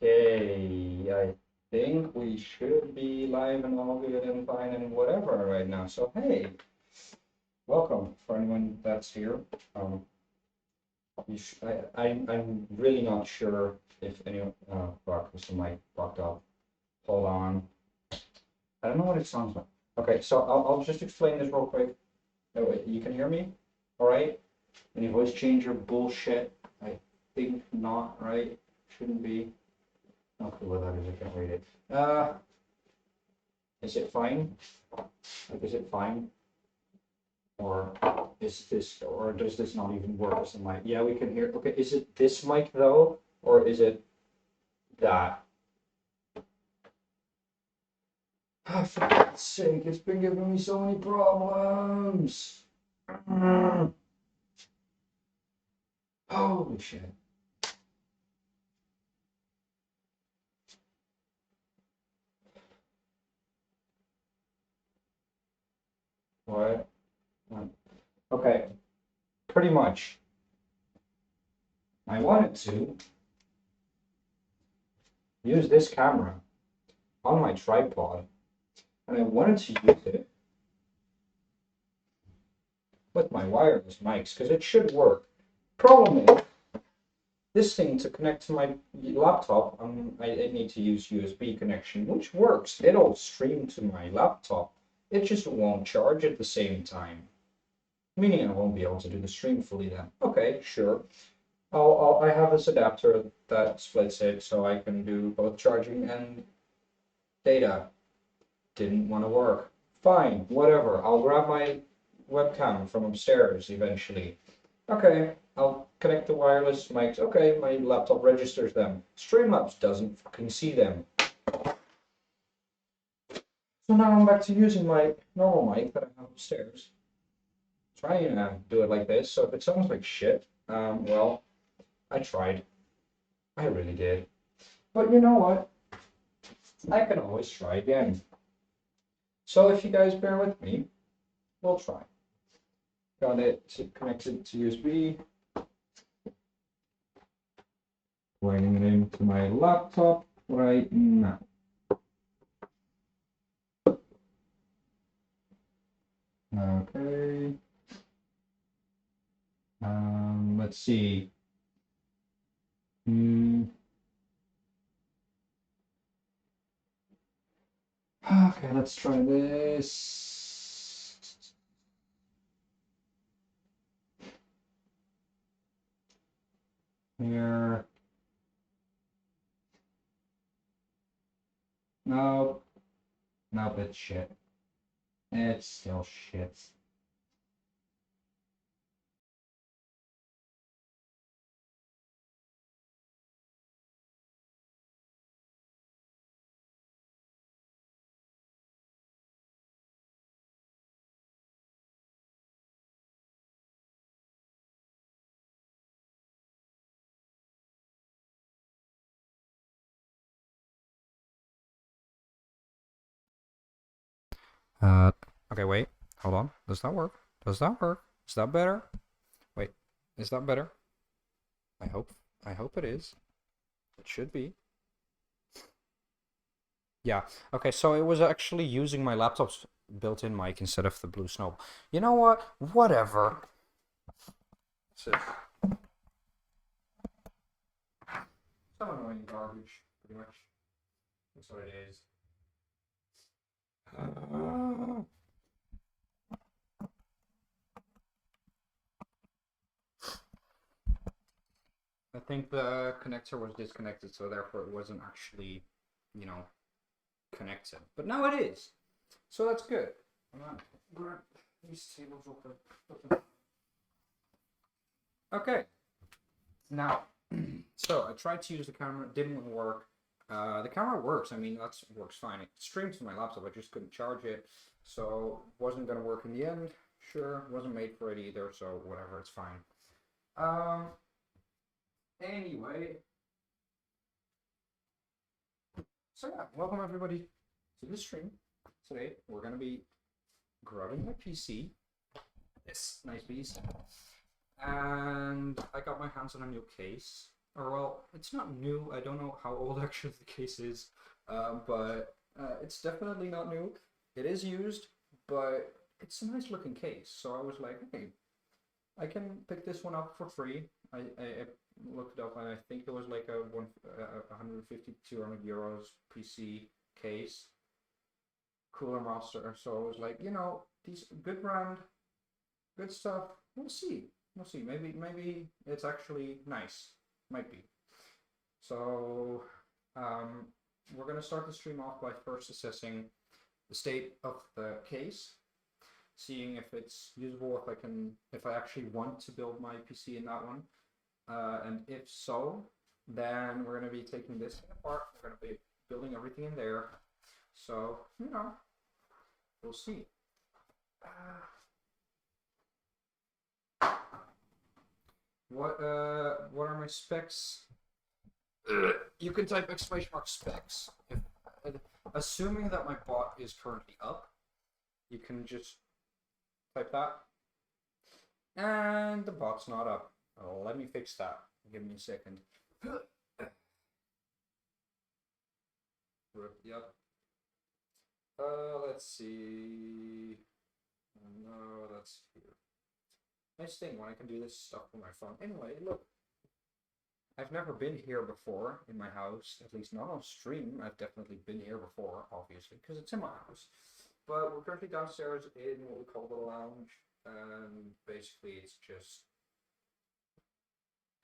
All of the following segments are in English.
Okay, I think we should be live and all good and fine and whatever right now. So hey, welcome for anyone that's here. Um, I'm really not sure if anyone. Fuck, was the mic fucked up? Hold on. I don't know what it sounds like. Okay, so I'll just explain this real quick. Oh, wait, you can hear me? All right? Any voice changer bullshit? I think not, right? Shouldn't be. Not cool what that is. I can't read it. Is it fine? Like, is it fine? Or or does this not even work as a mic? Yeah, we can hear. Okay, is it this mic though? Or is it that? Oh, for God's sake, it's been giving me so many problems. Holy shit. What? Okay, pretty much. I wanted to use this camera on my tripod, and I wanted to use it with my wireless mics because it should work. Problem is, this thing to connect to my laptop, I need to use USB connection, which works. It'll stream to my laptop. It just won't charge at the same time, meaning I won't be able to do the stream fully then. Okay, sure. I have this adapter that splits it so I can do both charging and data. Didn't want to work. Fine, whatever. I'll grab my webcam from upstairs eventually. Okay, I'll connect the wireless mics. Okay, my laptop registers them. Streamlabs doesn't fucking see them. So now I'm back to using my normal mic that I have upstairs. Trying to do it like this, so if it sounds like shit, well, I tried. I really did. But you know what? I can always try again. So if you guys bear with me, we'll try. Got it connected to USB. Plugging it into my laptop right now. Okay. Let's see. Okay, let's try this. Here. Nope. Nope, it's shit. It's still shit. Uh, okay, wait. Hold on. Does that work? Does that work? Is that better? Wait, is that better? I hope. I hope it is. It should be. Yeah. Okay, so it was actually using my laptop's built-in mic instead of the Blue Snow. You know what? Whatever. Some annoying garbage, pretty much. That's what it is. I think the connector was disconnected, so therefore it wasn't actually, you know, connected. But now it is. So that's good. I'm gonna grab these tables real quick. Okay. Now, so I tried to use the camera, it didn't work. The camera works. I mean, that works fine. It streamed to my laptop. I just couldn't charge it, so wasn't gonna work in the end. Sure, wasn't made for it either. So whatever, it's fine. Anyway, so yeah, welcome everybody to the stream. Today we're gonna be grabbing my PC, this nice piece, and I got my hands on a new case. or well, it's not new. I don't know how old actually the case is, but it's definitely not new. It is used, but it's a nice looking case. So I was like, hey, I can pick this one up for free. I looked it up and I think it was like a 150 to 200 euros PC case, Cooler Master. So I was like, these good brand, good stuff. We'll see. We'll see. Maybe it's actually nice. Might be. So um, we're gonna start the stream off by first assessing the state of the case, seeing if it's usable, if I actually want to build my PC in that one, and if so, then we're gonna be taking this apart. We're gonna be building everything in there. So we'll see. What are my specs? You can type exclamation mark specs. Assuming that my bot is currently up, you can just type that. And the bot's not up. Oh, let me fix that. Give me a second. Yep. Let's see. No, that's here. Nice thing when I can do this stuff on my phone. Anyway, look. I've never been here before in my house, at least not on stream. I've definitely been here before, obviously, because it's in my house. But we're currently downstairs in what we call the lounge, and basically it's just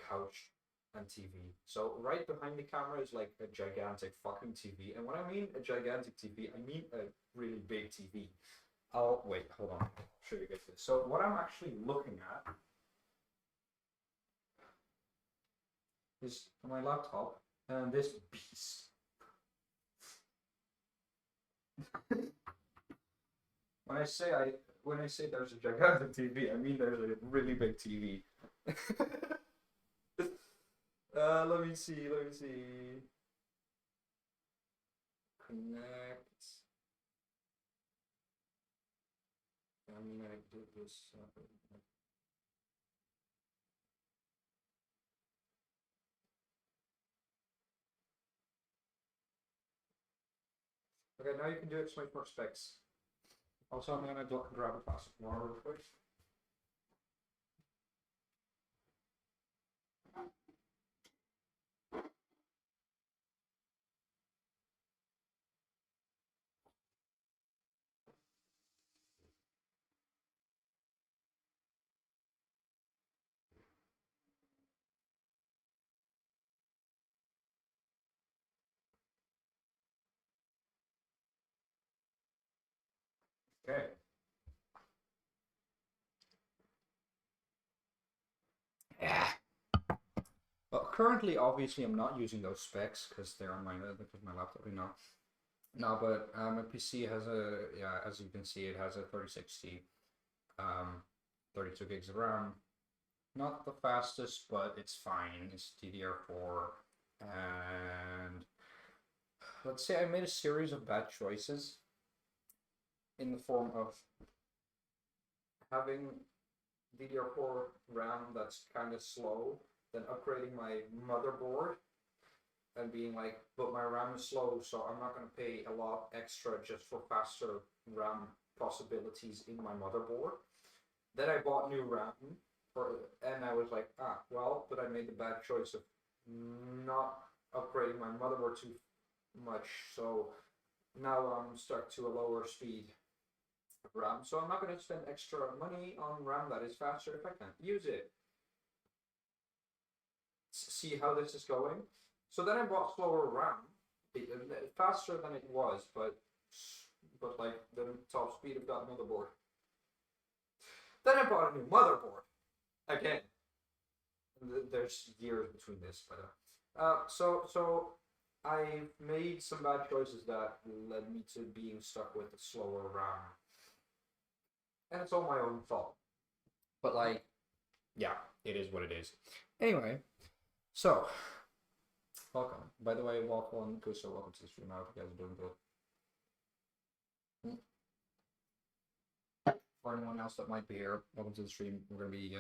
couch and TV. So right behind the camera is like a gigantic fucking TV, and when I mean a gigantic TV, I mean a really big TV. I'll wait, hold on, I'll show you guys this. So what I'm actually looking at is my laptop and this beast. When I say there's a gigantic TV, I mean there's a really big TV. Let me see. Connect. I mean, I did this. Okay, now you can do it. Switch more specs. Also, I'm gonna grab a glass of water real quick. Okay. Yeah. Well, currently, obviously, I'm not using those specs because they're on my laptop. No, but my PC has as you can see, it has a 3060, 32 gigs of RAM. Not the fastest, but it's fine. It's DDR4, and let's say I made a series of bad choices in the form of having DDR4 RAM that's kind of slow, then upgrading my motherboard and being like, but my RAM is slow, so I'm not going to pay a lot extra just for faster RAM possibilities in my motherboard. Then I bought new RAM, and I was like, well, but I made the bad choice of not upgrading my motherboard too much, so now I'm stuck to a lower speed RAM. So I'm not going to spend extra money on RAM that is faster if I can't use it. See how this is going. So then I bought slower RAM, faster than it was, but like the top speed of that motherboard. Then I bought a new motherboard. Again, there's years between this, but so I made some bad choices that led me to being stuck with a slower RAM, and it's all my own fault. But like, yeah, it is what it is. Anyway, so welcome. By the way, Waffle and Kuso, welcome to the stream. I hope you guys are doing good. For anyone else that might be here, welcome to the stream. We're gonna be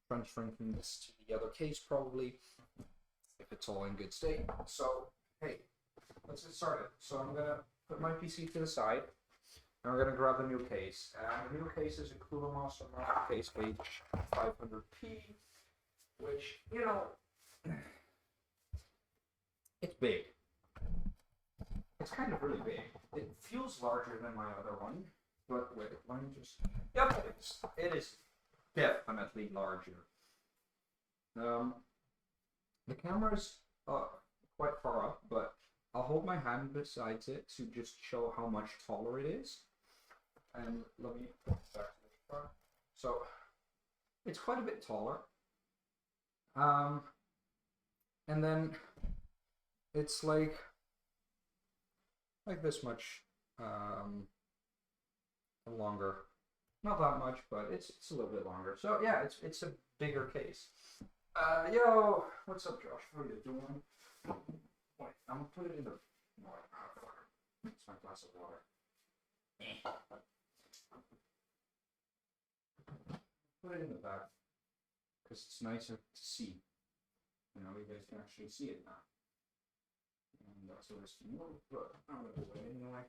transferring from this to the other case probably. if it's all in good state. So, hey, let's get started. So I'm gonna put my PC to the side, and we're gonna grab the new case. The new case is a Cooler Master Case H500P, which, you know, it's big. It's kind of really big. It feels larger than my other one, but wait, let me just. Yep, it is definitely larger. The camera's quite far up, but I'll hold my hand beside it to just show how much taller it is. And let me put it back to the front. So it's quite a bit taller. And then it's like this much longer. Not that much, but it's a little bit longer. So yeah, it's a bigger case. Yo, what's up, Josh? How are you doing? Wait, I'm gonna put it in the. It's my glass of water. Put it in the back because it's nicer to see. You know, you guys can actually see it now. And that's a risky move, but I'm gonna do it anyway.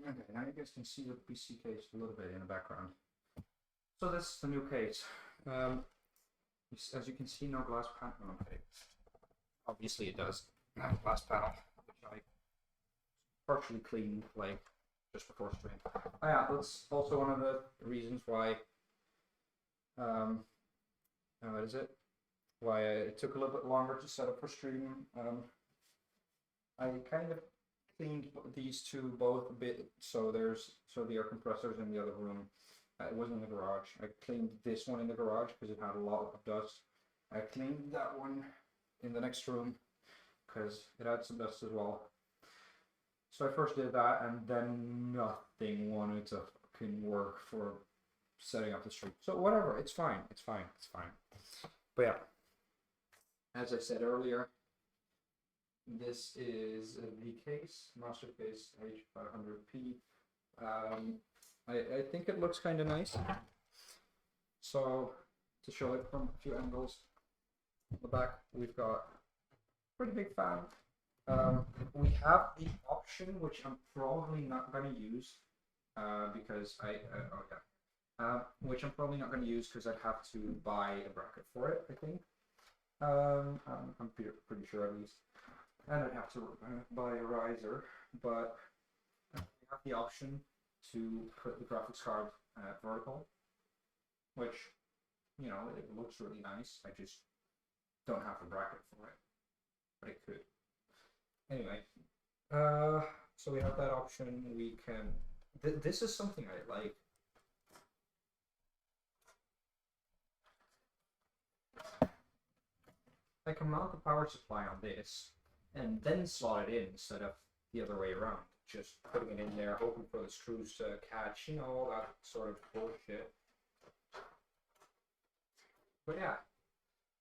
Okay, now you guys can see the PC case a little bit in the background. So this is the new case. As you can see, no glass panel. Okay. Obviously it does have a glass panel, which I partially cleaned like just before stream. Oh yeah, that's also one of the reasons why what is it? Why it took a little bit longer to set up for stream. I kind of cleaned these two both a bit, so the air compressor's in the other room. It was in the garage. I cleaned this one in the garage because it had a lot of dust. I cleaned that one in the next room because it had some dust as well. So I first did that, and then nothing wanted to fucking work for setting up the stream. So whatever, it's fine. It's fine. It's fine. But yeah, as I said earlier, this is the case, Master Case H500P. I think it looks kind of nice. So to show it from a few angles, on the back we've got a pretty big fan. We have the option, which I'm probably not going to use because which I'm probably not going to use because I'd have to buy a bracket for it, I think. I'm pretty sure at least. And I'd have to buy a riser, but we have the option to put the graphics card vertical, which, you know, it looks really nice. I just don't have a bracket for it, but it could. Anyway, so we have that option. We can. This is something I like. I can mount the power supply on this, and then slot it in instead of the other way around. Just putting it in there, hoping for the screws to catch, you know, all that sort of bullshit. But yeah,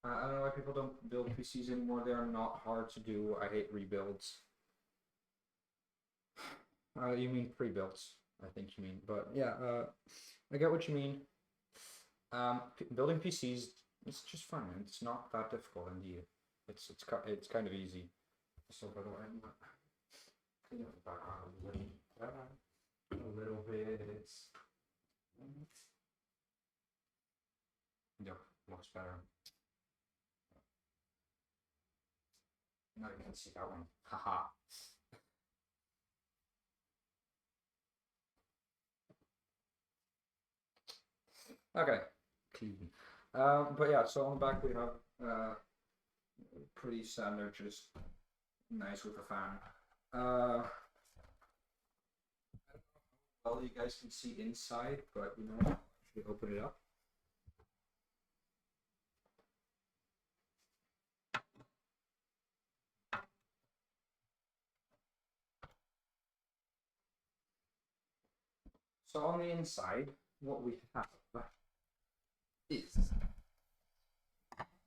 I don't know why people don't build PCs anymore. They are not hard to do. I hate rebuilds. You mean pre-builds, I think you mean. But yeah, I get what you mean. Building PCs, it's just fun. It's not that difficult indeed. It's kind of easy. So by the way, I'm gonna clean up the background a little bit. It's yeah, looks better. Now you can see that one. Haha. Okay, clean. But yeah, so on the back we have pretty standard, just nice with a fan. I don't know how well you guys can see inside, but you know, I'll actually open it up. So on the inside, what we have is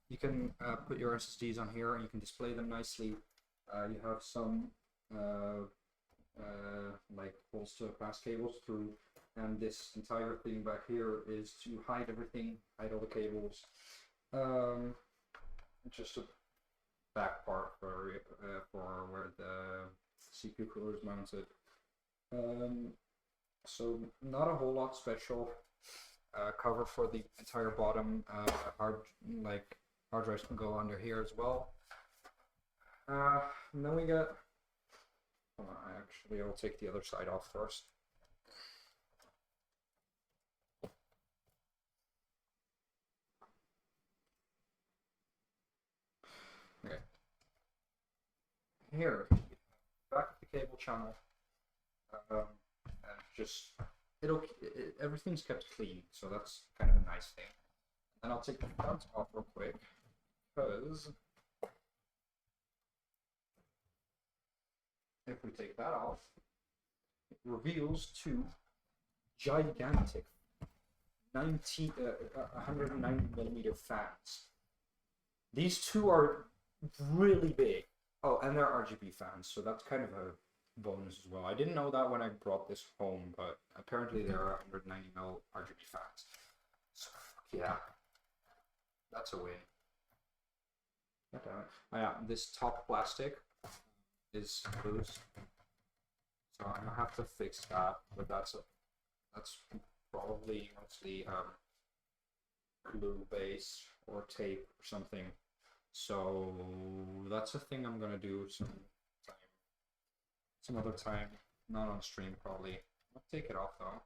you can put your SSDs on here and you can display them nicely. You have some like holes to pass cables through And this entire thing back here is to hide everything, hide all the cables. Um, just a back part for where the CPU cooler is mounted. So not a whole lot special. Cover for the entire bottom. Hard drives can go under here as well. And then we get. Actually, I'll take the other side off first. Okay. Here, back of the cable channel. And just everything's kept clean, so that's kind of a nice thing. And I'll take the front off real quick because if we take that off, it reveals two gigantic 190mm fans. These two are really big. Oh, and they're RGB fans, so that's kind of a bonus as well. I didn't know that when I brought this home, but apparently there are 190mm RGB fans. So yeah, that's a win. God damn it. Oh, yeah, this top plastic is loose, so I'm gonna have to fix that. But that's probably mostly glue base or tape or something. So that's a thing I'm gonna do some other time, not on stream probably. I'll take it off though.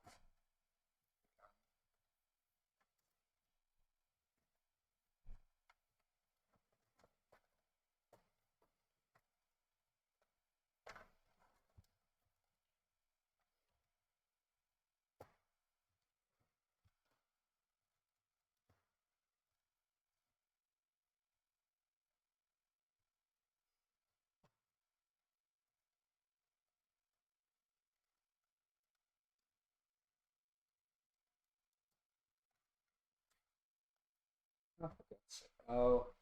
Oh,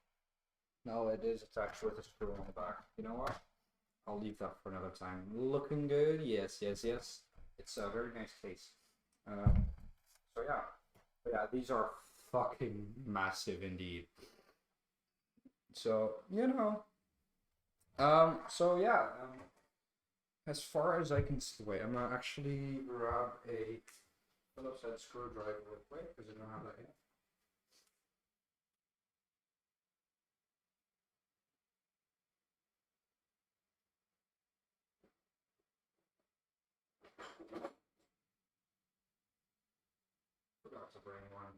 no, it is attached with a screw on the back. You know what? I'll leave that for another time. Looking good? Yes, yes, yes. It's a very nice case. So yeah. But yeah, these are fucking massive indeed. So, you know. So yeah. As far as I can see, wait, I'm gonna actually grab a Phillips head screwdriver real quick because I don't have that yet. Forgot to bring one.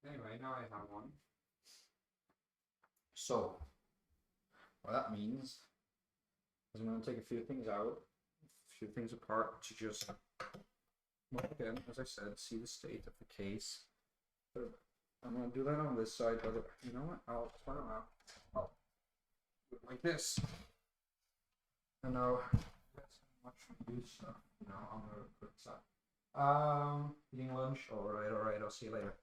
Anyway, now I have one. So, what that means is I'm going to take a few things out, a few things apart to just, well, again, as I said, see the state of the case. But I'm going to do that on this side, but you know what? I'll turn around. I'll do it like this. And now, that's much use stuff. Now I'm going to put this up. Eating lunch? Alright, I'll see you later.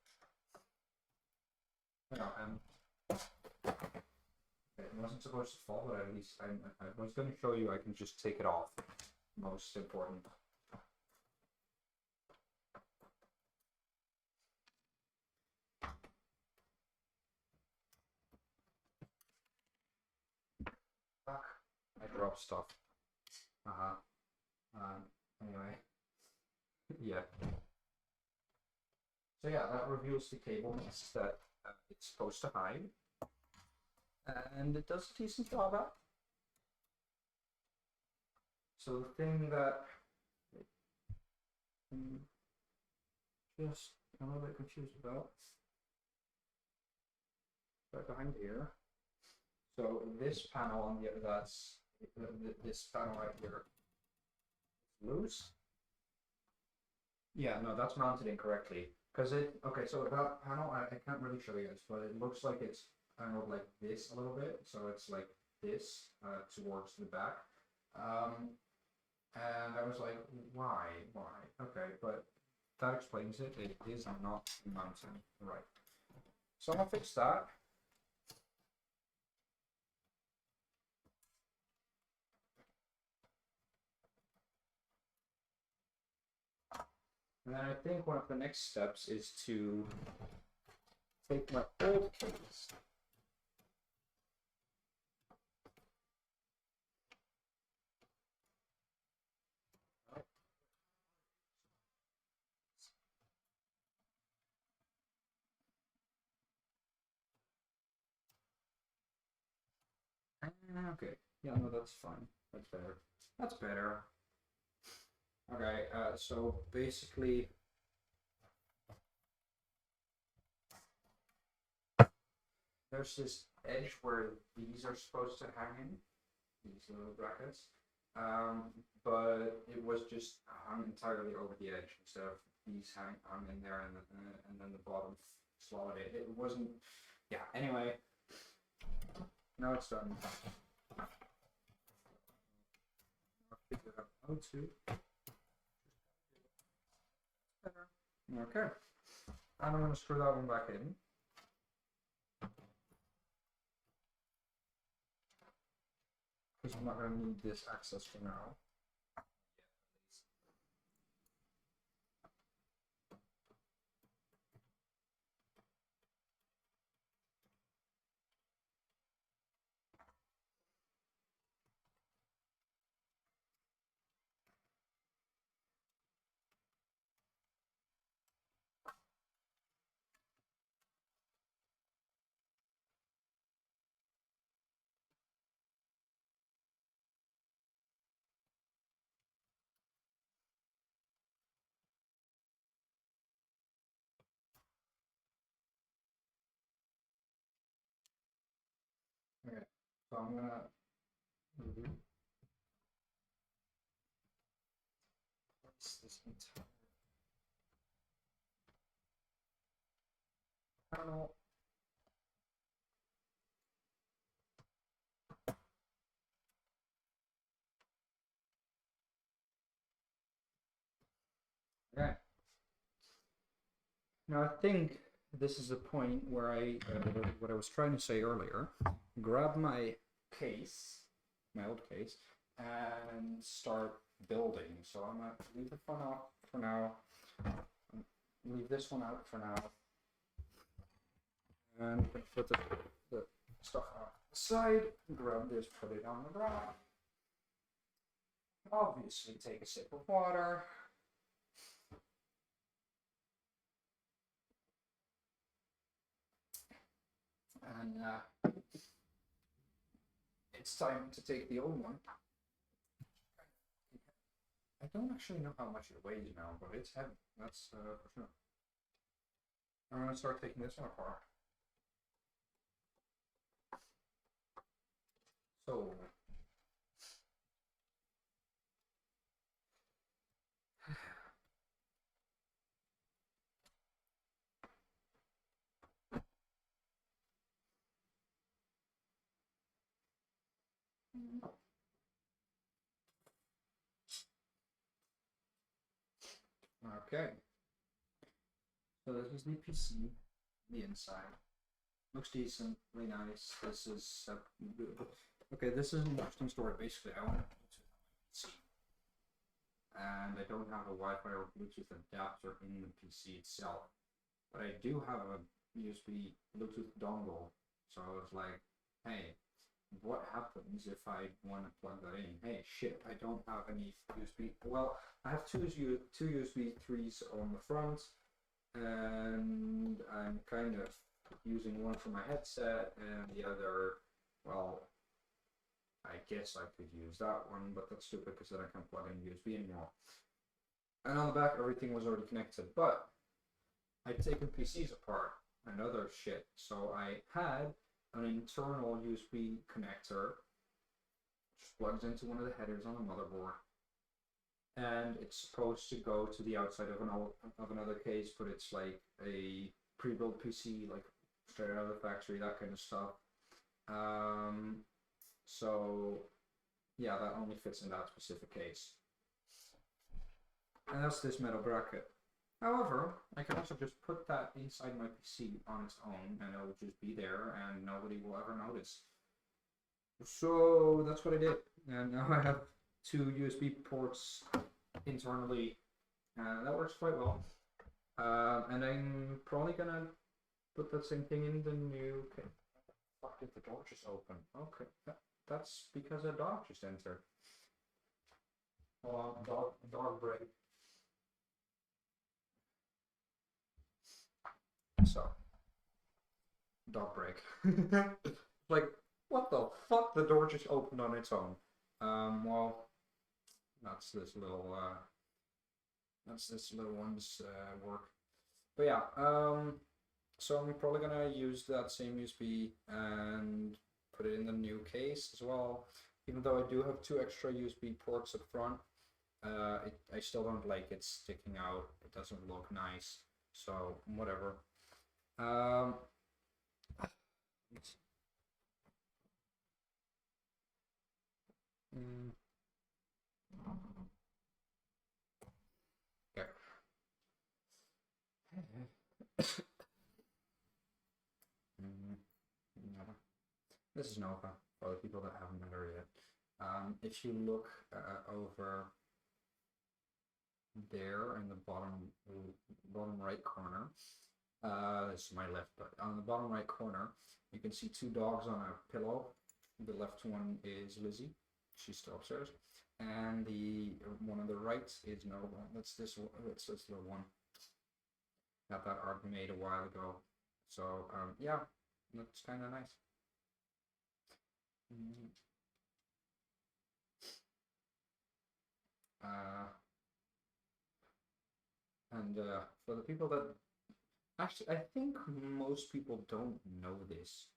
It wasn't supposed to fall, but at least I was going to show you I can just take it off. Most important. Fuck. I dropped stuff. Anyway. Yeah. So yeah, that reveals the cable that it's supposed to hide. And it does a decent job at. So the thing that just I'm a little bit confused about right behind here. So this panel on the that's this panel right here loose. Yeah, no, that's mounted incorrectly. Because okay, so that panel, I can't really show you guys, but it looks like it's kind of like this a little bit. So it's like this towards the back. And I was like, why? Okay, but that explains it. It is not mounted right. So I'm gonna fix that. And then I think one of the next steps is to take my old case. Okay, yeah, no, that's fine. That's better. That's better. Okay, so basically, there's this edge where these are supposed to hang in, these little brackets, but it was just hung entirely over the edge instead of these hung in there and then the bottom slotted it. It wasn't, yeah, anyway, now it's done. I'll figure out how to. Okay, and I'm going to screw that one back in. Because I'm not going to need this access for now. Okay, so I'm going to place this entire panel. Okay. Now I think this is the point where what I was trying to say earlier, grab my case, my old case, and start building. So I'm gonna leave the front off for now, leave this one out for now, and put the stuff on the side, grab this, put it on the ground. Obviously take a sip of water. And it's time to take the old one. I don't actually know how much it weighs now, but it's heavy. That's for sure. I'm gonna start taking this one apart. So okay. So this is the PC, the inside. Looks decent, really nice. This is okay. This is an interesting story. Basically, I want to Bluetooth on my PC, and I don't have a Wi-Fi or Bluetooth adapter in the PC itself, but I do have a USB Bluetooth dongle. So I was like, hey, what happens if I want to plug that in? Hey, shit, I don't have any USB. Well, I have two USB 3s on the front, and I'm kind of using one for my headset and the other, well, I guess I could use that one, but that's stupid because then I can't plug in USB anymore. And on the back, everything was already connected, but I'd taken PCs apart and other shit, so I had an internal USB connector which plugs into one of the headers on the motherboard, and it's supposed to go to the outside of another case, but it's like a pre-built PC, like straight out of the factory, that kind of stuff. So yeah, that only fits in that specific case, and that's this metal bracket. However, I can also just put that inside my PC on its own, and it'll just be there, and nobody will ever notice. So that's what I did, and now I have two USB ports internally That works quite well. And I'm probably gonna put that same thing in the new. Okay. Fuck, did the door just open? Okay, that's because a dog just entered. Hold on, dog break. So, dog break. Like, what the fuck? The door just opened on its own. Well, that's this little one's work. But yeah, so I'm probably gonna use that same USB and put it in the new case as well. Even though I do have 2 extra USB ports up front, I still don't like it sticking out. It doesn't look nice. So whatever. Um, mm, okay. Mm, Nova. This is Nova for the people that haven't met her yet. If you look over there in the bottom right corner, this is my left, but on the bottom right corner, you can see 2 dogs on a pillow. The left one is Lizzie. She's still upstairs. And the one on the right is Nova. That's this little one. Got that art made a while ago. So yeah, that's kind of nice. Uh, and for the people that actually, I think most people don't know this,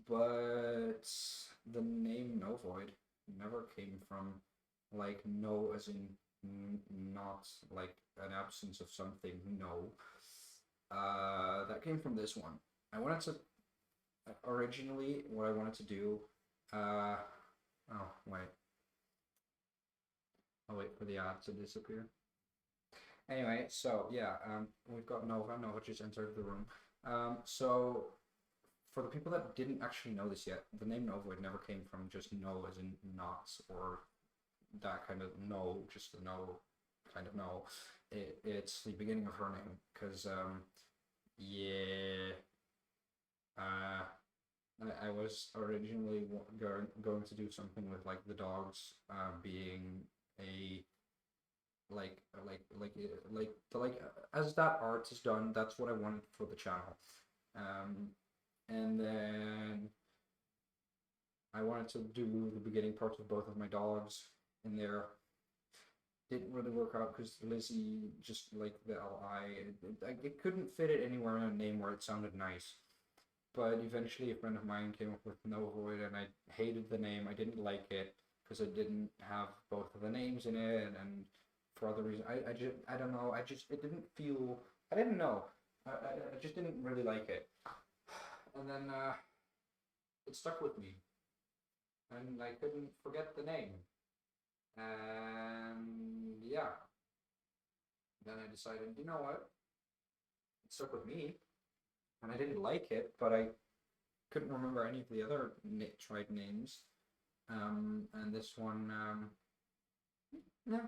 but the name Novoid never came from like no as in not like an absence of something, no. That came from this one. I wanted to originally what I wanted to do. Uh, oh wait, I'll wait for the ad to disappear. Anyway, so yeah, we've got Nova. Nova just entered the room. So for the people that didn't actually know this yet, the name Novoid never came from just no as in not or that kind of no, just the no kind of no. It's the beginning of her name because yeah, uh, I was originally going to do something with like the dogs being a like as that art is done, that's what I wanted for the channel. Um, and then I wanted to do the beginning parts of both of my dogs in there. Didn't really work out because Lizzie just like the Li, it couldn't fit it anywhere in a name where it sounded nice. But eventually, a friend of mine came up with Novoid, and I hated the name. I didn't like it because it didn't have both of the names in it, and for other reasons, I don't know. It didn't feel. I didn't know. I just didn't really like it. And then it stuck with me, and I couldn't forget the name. And yeah, then I decided, you know what? It stuck with me, and I didn't like it, but I couldn't remember any of the other tried names. And this one, yeah,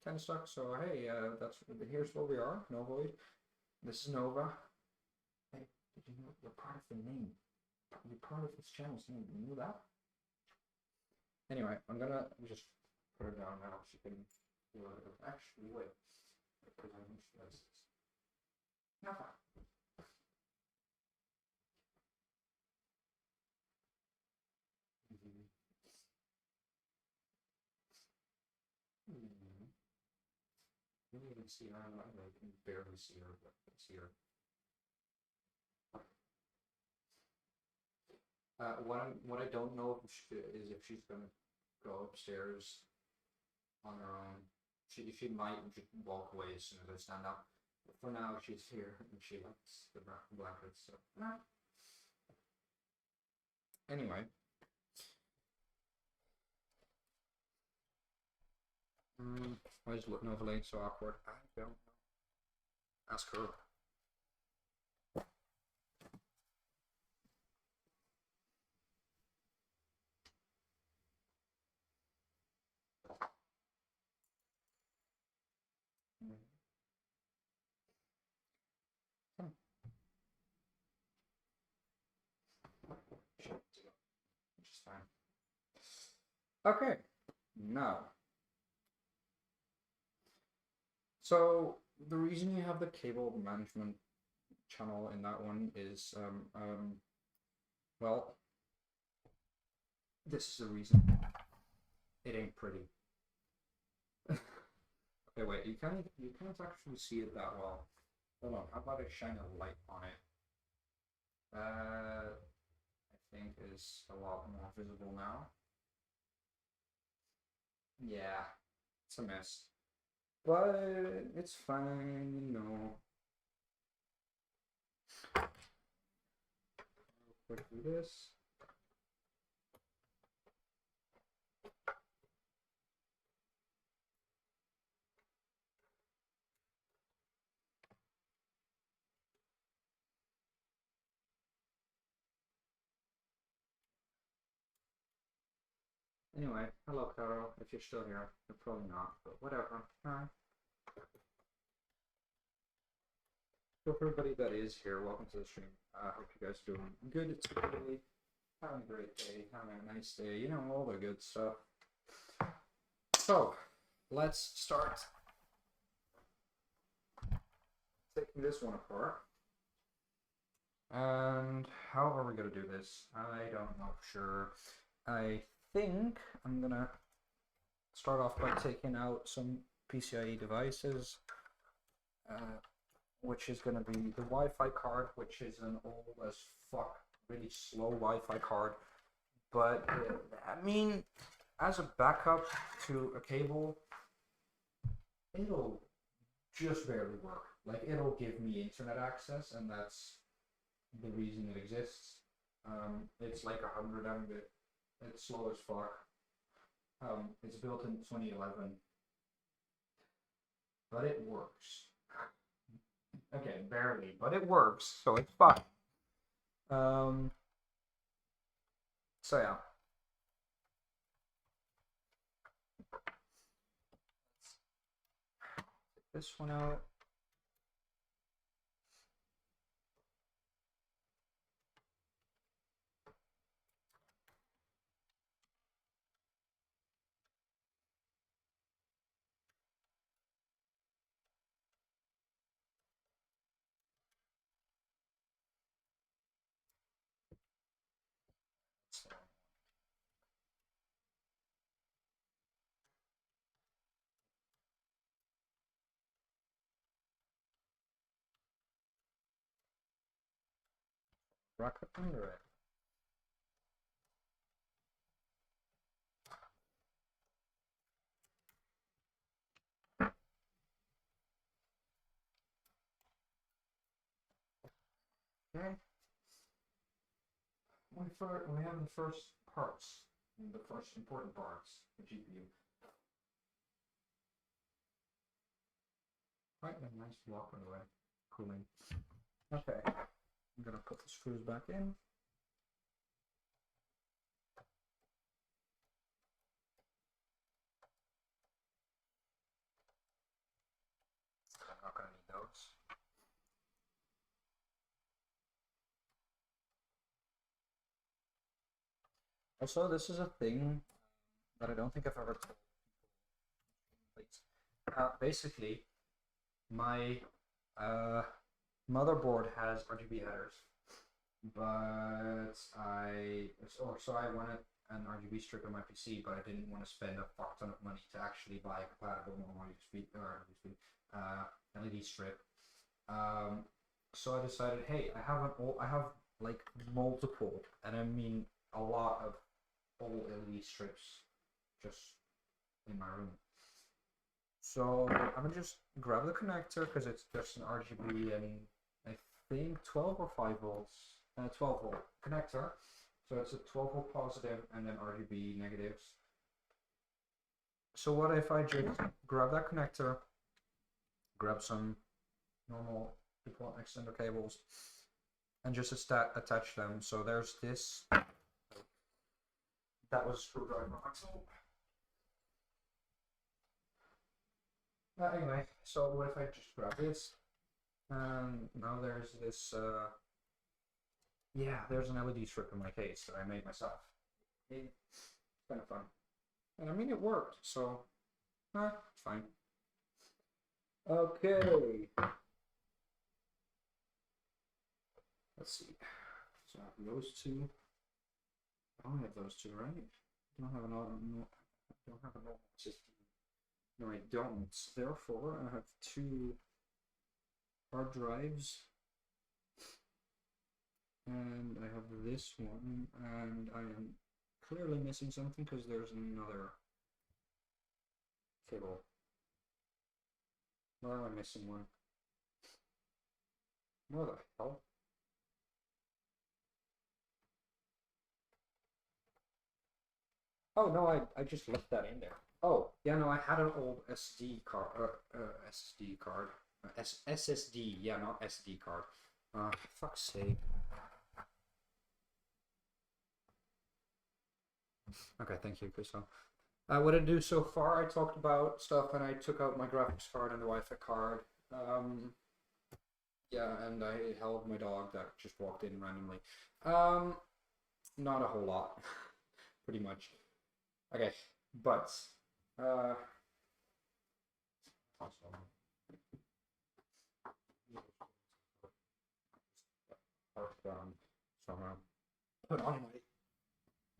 kind of stuck. So hey, that's here's where we are. Novoid. This is Nova. Hey, did you know you're part of the name? You're part of this channel's name. You knew that? Anyway, I'm gonna just put her down now. She can do it. Actually, wait. Because I think she does this. Nova. You can even see her. I can barely see her, but I see her. What I don't know is if she's gonna go upstairs on her own. She might just walk away as soon as I stand up. But for now, she's here and she likes the blankets. So anyway, why is looking overlaid so awkward? I don't know. Ask her. time. Okay, now. So the reason you have the cable management channel in that one is, well, this is the reason. It ain't pretty. Okay, wait, you can't actually see it that well. Hold on, how about I shine a light on it? I think is a lot more visible now. Yeah, it's a mess. But it's fine, you know. Quickly this. Anyway, hello Carol, if you're still here. You're probably not, but whatever. So for everybody that is here, welcome to the stream. I hope you guys are doing good today. Having a great day, having a nice day, you know, all the good stuff. So, let's start taking this one apart. And how are we going to do this? I don't know for sure. I think I'm going to start off by taking out some PCIe devices, which is going to be the Wi-Fi card, which is an old as fuck, really slow Wi-Fi card. But, I mean, as a backup to a cable, it'll just barely work. Like, it'll give me internet access, and that's the reason it exists. It's like 100 Mbit. It's slow as fuck. It's built in 2011, but it works. Again, barely, but it works, so it's fine. So yeah. Let's take this one out. Rock it under it. Okay. We have the first parts, the first important parts, the GPU. Quite a nice block, by the way. Cooling. Okay. I'm gonna put the screws back in. I'm not gonna need those. Also, this is a thing that I don't think I've ever told people. Basically, my motherboard has RGB headers, but so I wanted an RGB strip on my PC, but I didn't want to spend a fuck ton of money to actually buy a compatible normal LED strip. So I decided, hey, I have like multiple, and I mean a lot of old LED strips just in my room. So I'm gonna just grab the connector because it's just an RGB and I think 12 or 5 volts, 12 volt connector. So it's a 12 volt positive and then RGB negatives. So what if I just grab that connector, grab some normal extender cables, and just attach them. So there's this. That was a screwdriver axle. Anyway, so what if I just grab this? And now there's this. Yeah, there's an LED strip in my case that I made myself. It's kind of fun. And I mean, it worked, so it's fine. Okay. Let's see. So I have those two. I only have those two, right? I don't have an no, I don't have a normal system. No, I don't. Therefore, I have two hard drives. And I have this one, and I am clearly missing something because there's another cable. Where am I missing one? Where the hell? Oh no, I just left that in there. Oh yeah, no, I had an old SD card, SSD card, SSD. Yeah, not SD card. Fuck's sake. Okay, thank you, Crystal. What I do so far, I talked about stuff, and I took out my graphics card and the Wi-Fi card. Yeah, and I held my dog that just walked in randomly. Not a whole lot, pretty much. Okay, but so I'm gonna put on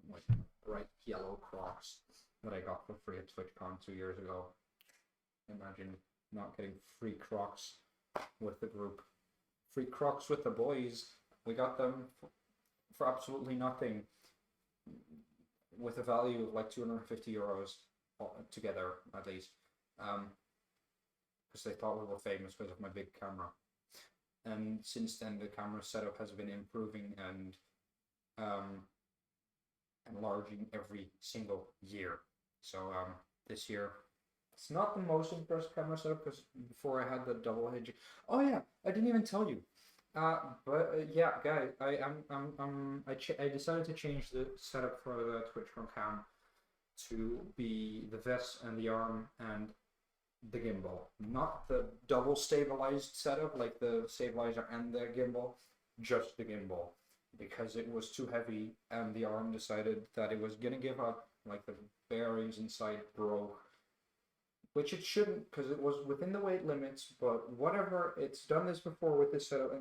my bright yellow Crocs that I got for free at TwitchCon 2 years ago. Imagine not getting free Crocs with the group. Free Crocs with the boys. We got them for absolutely nothing, with a value of like 250 euros together, at least. Because they thought we were famous because of my big camera. And since then, the camera setup has been improving and enlarging every single year. So this year, it's not the most impressive camera setup because before I had the double hedge. Oh yeah, I didn't even tell you. But yeah, guys, I decided to change the setup for the TwitchCon cam to be the vest and the arm and the gimbal, not the double stabilized setup like the stabilizer and the gimbal, just the gimbal, because it was too heavy and the arm decided that it was gonna give up, like the bearings inside broke, which it shouldn't because it was within the weight limits, but whatever, it's done this before with this setup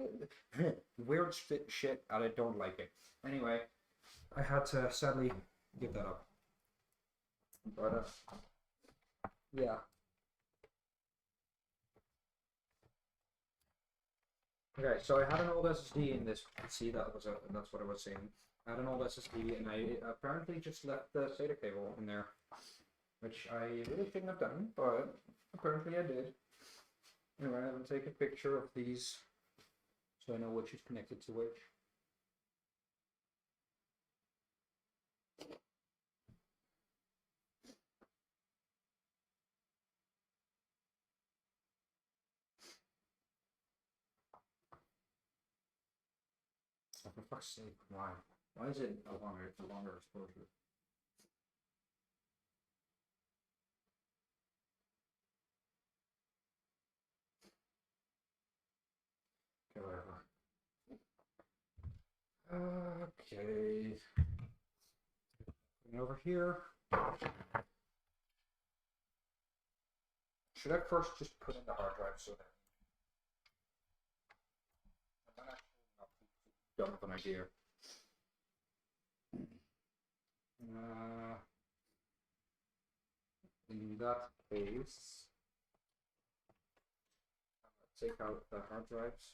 and weird shit and I don't like it. Anyway, I had to sadly give that up. But yeah. Okay, so I had an old SSD in this. See, that's what I was saying. I had an old SSD, and I apparently just left the SATA cable in there, which I really shouldn't have done, but apparently I did. Anyway, I'm gonna take a picture of these so I know which is connected to which. Oh, for fuck's sake, why? Why is it a longer exposure? Okay, whatever. Okay. Going over here. Should I first just put in the hard drive so that I'm actually not dumb of an idea? In that case, take out the hard drives.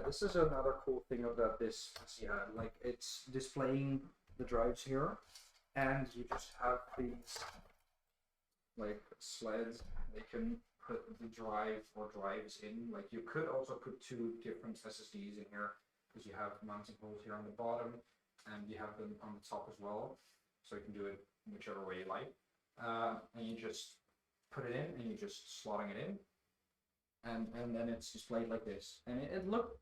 This is another cool thing about this PC had. Like, it's displaying the drives here, and you just have these like sleds. They can put the drive or drives in. Like, you could also put two different SSDs in here because you have mounting holes here on the bottom, and you have them on the top as well. So you can do it whichever way you like. And you just put it in, and you're just slotting it in, and then it's displayed like this, and it looked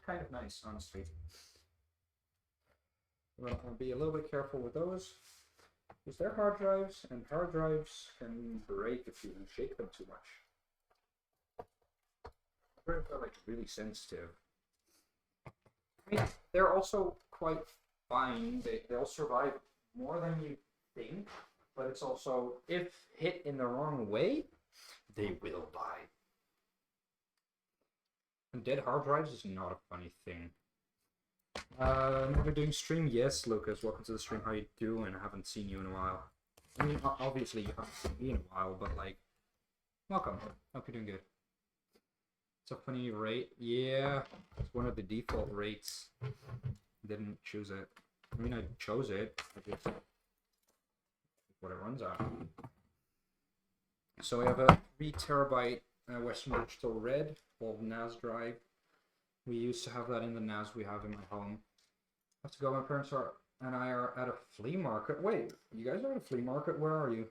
kind of nice, honestly. But I'll be a little bit careful with those, because they're hard drives, and hard drives can break if you shake them too much. Hard drives are like really sensitive. I mean, they're also quite fine. They'll survive more than you think, but it's also, if hit in the wrong way, they will die. And dead hard drives is not a funny thing. Never doing stream? Yes, Lucas. Welcome to the stream. How you doing? I haven't seen you in a while. I mean, obviously you haven't seen me in a while, but like, welcome. Hope you're doing good. It's a funny rate. Yeah, it's one of the default rates. Didn't choose it. I mean, I chose it. I just what it runs at. So we have a 3 terabyte Western Digital Red called NAS drive. We used to have that in the NAS we have in my home. I have to go. My parents and I are at a flea market. Wait, you guys are at a flea market? Where are you?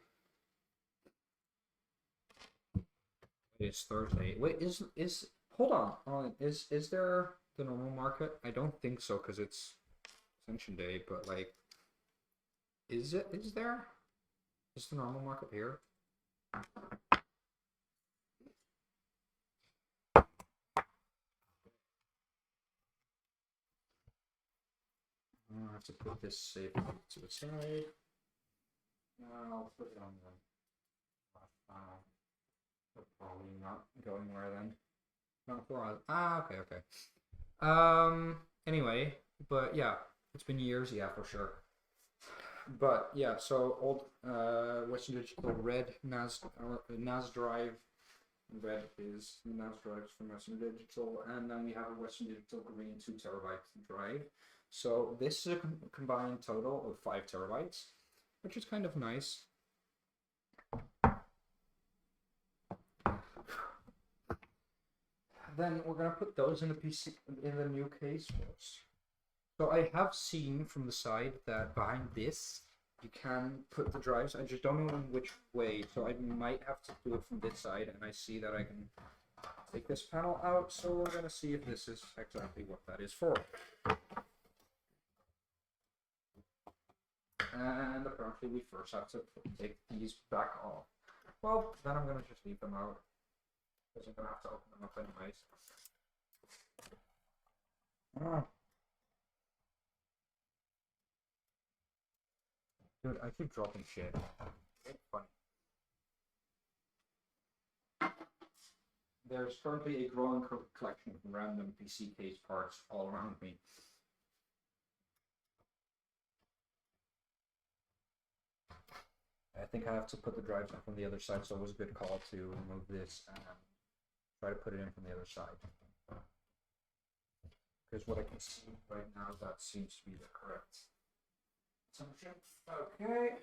It's Thursday. Wait, is hold on. Is there the normal market? I don't think so because it's Ascension Day. But like, is there? Is the normal market here? I have to put this safe to the side. I'll put it on the probably not going where then. Not for us. Okay. Anyway, but yeah, it's been years, yeah, for sure. But yeah, so old Western Digital Red NAS drive. Red is NAS drives from Western Digital, and then we have a Western Digital Green 2 terabyte drive. So this is a combined total of 5 terabytes, which is kind of nice. Then we're gonna put those in the PC in the new case first. So I have seen from the side that behind this you can put the drives. I just don't know in which way, so I might have to do it from this side. And I see that I can take this panel out, so we're gonna see if this is exactly what that is for. And apparently we first have to take these back off. Well, then I'm gonna just leave them out, because I'm gonna have to open them up anyways. Dude, I keep dropping shit. It's funny. There's currently a growing collection of random PC case parts all around me. I think I have to put the drives in from the other side, so it was a good call to remove this and try to put it in from the other side. Because what I can see right now, that seems to be the correct assumption. Okay.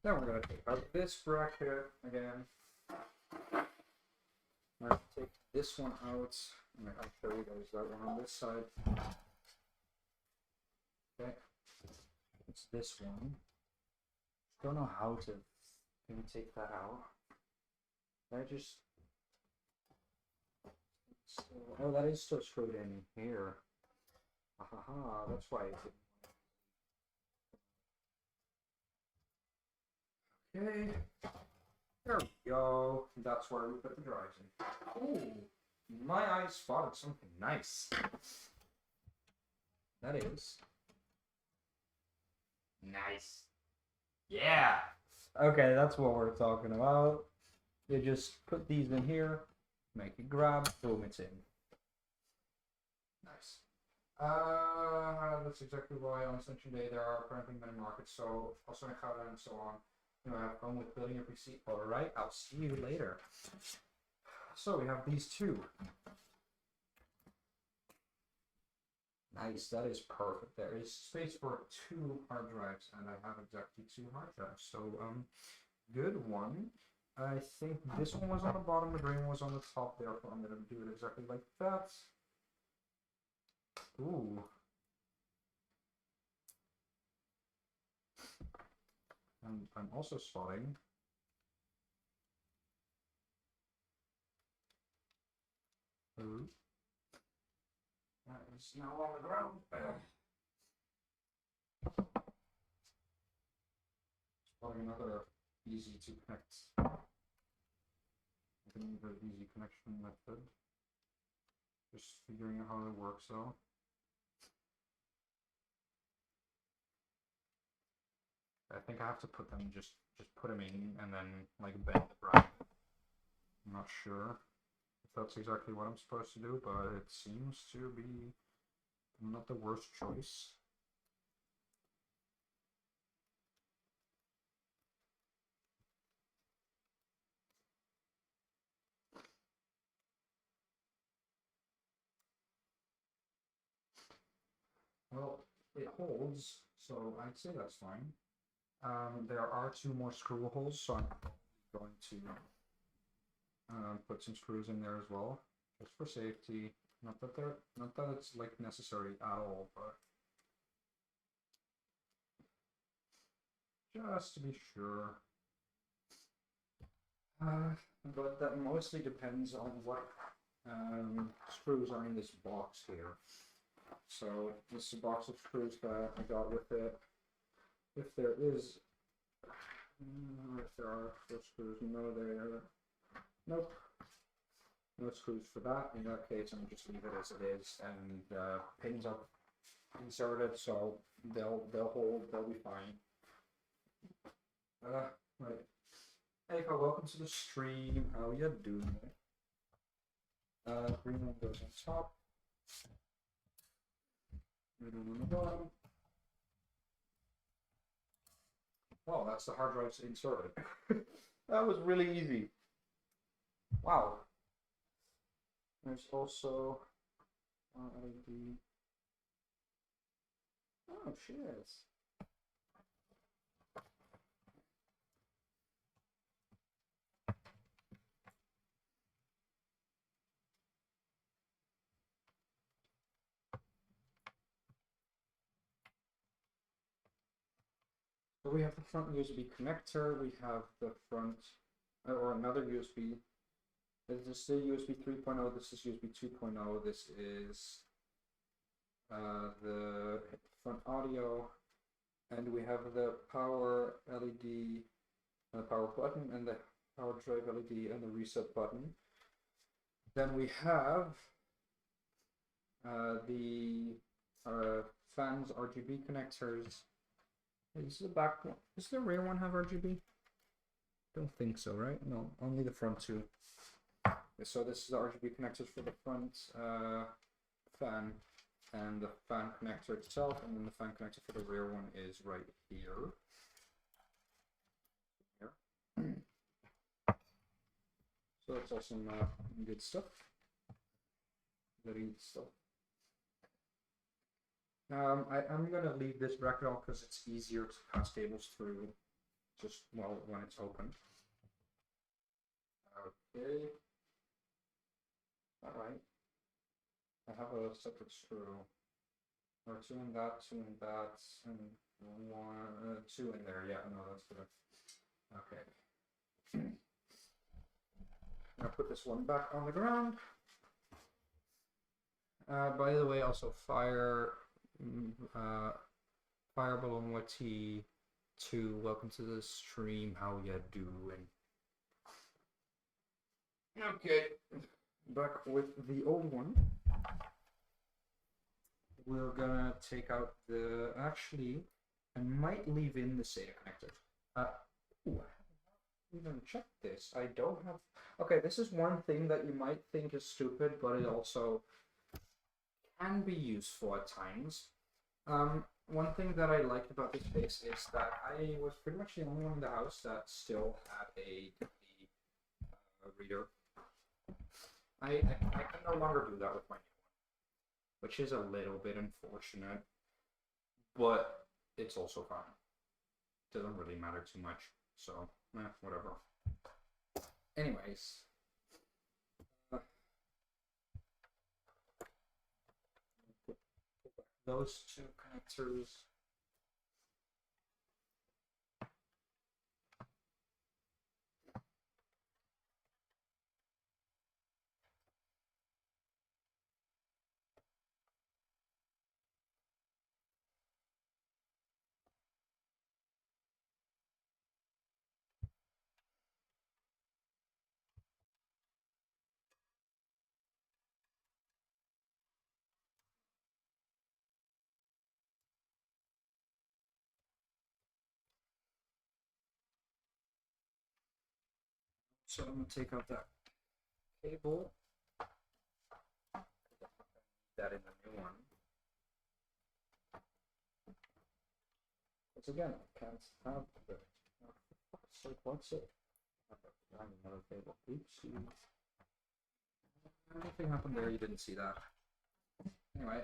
Then we're going to take out this bracket again. I'm going to take this one out. I'll show you guys that one on this side. Okay. It's this one. Don't know how to maybe take that out. I just oh, that is still screwed in here. Haha, that's why it didn't. Okay, there we go. That's where we put the drives in. Ooh, my eyes spotted something nice. That is nice. Yeah. Okay, that's what we're talking about. You just put these in here, make it grab, boom, it's in. Nice. That's exactly why on Ascension Day there are apparently many markets, so also in Gouda and so on. You know, have fun with building your PC. Alright, I'll see you later. So we have these two. Nice, that is perfect. There is space for 2 hard drives, and I have exactly 2 hard drives. So, good one. I think this one was on the bottom, the green one was on the top, therefore I'm going to do it exactly like that. Ooh. And I'm also spotting ooh. That is now on the ground. Spotting another easy to connect. Another easy connection method. Just figuring out how it works though. I think I have to put them just put them in and then like bend the bracket. I'm not sure if that's exactly what I'm supposed to do, but it seems to be not the worst choice. Well, it holds, so I'd say that's fine. There are two more screw holes, so I'm going to put some screws in there as well, just for safety. Not that it's like necessary at all, but just to be sure. But that mostly depends on what screws are in this box here. So this is a box of screws that I got with it. If there is, if there are screws, no there, nope, no screws for that. In that case, I'm just leave it as it is, and the pins are inserted, so they'll hold, they'll be fine. Right. Hey, welcome to the stream. How you doing? Green one goes on top. Middle one on the bottom. Wow, that's the hard drives inserted. That was really easy. Wow. There's also LED. Oh shit. So we have the front USB connector, we have the front, or another USB. This is still USB 3.0, this is USB 2.0, this is the front audio, and we have the power LED, the power button, and the power drive LED, and the reset button. Then we have the fans RGB connectors. Is the back one? Does the rear one have RGB? Don't think so, right? No, only the front two. So this is the RGB connectors for the front fan and the fan connector itself, and then the fan connector for the rear one is right here. So that's all some good stuff. Very good stuff. I'm gonna leave this bracket off because it's easier to pass cables through just when it's open. Okay. Alright. I have a separate screw. Or two in that, and one, two in there. Yeah, no, that's good. Okay. I'll put this one back on the ground. By the way, also Fire Balloon YT2, welcome to the stream. How you doing? Okay, back with the old one. We're gonna take out the. Actually, I might leave in the SATA connector. Ooh, I haven't even checked this. I don't have. Okay, this is one thing that you might think is stupid, but it also can be useful at times. One thing that I liked about this case is that I was pretty much the only one in the house that still had a DVD reader. I can no longer do that with my new one, which is a little bit unfortunate, but it's also fine. Doesn't really matter too much, so whatever. Anyways. Those two connectors. So I'm gonna take out that cable. That in the new one. Because again, I can't have the. So what's it? I have another cable. Oopsie. Anything happened there? You didn't see that. Anyway,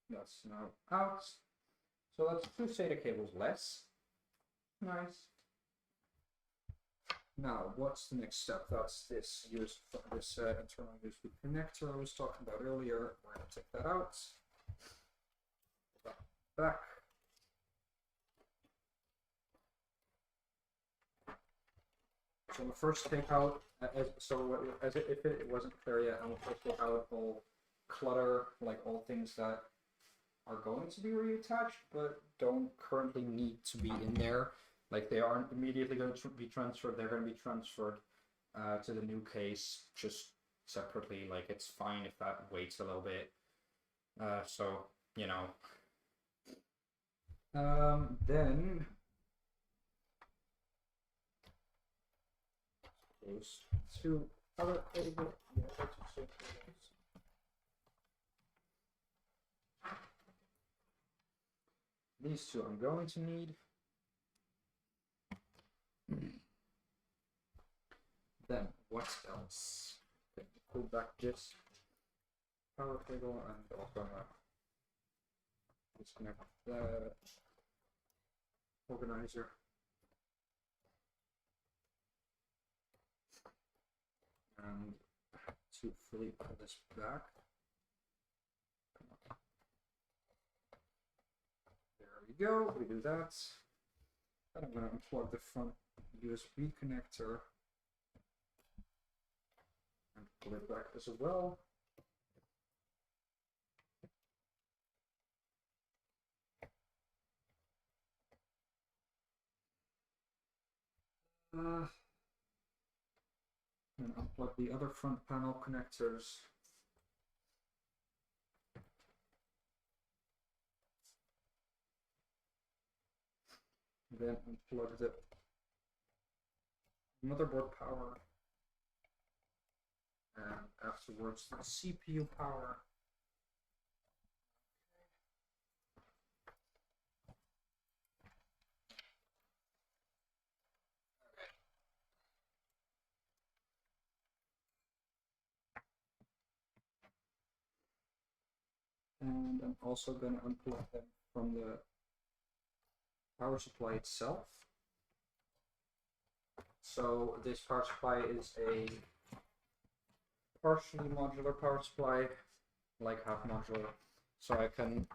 that's now out. So that's 2 SATA cables less. Nice. Now, what's the next step? That's this internal USB connector I was talking about earlier. We're going to take that out. Put that back. So I'm first take out, if it wasn't clear yet, I'm going to first take out all clutter, like all things that are going to be reattached, but don't currently need to be in there. Like they aren't immediately going to be transferred, they're going to be transferred to the new case just separately. Like it's fine if that waits a little bit. So, you know. Then those 2 other cables. These 2 I'm going to need. Then what else? Okay, pull back this power cable and also disconnect the organizer. And to fully pull this back. There we go, we do that. Then I'm going to unplug the front USB connector and pull it back as well. And unplug the other front panel connectors. Then unplug the motherboard power. And afterwards the CPU power. And I'm also going to unplug them from the power supply itself. So this power supply is a partially modular power supply, like half modular. So I can,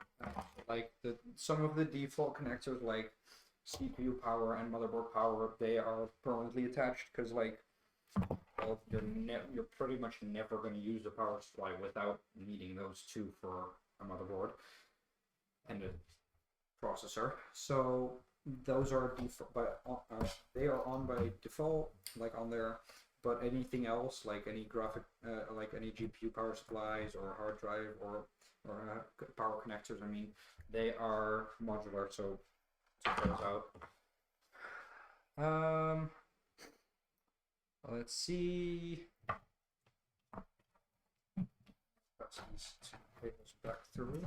like some of the default connectors, like CPU power and motherboard power, they are permanently attached because like you're pretty much never going to use the power supply without needing those 2 for a motherboard and a processor. So those are default, but they are on by default, like on there. But anything else, like any graphic, like any GPU power supplies or hard drive or power connectors, I mean, they are modular. So take those out. Let's see. Pass these 2 cables back through.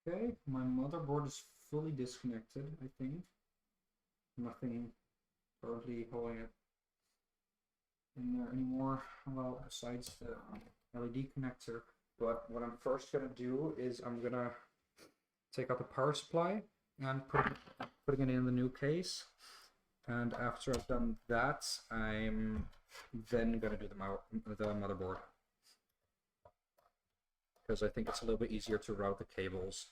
Okay, my motherboard is fully disconnected, I think. Nothing currently holding it in there anymore, well, besides the LED connector. But what I'm first going to do is I'm going to take out the power supply and putting it in the new case. And after I've done that, I'm then going to do the motherboard. Because I think it's a little bit easier to route the cables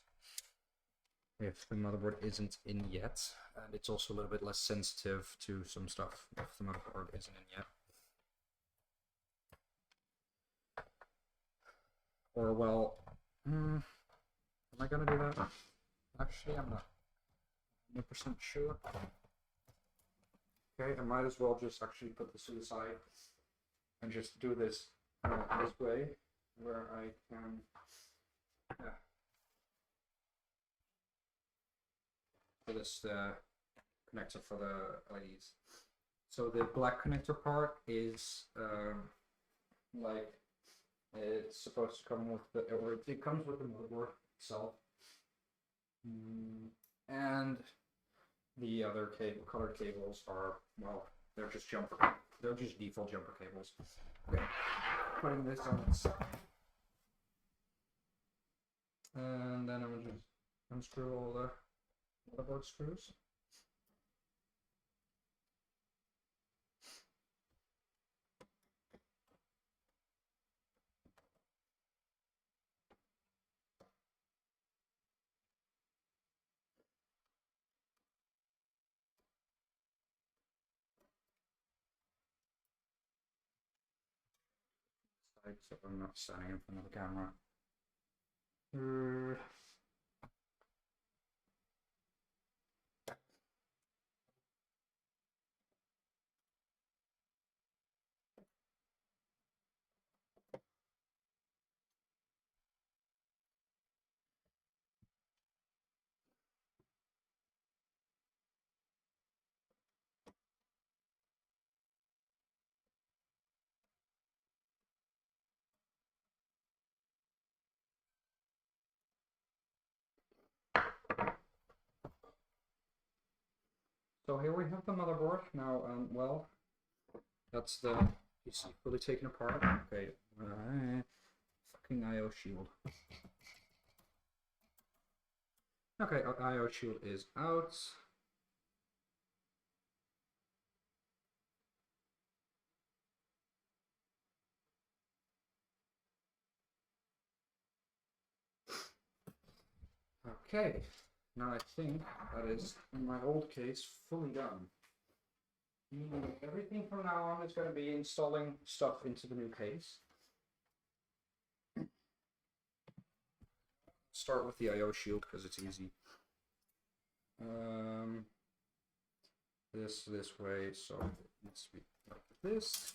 if the motherboard isn't in yet. And it's also a little bit less sensitive to some stuff if the motherboard isn't in yet. Or, well, am I going to do that? Actually, I'm not 100% sure. Okay, I might as well just actually put this to the side and just do this this way, where I can. Yeah. For this connector for the LEDs. So the black connector part is like it's supposed to come with the, or it comes with the motherboard itself, and the other color cables are, well, they're just default jumper cables. Okay, putting this on its side, and then I'm gonna just unscrew all the motherboard screws. So I'm not standing in front of the camera. So here we have the motherboard now. Well, that's the PC fully taken apart. Okay, fucking IO shield. Okay, IO shield is out. Okay, now I think that is, in my old case, fully done. Everything from now on is going to be installing stuff into the new case. Start with the IO shield because it's easy. This way, so it needs to be like this.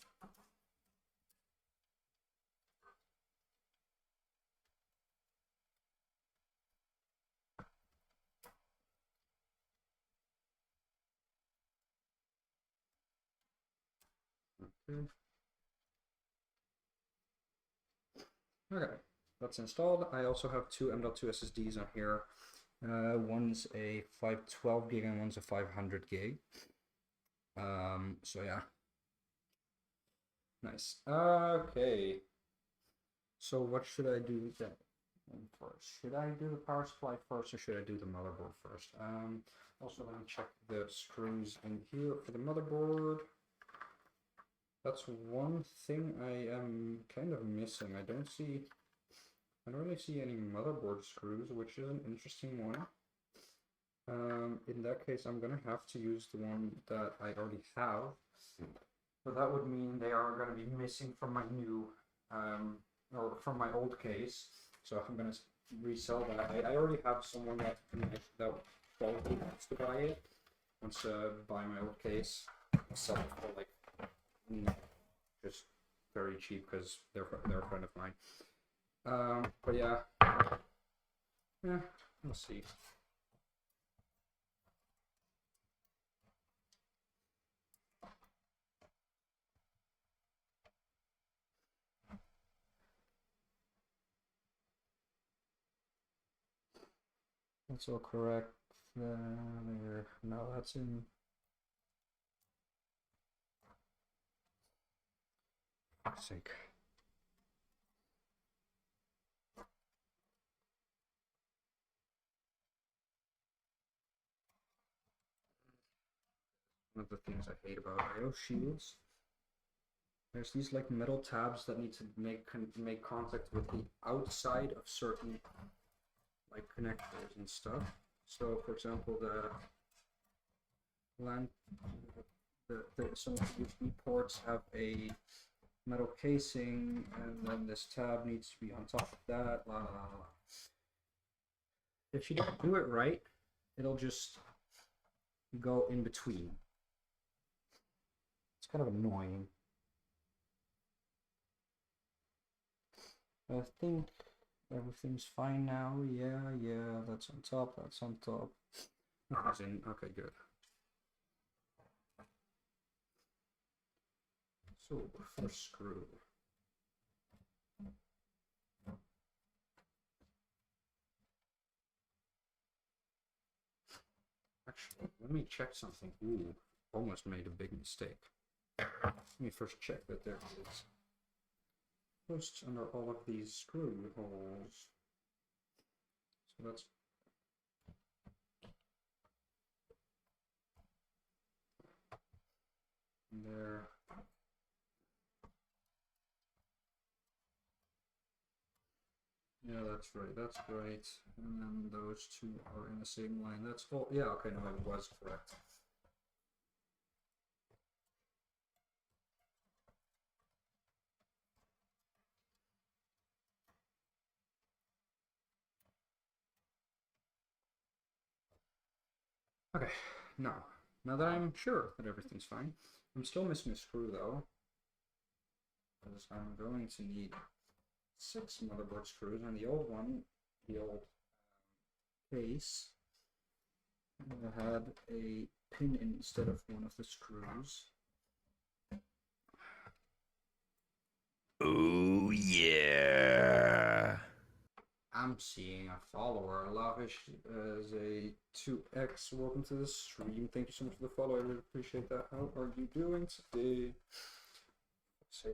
Okay, that's installed. I also have two M.2 SSDs on here. One's a 512 gig and one's a 500 gig. So yeah. Nice. Okay. So what should I do then first? Should I do the power supply first or should I do the motherboard first? Also let me check the screws in here for the motherboard. That's one thing I am kind of missing. I don't really see any motherboard screws, which is an interesting one. In that case, I'm gonna have to use the one that I already have. But that would mean they are gonna be missing from my new, or from my old case. So I'm gonna resell that. I already have someone that probably wants to buy it. Wants to buy my old case. Sell it for like just very cheap because they're a friend of mine. But yeah, we'll see. That's all correct. There. No, that's in. For fuck's sake. One of the things I hate about IO shields. There's these like metal tabs that need to make contact with the outside of certain like connectors and stuff. So, for example, some of the USB ports have a metal casing, and then this tab needs to be on top of that. Blah, blah, blah. If you don't do it right, it'll just go in between. It's kind of annoying. I think everything's fine now. Yeah, that's on top, that's on top. Nothing's in. Okay, good. So, first screw. Actually, let me check something. Ooh, almost made a big mistake. Let me first check that there is first under all of these screw holes. So that's there. Yeah, that's right, that's right. And then those two are in the same line. That's all. Yeah, okay, no, I was correct. Okay, now that I'm sure that everything's fine, I'm still missing a screw though, because I'm going to need 6 motherboard screws, and the old one, the old case, had a pin instead of one of the screws. Oh yeah. I'm seeing a follower. Lavish as a 2x. Welcome to the stream. Thank you so much for the follow. I really appreciate that. How are you doing today? Let's see.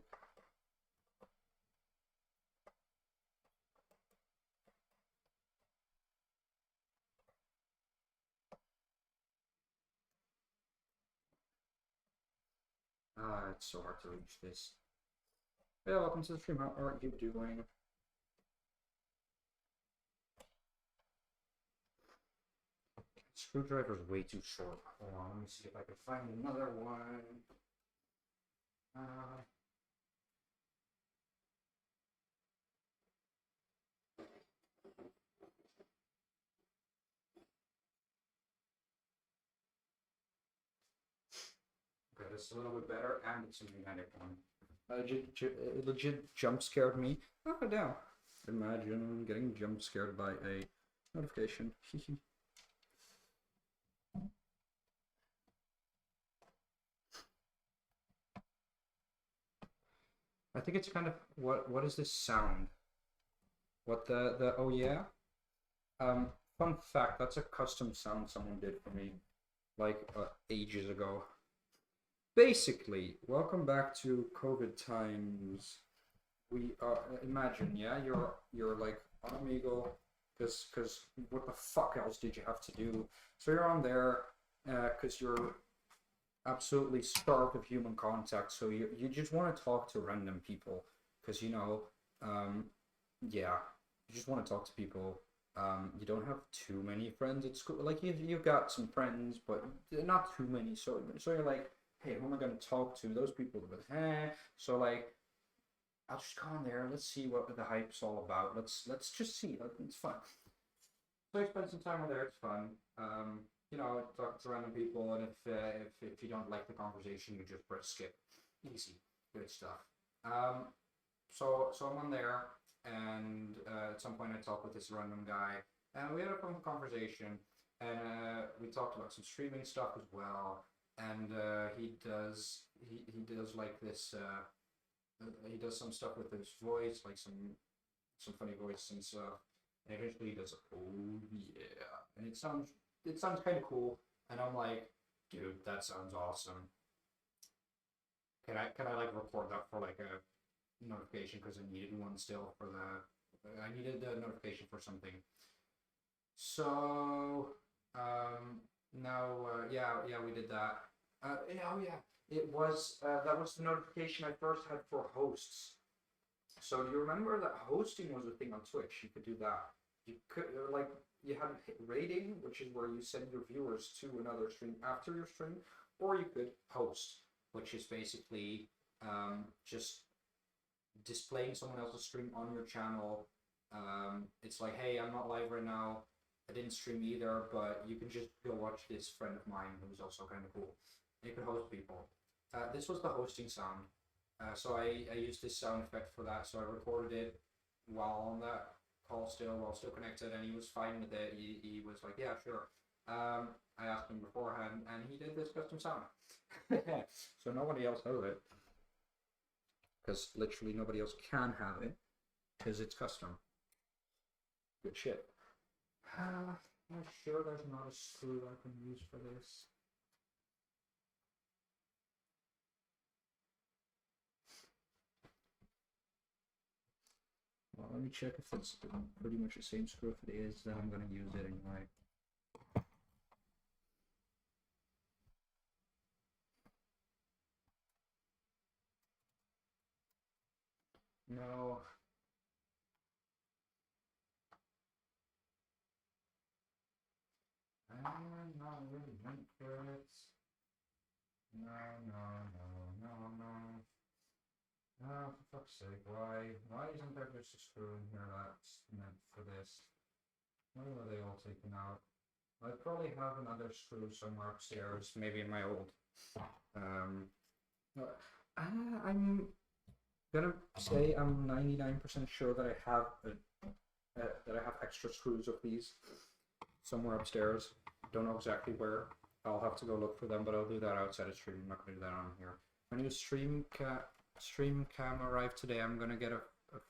It's so hard to reach this. Yeah, welcome to the stream. How are you doing? Screwdriver's way too short. Hold on, let me see if I can find another one. Okay, this is a little bit better, and it's a pneumatic one. It legit jump scared me. Oh, damn. Imagine getting jump scared by a notification. I think it's kind of what is this sound? What the oh yeah? Fun fact, that's a custom sound someone did for me like ages ago. Basically, welcome back to COVID times. We imagine, yeah, you're like on Omegle, because what the fuck else did you have to do? So you're on there, because you're absolutely starved of human contact. So you just want to talk to random people, because yeah, you just want to talk to people. You don't have too many friends at school. Like you've got some friends, but not too many. So you're like, hey, who am I gonna talk to? Those people, but so like. I'll just go on there. Let's see what the hype's all about. Let's just see. It's fun. So I spend some time on there. It's fun. Talk to random people, and if you don't like the conversation, you just press skip. Easy, good stuff. So I'm on there, and at some point I talk with this random guy, and we had a fun conversation, and we talked about some streaming stuff as well, and he does like this. He does some stuff with his voice, like some funny voice and stuff. And eventually he does oh yeah, and it sounds kind of cool. And I'm like, dude, that sounds awesome. Can I like record that for like a notification because I needed one still for I needed the notification for something. So now yeah we did that. Oh yeah, it was that was the notification I first had for hosts. So do you remember that hosting was a thing on Twitch? You could do that. You could like you had rating, which is where you send your viewers to another stream after your stream, or you could host, which is basically just displaying someone else's stream on your channel. It's like, hey, I'm not live right now. I didn't stream either, but you can just go watch this friend of mine who's also kind of cool. You can host people. This was the hosting sound. So I used this sound effect for that. So I recorded it while on that call still, while still connected, and he was fine with it. He was like, yeah, sure. I asked him beforehand, and he did this custom sound. So nobody else has it. Because literally nobody else can have it. Because it's custom. Good shit. I'm sure there's not a screw I can use for this. Well, let me check if it's pretty much the same screw. If it is, then I'm gonna use it anyway. No. I'm not really meant for it. No, no, no, no, no. Oh, for fuck's sake, why? Why isn't there just a screw in here that's meant for this? Why were they all taken out? I probably have another screw somewhere upstairs, maybe in my old. I'm gonna say I'm 99% sure that I have that I have extra screws of these somewhere upstairs. Don't know exactly where. I'll have to go look for them, but I'll do that outside of stream. I'm not gonna do that on here. My new stream cam arrived today. I'm gonna get a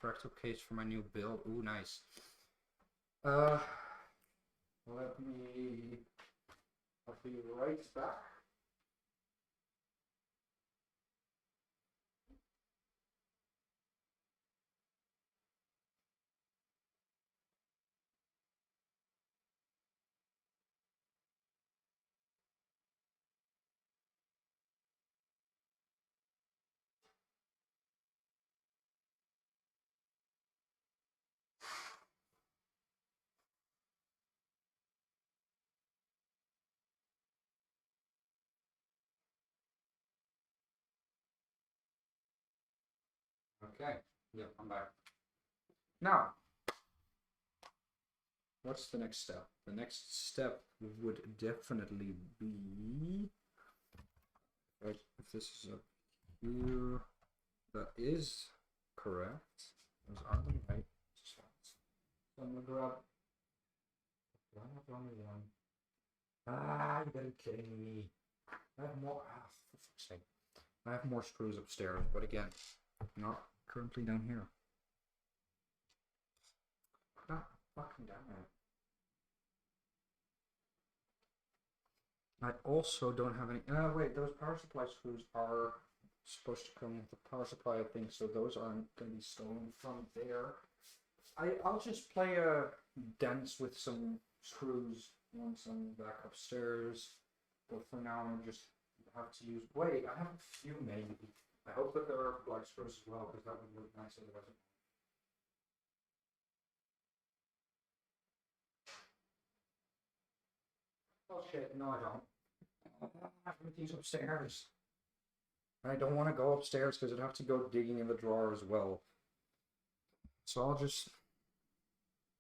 fractal case for my new build. Ooh, nice. Let me. I'll be right back. Okay. Yep, I'm back. Now, what's the next step? The next step would definitely be, right, if this is up here, that is correct. Those are the right spots. So I'm gonna grab. Do I have only one? Ah, you gotta be kidding me. I have more. Ah, for fuck's sake. I have more screws upstairs, but again, not currently down here. Not fucking down there. I also don't have any. Wait, those power supply screws are supposed to come with the power supply, I think, so those aren't going to be stolen from there. I'll just play a dance with some screws once I'm back upstairs, but for now I just have to use. Wait, I have a few maybe. I hope that there are black screws as well, because that would look nice otherwise. Oh shit, no I don't. I have these upstairs. I don't want to go upstairs because I'd have to go digging in the drawer as well. So I'll just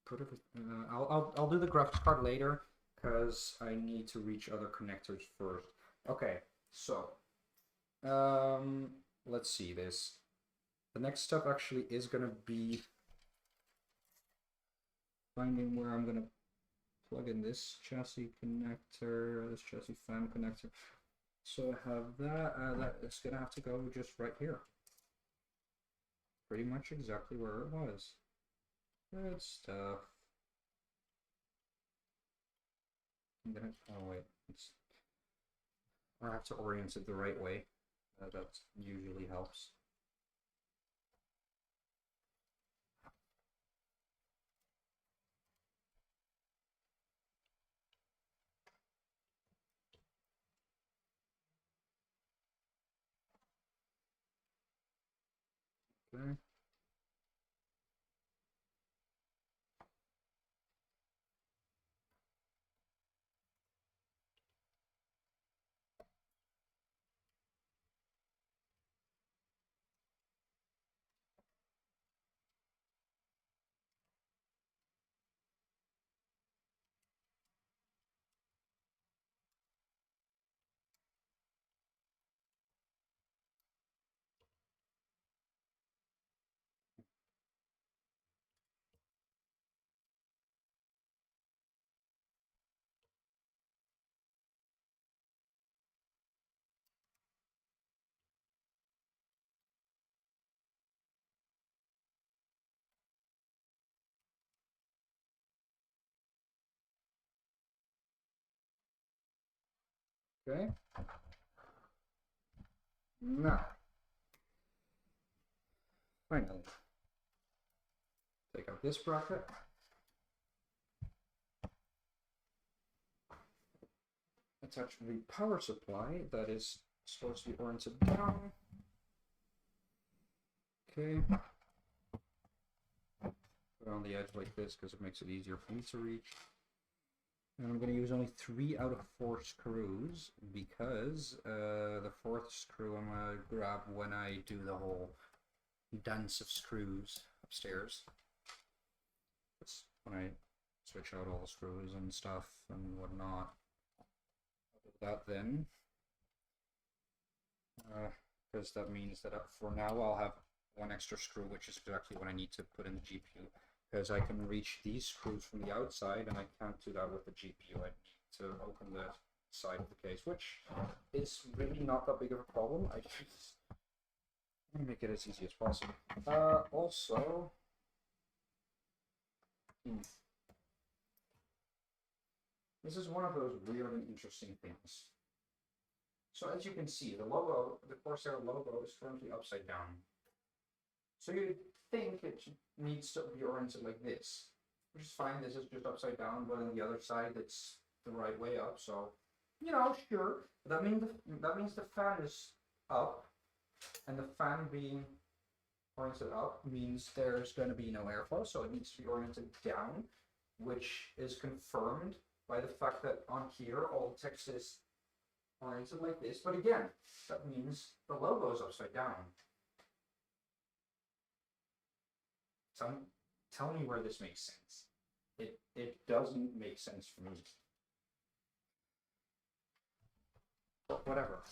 put it. I'll do the graphics card later because I need to reach other connectors first. Okay, so let's see this. The next step actually is gonna be finding where I'm gonna plug in this chassis connector, this chassis fan connector. So I have that. That is gonna have to go just right here. Pretty much exactly where it was. Good stuff. I'm gonna. Oh wait, I have to orient it the right way. That usually helps. Okay. Okay. Now, finally, take out this bracket. Attach the power supply that is supposed to be oriented down. Okay. Put it on the edge like this because it makes it easier for me to reach. And I'm going to use only 3 out of 4 screws because the 4th screw I'm going to grab when I do the whole dance of screws upstairs. That's when I switch out all the screws and stuff and whatnot. I'll do that then. Because that means that for now I'll have 1 extra screw, which is exactly what I need to put in the GPU. Because I can reach these screws from the outside, and I can't do that with the GPU. I need to open the side of the case, which is really not that big of a problem. I just want to make it as easy as possible. Also, this is one of those weird and interesting things. So as you can see, the logo, the Corsair logo, is currently upside down. So you'd think it needs to be oriented like this, which is fine. This is just upside down, but on the other side, it's the right way up. So, you know, sure. That means the fan is up, and the fan being oriented up means there's going to be no airflow, so it needs to be oriented down, which is confirmed by the fact that on here all the text is oriented like this. But again, that means the logo is upside down. Tell me where this makes sense. It doesn't make sense for me. But whatever.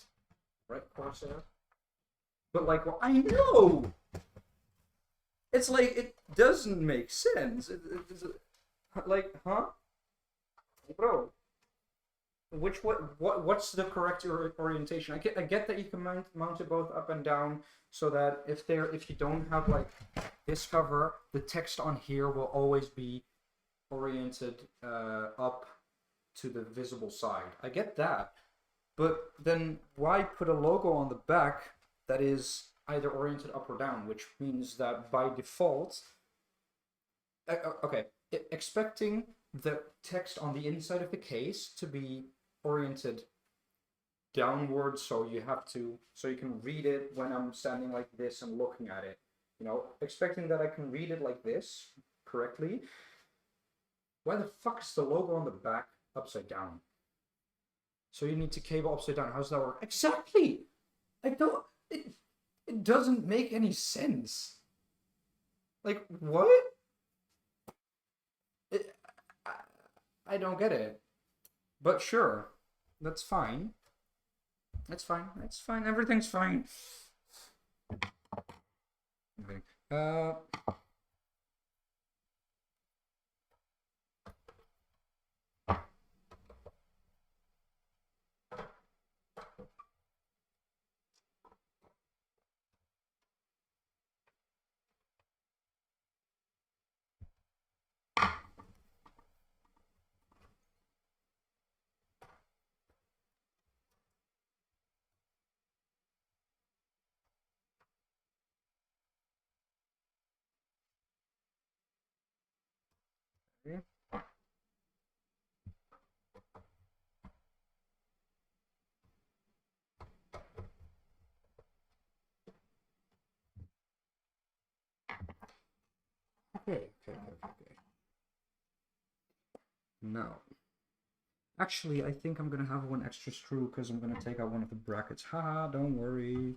Right, Corsair? But like, well, I know! It's like, it doesn't make sense. Like, huh? Bro. What's the correct orientation? I get that you can mount it both up and down, so that if you don't have like this cover, the text on here will always be oriented up to the visible side. I get that, but then why put a logo on the back that is either oriented up or down, which means that by default, okay, expecting the text on the inside of the case to be oriented downwards, so you can read it when I'm standing like this and looking at it. You know, expecting that I can read it like this correctly. Why the fuck is the logo on the back upside down? So you need to cable upside down. How does that work? Exactly. It doesn't make any sense. Like, what? I don't get it. But sure, that's fine. That's fine. That's fine. Everything's fine. Okay. Okay. Okay. Now, actually, I think I'm gonna have 1 extra screw because I'm gonna take out one of the brackets. Haha, don't worry.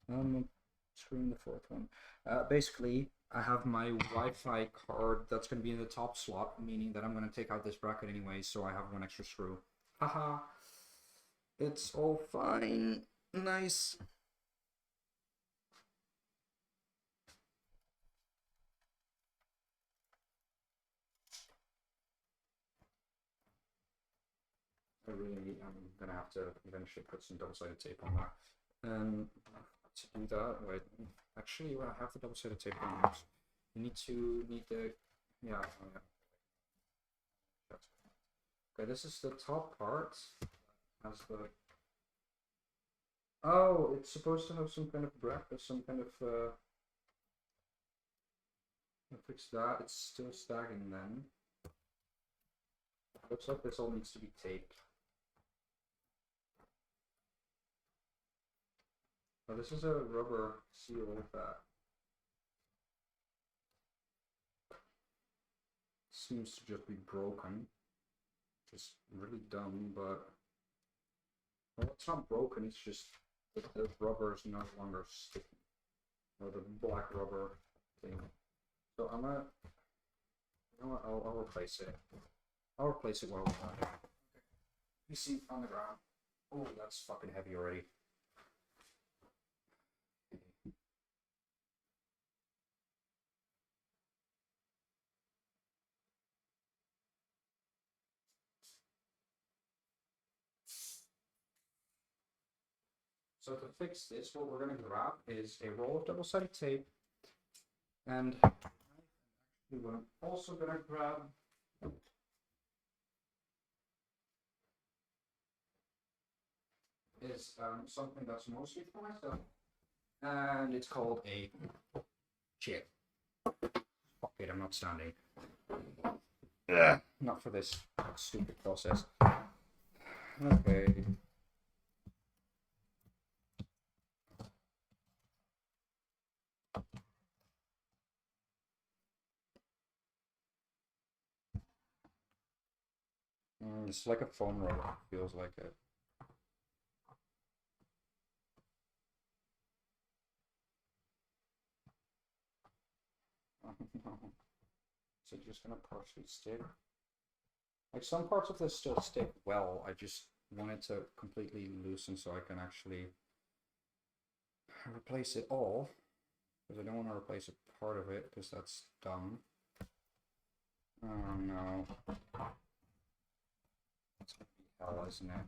I'm screwing the 4th one. Basically, I have my Wi-Fi card that's gonna be in the top slot, meaning that I'm gonna take out this bracket anyway, so I have 1 extra screw. Haha. It's all fine. Nice. I'm gonna have to eventually put some double-sided tape on that. To do that, wait, actually, I have the double-sided tape on. You need the, yeah. Okay, this is the top part. Has the Oh, it's supposed to have some kind of some kind of fix that. It's still stacking then. Looks like this all needs to be taped. Oh, this is a rubber seal that seems to just be broken. Just really dumb, but well, it's not broken. It's just that the rubber is no longer sticking, or the black rubber thing. So I'm gonna, you know what? I'll replace it. I'll replace it while we're at it. You see on the ground. Oh, that's fucking heavy already. So to fix this, what we're going to grab is a roll of double-sided tape, and what I'm also going to grab is something that's mostly for myself, and it's called a chair. Fuck it, I'm not standing. Not for this stupid process. Okay. It's like a foam roller, feels like it. Is it just gonna partially stick? Like some parts of this still stick well, I just want it to completely loosen so I can actually replace it all. Because I don't want to replace a part of it, because that's dumb. Oh no. It's gonna be hell, isn't it?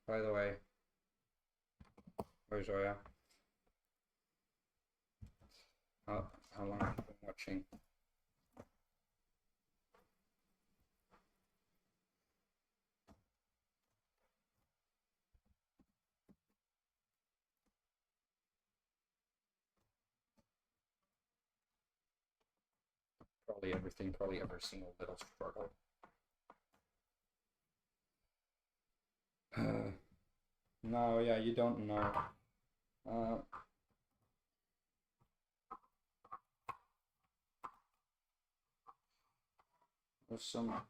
By the way, where's Zoya? How long have you been watching? Probably everything, probably every single little struggle. No, yeah, you don't know.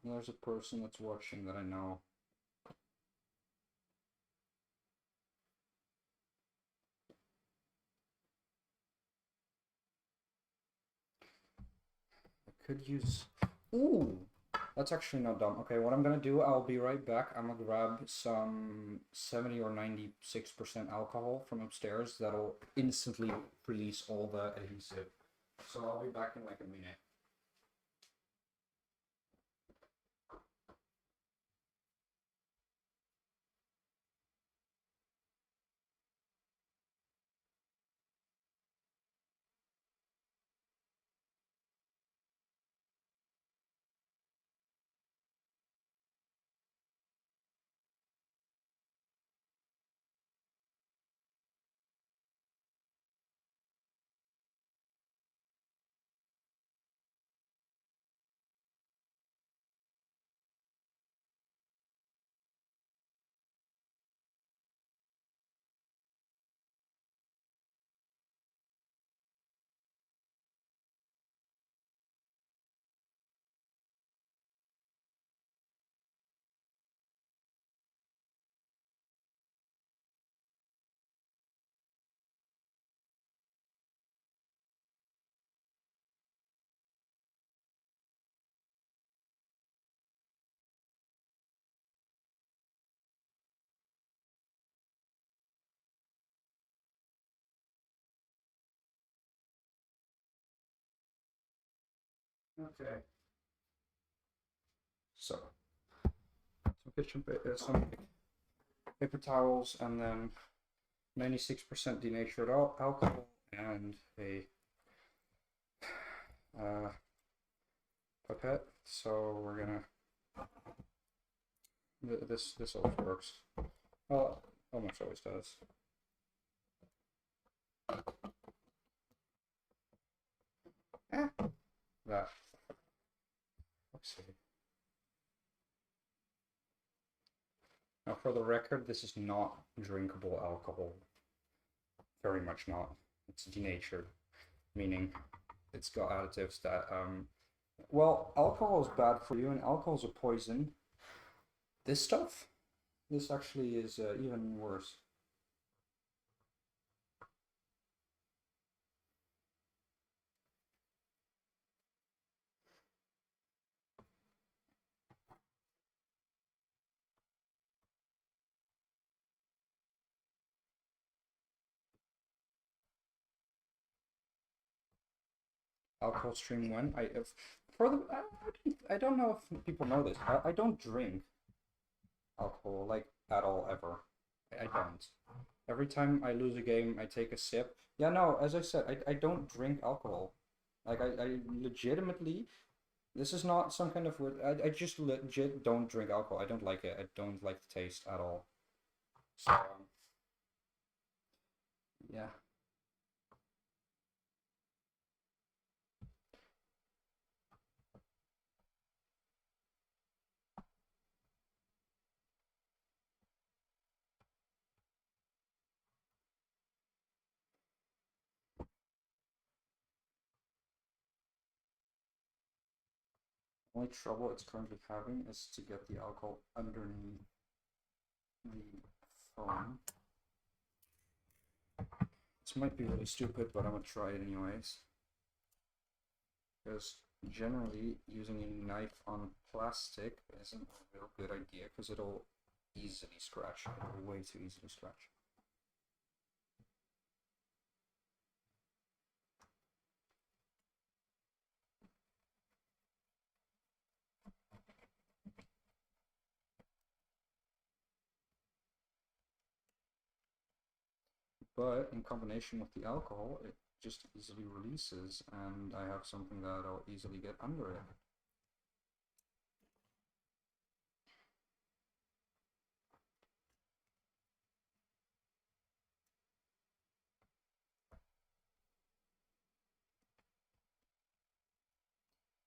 There's a person that's watching that I know. I could use, ooh, that's actually not dumb. Okay, what I'm gonna do, I'll be right back. I'm gonna grab some 70 or 96% alcohol from upstairs that'll instantly release all the adhesive. So I'll be back in like a minute. Okay. So, some paper towels, and then 96% denatured alcohol, and a pipette. So we're gonna this always works. Well, almost always does. That. Let's see. Now, for the record, this is not drinkable alcohol. Very much not. It's denatured, meaning it's got additives that, well, alcohol is bad for you, and alcohol is a poison. This stuff, this actually is even worse. Alcohol stream when I don't know if people know this. I don't drink alcohol like at all ever. I don't. Every time I lose a game, I take a sip. Yeah, no, as I said, I don't drink alcohol. Like I legitimately, this is not some kind of weird. I just legit don't drink alcohol. I don't like it. I don't like the taste at all. So yeah. Only trouble it's currently having is to get the alcohol underneath the phone. This might be really stupid, but I'm gonna try it anyways. Because generally, using a knife on plastic isn't a real good idea because it'll easily scratch. It'll way too easily scratch. But in combination with the alcohol, it just easily releases, and I have something that'll easily get under it.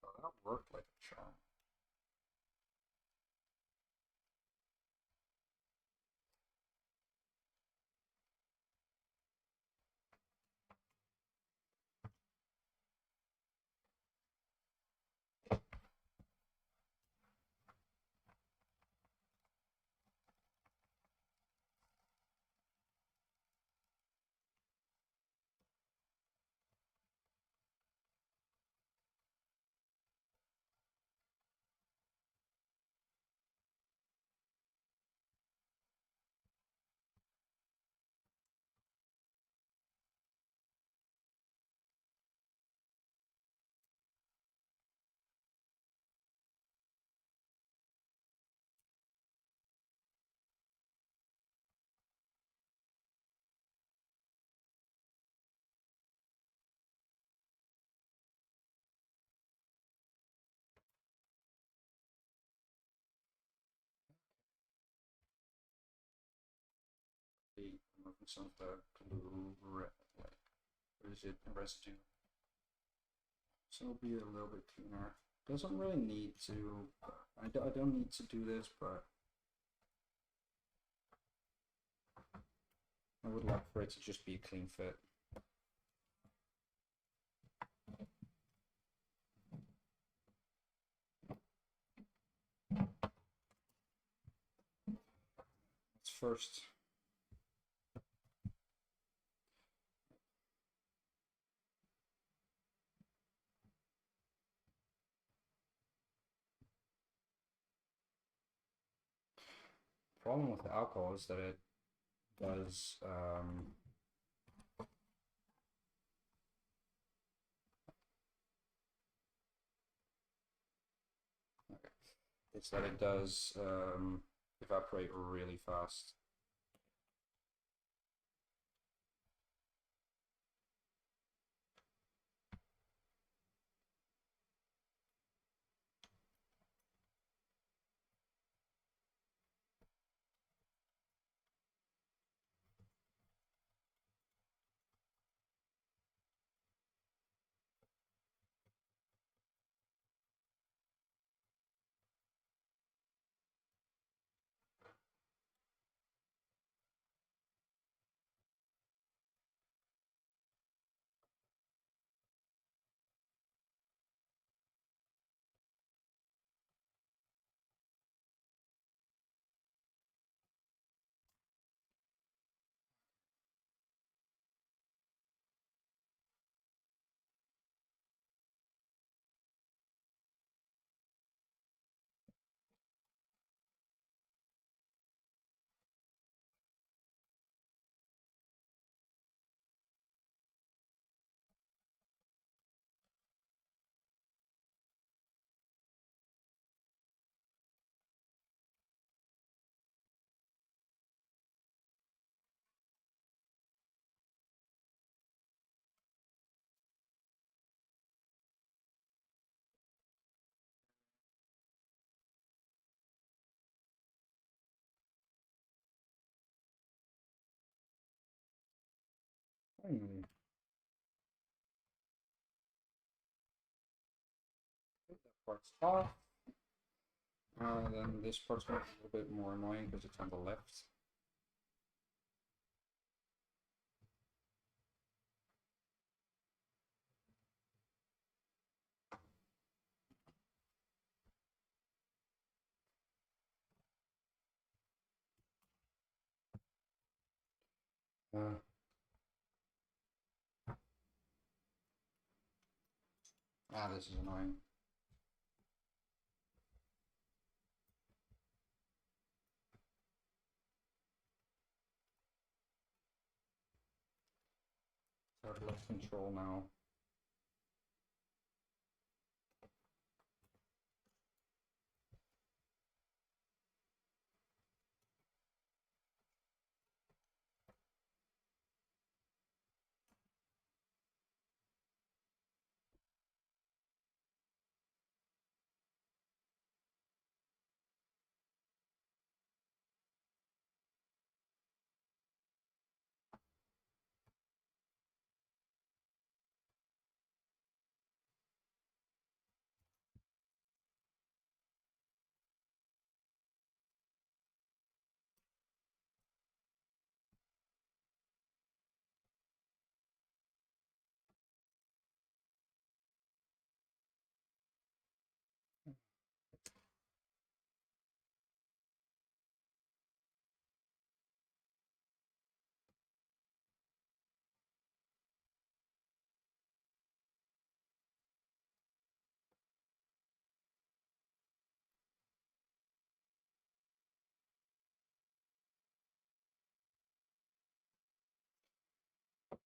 Well, that worked like a charm. Removing some of the glue, like, what is it, residue. So it'll be a little bit cleaner. Doesn't really need to, I don't need to do this, but I would like for it to just be a clean fit. Let's first problem with the alcohol is that it does it's that it does evaporate really fast. Finally. That part's off. Then this part's going to be a little bit more annoying because it's on the left. This is annoying. So I've lost control now.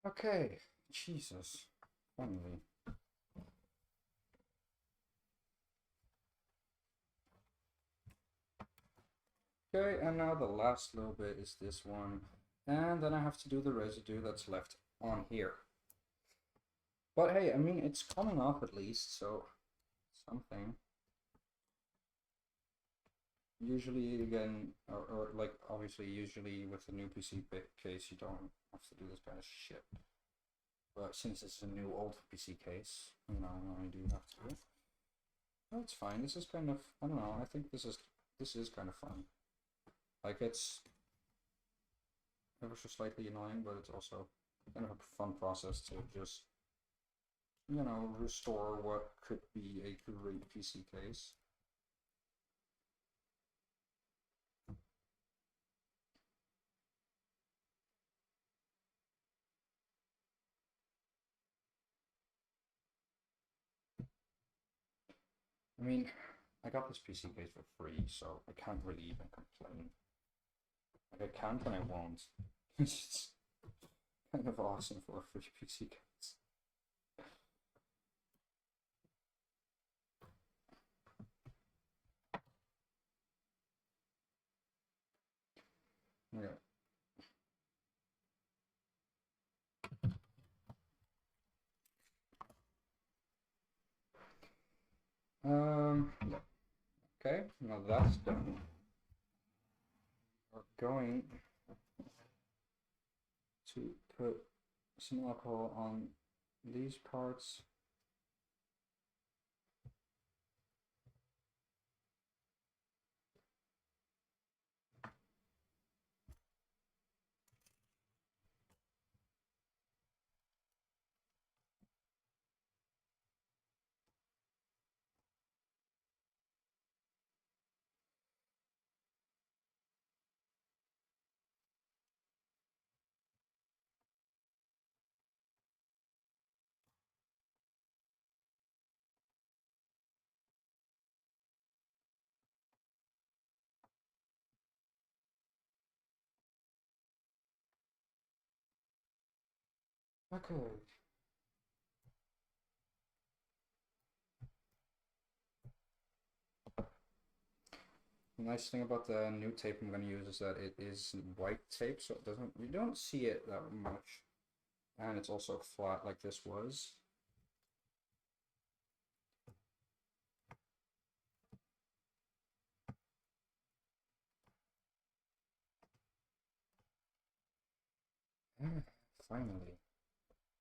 Okay, Jesus, finally. Okay, and now the last little bit is this one, and then I have to do the residue that's left on here. But hey, I mean, it's coming off at least, so something. Usually, again, or like, obviously, usually with a new PC case, you don't have to do this kind of shit. But since it's a new old PC case, you know, I do have to. Oh, it's fine. This is kind of, I don't know, I think this is kind of fun. Like, it's ever so slightly annoying, but it's also kind of a fun process to just, you know, restore what could be a great PC case. I mean, I got this PC case for free, so I can't really even complain. Like, I can't and I won't. It's kind of awesome for a free PC case. Yeah. Yeah. Okay, now that's done. We're going to put some alcohol on these parts. Okay. The nice thing about the new tape I'm going to use is that it is white tape, so it doesn't, you don't see it that much. And it's also flat like this was. Finally.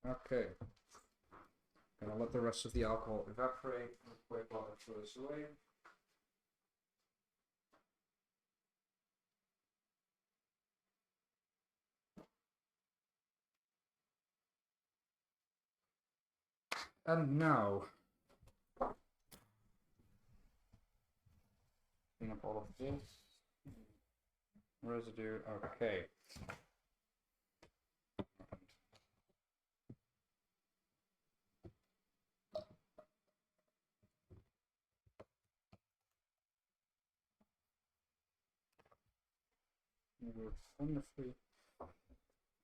Okay. Gonna let the rest of the alcohol evaporate real quick while I throw this away. And now, clean up all of this residue. Okay. Works wonderfully.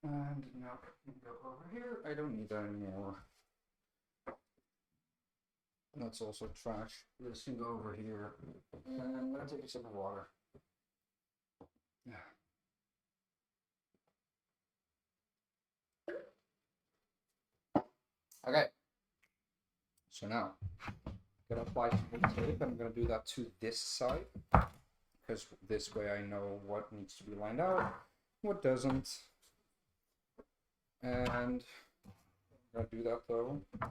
And now we can go over here. I don't need that anymore. That's also trash. This can go over here. And I'm gonna take a sip of water. Okay. So now, I'm gonna apply some more tape. I'm gonna do that to this side, because this way I know what needs to be lined out, what doesn't. And I'm gonna do that though. I'm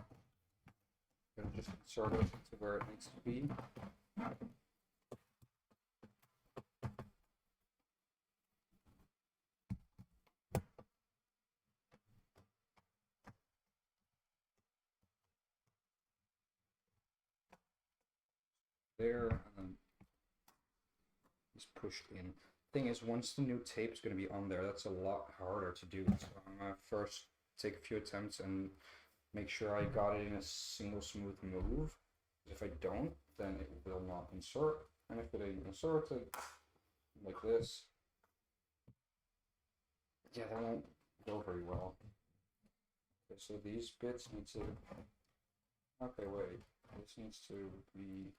gonna just insert it to where it needs to be. There, and then just push in. Thing is, once the new tape is going to be on there, that's a lot harder to do. So I'm gonna first take a few attempts and make sure I got it in a single smooth move. If I don't, then it will not insert. And if it inserted like this, yeah, that won't go very well. Okay, so these bits need to. Okay, wait. This needs to be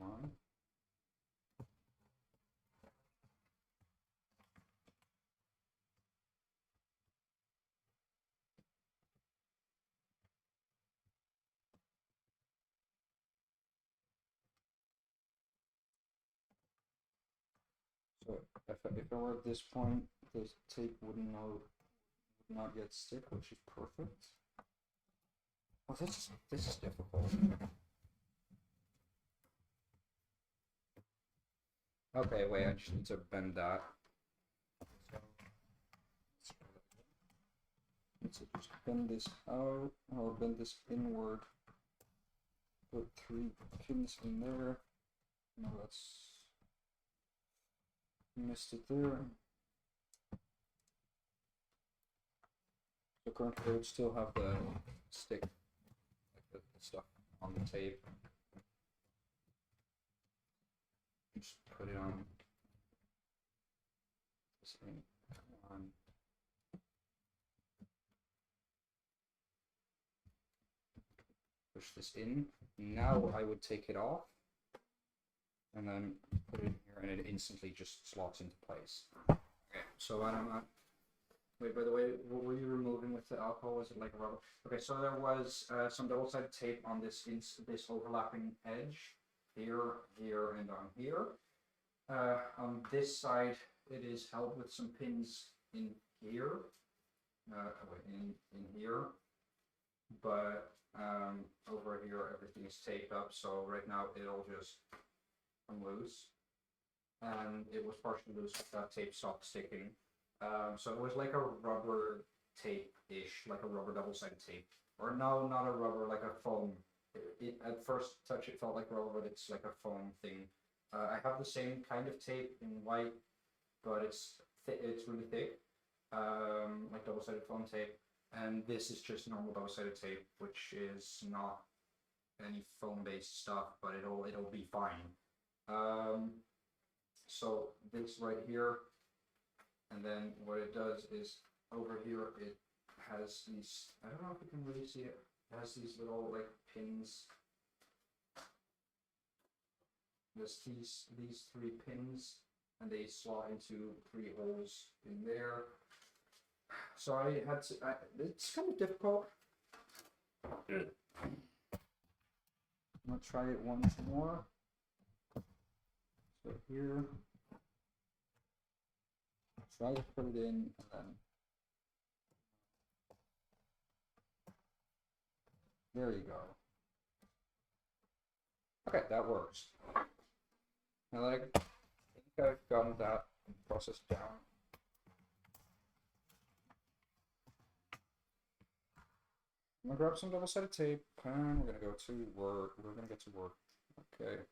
on. So if I were at this point, the tape would not yet stick, which is perfect. Oh, this is difficult. Okay, wait, I just need to bend that. So just bend this out, or bend this inward. Put 3 pins in there. No, that's missed it there. So currently I would still have the stick, like the stuff on the tape. Just put it on. Come on. Push this in. Now I would take it off and then put it in here, and it instantly just slots into place. Okay, so I don't know. Wait, by the way, what were you removing with the alcohol? Was it like rubber? Okay, so there was some double-sided tape on this overlapping edge, here, here, and on here. On this side, it is held with some pins in here, in here, but over here everything is taped up. So right now it'll just come loose, and it was partially loose. That tape stopped sticking. So it was like a rubber tape-ish, like a rubber double-sided tape. Or no, not a rubber, like a foam. At first touch it felt like rubber, but it's like a foam thing. I have the same kind of tape in white, but it's really thick, like double-sided foam tape. And this is just normal double-sided tape, which is not any foam-based stuff, but it'll be fine. So this right here. And then what it does is over here it has these, I don't know if you can really see it, it has these little like pins. There's these 3 pins, and they slot into 3 holes in there. So I had to, it's kind of difficult. I'm gonna try it once more. So here. Try to put it in, and then There you go. Okay, that works. Now that I think I've gotten that process down. I'm gonna grab some double-sided tape and we're gonna go to work. We're gonna get to work. Okay.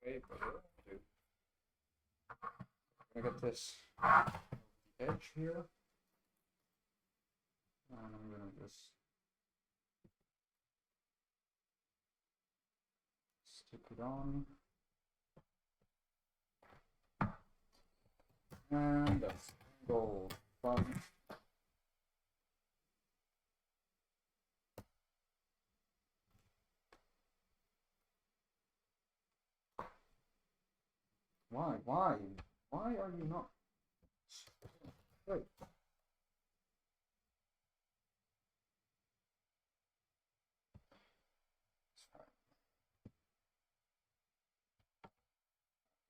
Wait, but what do I do? I'm gonna get this edge here. And I'm gonna just stick it on. And a single button. Why? Why are you not? Wait.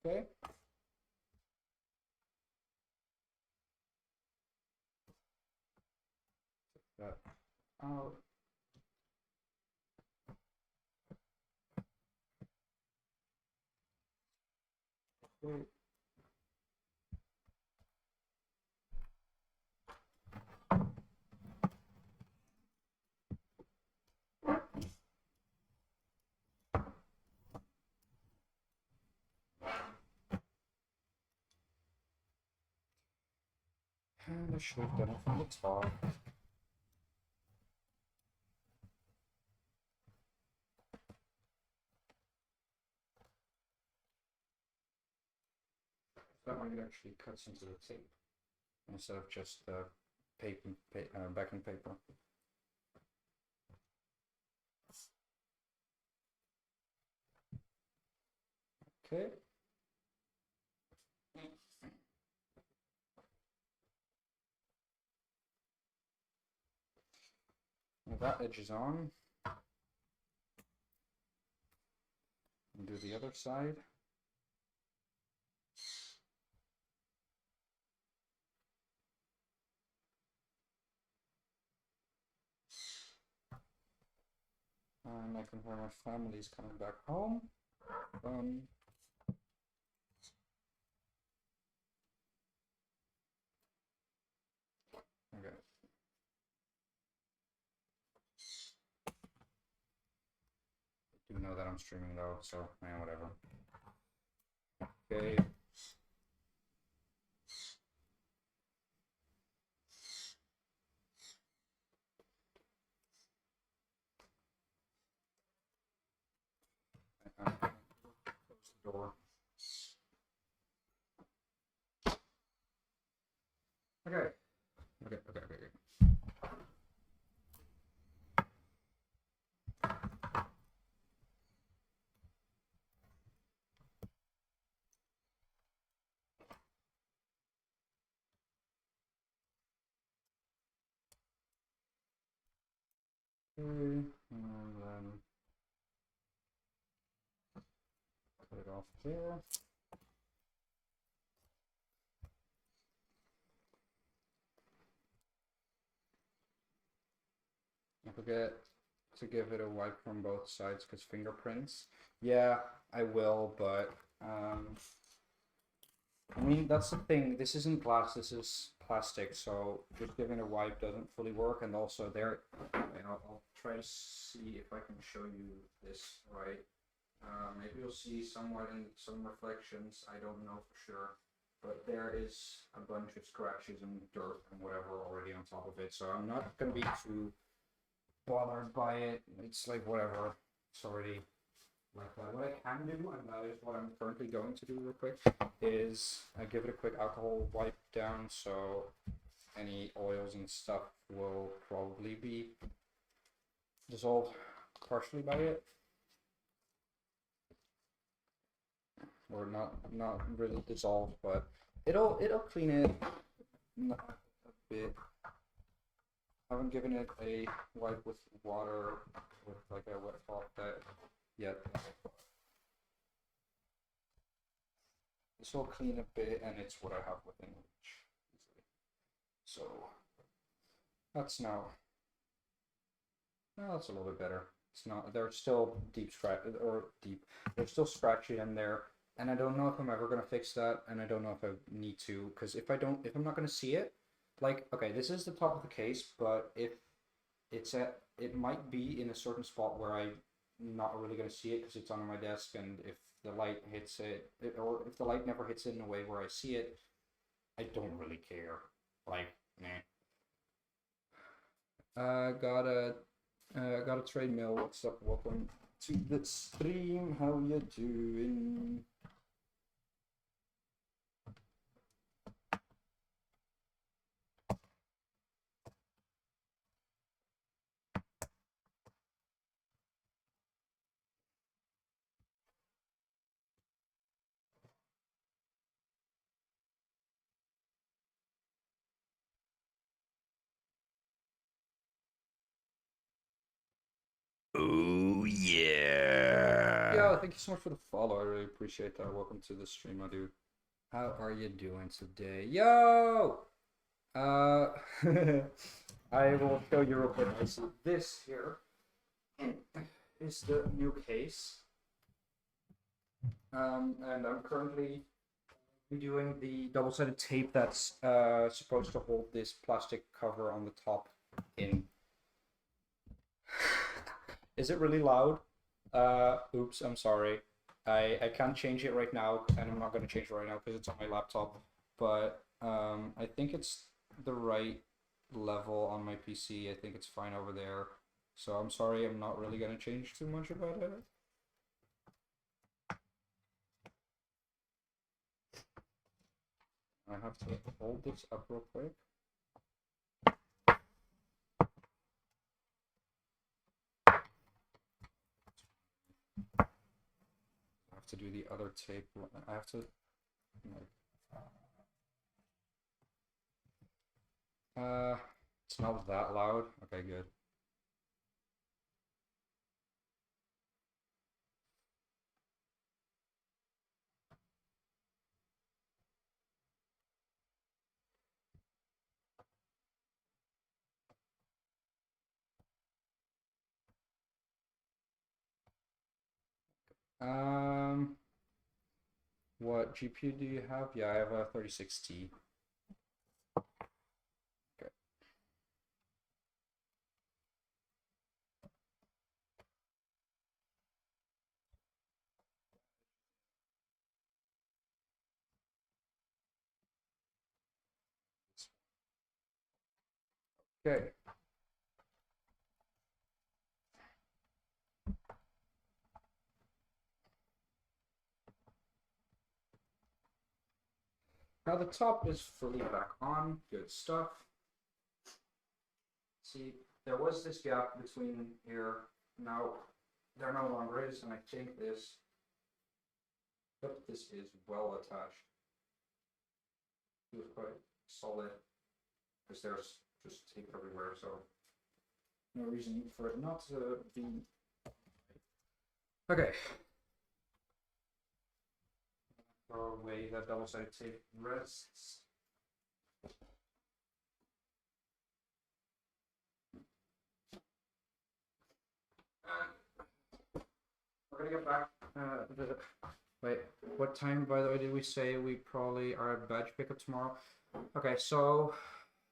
Okay. Take that out. Okay. And I should have done it from the top. That one actually cuts into the tape instead of just paper, backing paper. Okay. Now that edge is on. And do the other side. And I can hear my family's coming back home. Okay. I do know that I'm streaming though, so yeah, whatever. Okay. Close the door. Okay. Okay. And then cut it off there. Don't forget to give it a wipe from both sides because fingerprints. Yeah, I will, but I mean that's the thing. This isn't glass. This is plastic, so just giving a wipe doesn't fully work. And also there, I'll try to see if I can show you this right. Maybe you'll see somewhat in some reflections. I don't know for sure, but there is a bunch of scratches and dirt and whatever already on top of it. So I'm not gonna be too bothered by it. It's like whatever. It's already like that. What I can do, and that is what I'm currently going to do real quick, is I give it a quick alcohol wipe down so any oils and stuff will probably be dissolved partially by it. Or not really dissolved, but it'll clean it a bit. Haven't given it a wipe with water with like a wet cloth yet. This will clean a bit, and it's what I have within reach. So that's now. No, that's a little bit better. It's not. They're still deep scratch or deep. They're still scratchy in there, and I don't know if I'm ever gonna fix that, and I don't know if I need to, because if I'm not gonna see it, like okay, this is the top of the case, but if it might be in a certain spot where I'm not really gonna see it because it's on my desk, and if the light hits or if the light never hits it in a way where I see it, I don't really care. Like, nah. Got a trade mail. What's up? Welcome to the stream. How you doing? Oh yeah. Yeah, thank you so much for the follow. I really appreciate that. Welcome to the stream, my dude. How are you doing today? Yo! I will show you real quick. So this here is the new case. And I'm currently redoing the double-sided tape that's supposed to hold this plastic cover on the top in. Is it really loud? Oops, I'm sorry. I can't change it right now, and I'm not going to change it right now because it's on my laptop. But I think it's the right level on my PC. I think it's fine over there. So I'm sorry, I'm not really going to change too much about it. I have to hold this up real quick. I have to do the other tape. I have to like, it's not that loud. Okay, good. What GPU do you have? Yeah, I have a 3060. Okay. Okay. Now the top is fully back on. Good stuff. See, there was this gap between here. Now there no longer is, and I think this is well attached. It was quite solid because there's just tape everywhere, so no reason for it not to be. Okay. Throw away the double-sided tape rests. We're gonna get back. Wait, what time, by the way, did we say we probably are at badge pickup tomorrow? Okay, so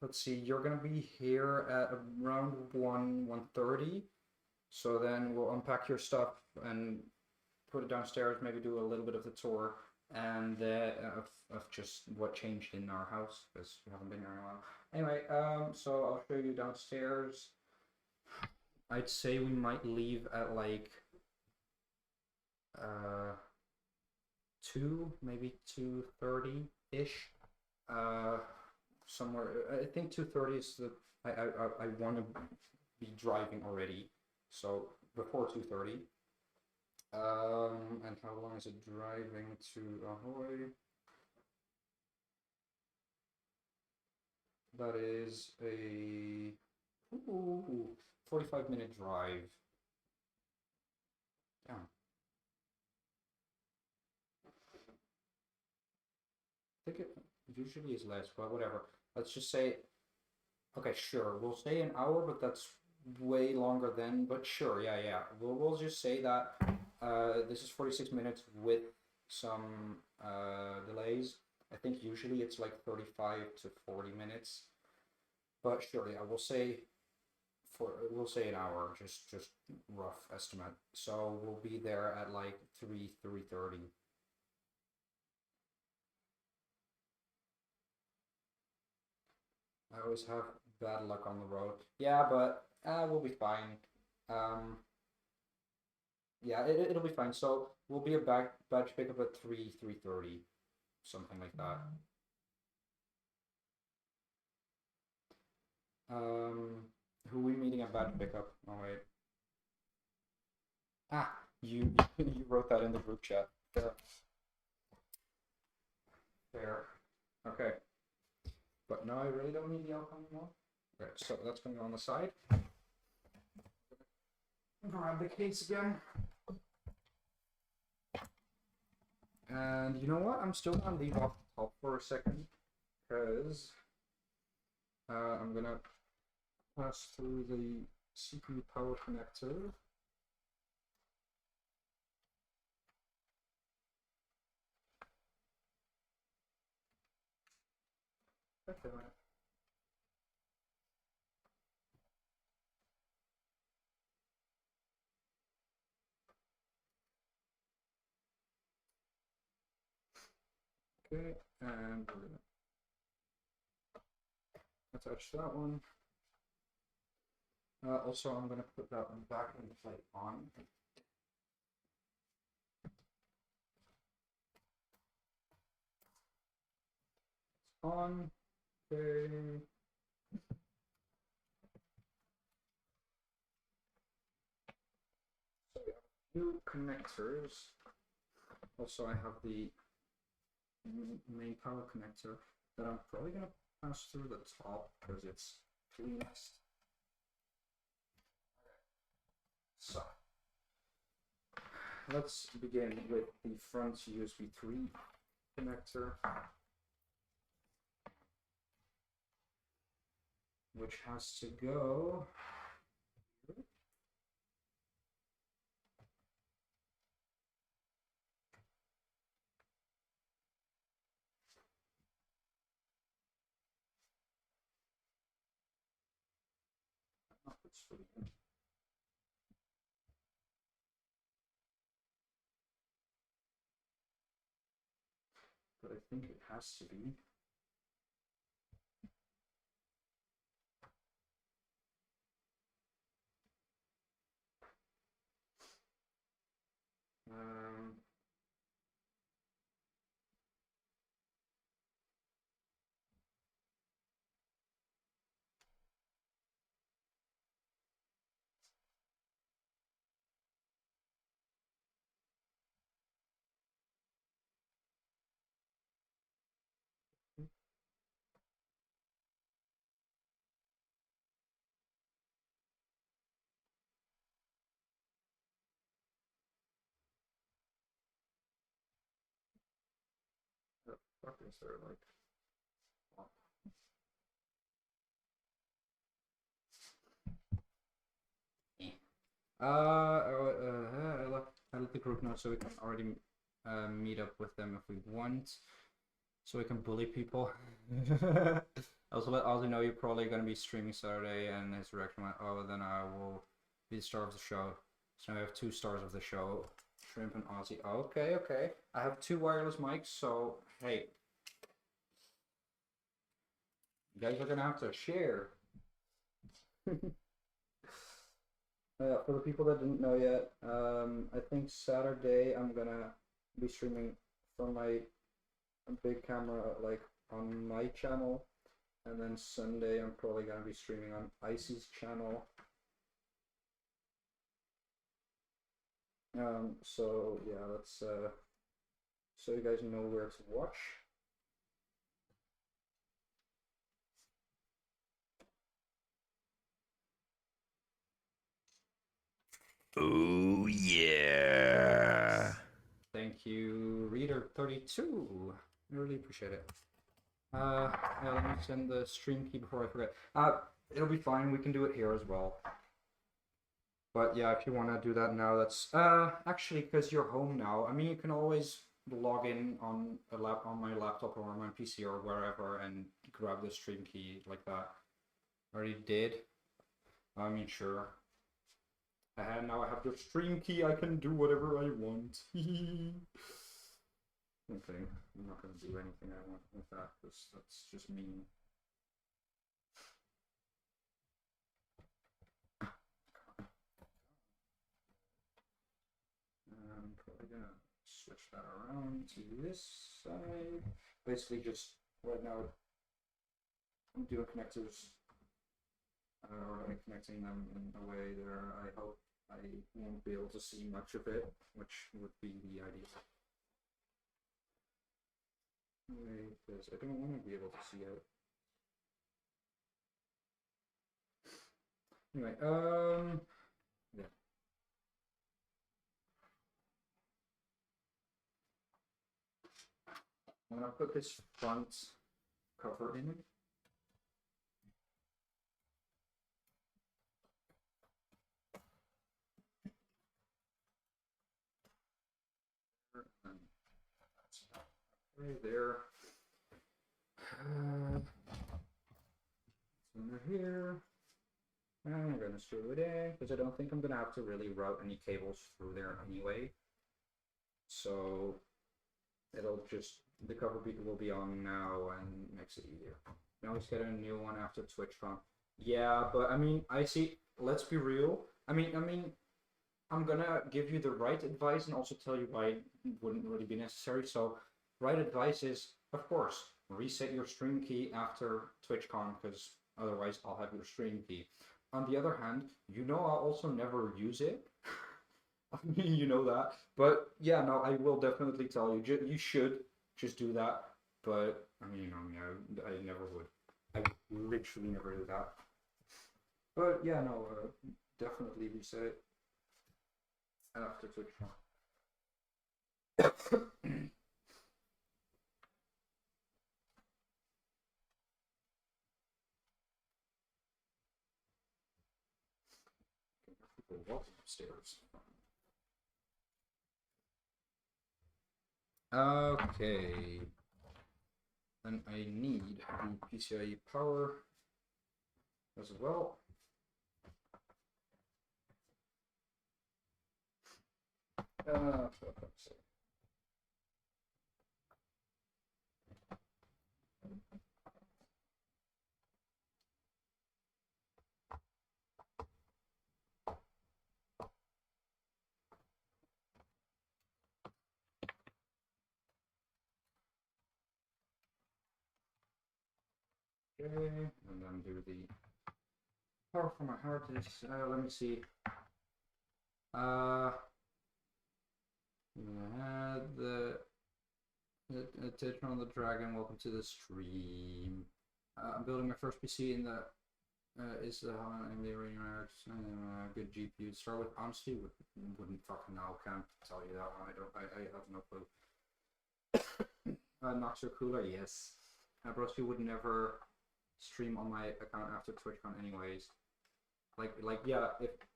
let's see. You're gonna be here at around 1:30. So then we'll unpack your stuff and put it downstairs. Maybe do a little bit of the tour and of just what changed in our house because we haven't been here in a while. Anyway, so I'll show you downstairs. I'd say we might leave at like 2, maybe 2:30-ish. Somewhere. I think 2:30 is the. I want to be driving already, so before 2:30. And how long is it driving to Ahoy? That is a Ooh, 45-minute drive. Damn. I think it usually is less, but whatever. Let's just say, okay, sure, we'll say an hour, but that's way longer than, but sure, yeah. We'll just say that this is 46 minutes with some delays. I think usually it's like 35 to 40 minutes, but sure, yeah, we'll say an hour, just rough estimate. So we'll be there at like 3:30. I always have bad luck on the road. Yeah, but we'll be fine. Um, yeah, it'll be fine. So we'll be a badge pickup at 3:30, something like that. Um, who we meeting at badge pickup? Oh wait. Ah, you you wrote that in the group chat. Fair. Fair. Okay. But no, I really don't need the alcohol anymore. Right, so that's gonna go on the side. Grab the case again. And you know what? I'm still gonna leave off the top for a second because I'm gonna pass through the CPU power connector. Okay. Okay, and we're gonna attach that one. Also, I'm gonna put that one back in the plate on. It's on. Okay. So we have two connectors. Also, I have the main power connector that I'm probably gonna pass through the top because it's cleanest. So let's begin with the front USB 3 connector, which has to go here. But I think it has to be. Um, what the fuck is there like? I let the group know so we can already meet up with them if we want, so we can bully people. Also let Ozzy know you're probably going to be streaming Saturday, and his reaction went, oh, then I will be the star of the show. So now we have two stars of the show, Shrimp and Ozzy. Okay, okay. I have two wireless mics, so hey, you guys are going to have to share. For the people that didn't know yet, I think Saturday I'm gonna be streaming from my big camera, like on my channel, and then Sunday I'm probably gonna be streaming on Icy's channel. So yeah, let's so you guys know where to watch. Oh yeah. Thank you, Reader32. I really appreciate it. Yeah, let me send the stream key before I forget. It'll be fine. We can do it here as well. But yeah, if you want to do that now, that's actually because you're home now. I mean, you can always log in on on my laptop or on my PC or wherever and grab the stream key like that. Already did. I mean, sure. And now I have the stream key. I can do whatever I want. Okay, I'm not gonna do anything I want with that because that's just mean. I'm probably gonna switch that around to this side. Basically, just right now, I'm doing connectors, or like connecting them in a way there. I hope I won't be able to see much of it, which would be the idea. Because I don't want to be able to see it. Anyway, yeah. I'm gonna put this front cover in. Right there. Under here. I'm gonna screw it in because I don't think I'm gonna have to really route any cables through there anyway. So it'll just the cover will be on now and makes it easier. Now let's get a new one after TwitchCon. Yeah, but I mean, I see. Let's be real. I'm gonna give you the right advice and also tell you why it wouldn't really be necessary. So, right advice is, of course, reset your stream key after TwitchCon because otherwise I'll have your stream key. On the other hand, you know I'll also never use it. I mean, you know that. But yeah, no, I will definitely tell you. You should just do that. But I mean, I never would. I would literally never do that. But yeah, no, definitely reset it after TwitchCon. People walking upstairs. Okay. Then I need the PCIe power as well. Let's see. Okay, and then do the power for my hard disk. Let me see. The Tetron the Dragon. Welcome to the stream. I'm building my first PC in the is the AMD Radeon good GPU. Start with honestly wouldn't fucking know. Can't tell you that one. I have no clue. Noxer Cooler, yes. Broski would never stream on my account after TwitchCon anyways. Like yeah,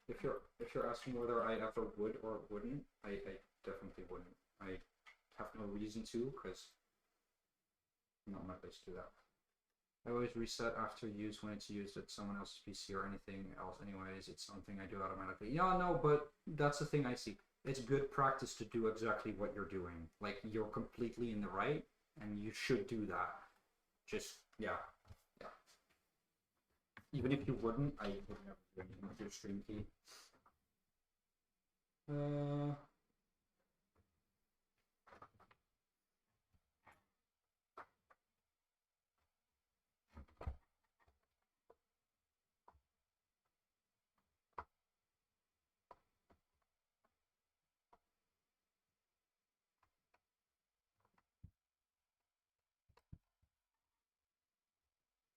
if you're asking whether I ever would or wouldn't, I definitely wouldn't. I have no reason to, because not my place to do that. I always reset after use when it's used at someone else's PC or anything else anyways. It's something I do automatically. Yeah, no, but that's the thing I see. It's good practice to do exactly what you're doing. Like, you're completely in the right, and you should do that. Just, yeah. Yeah. Even if you wouldn't, I would never do anything with your stream key.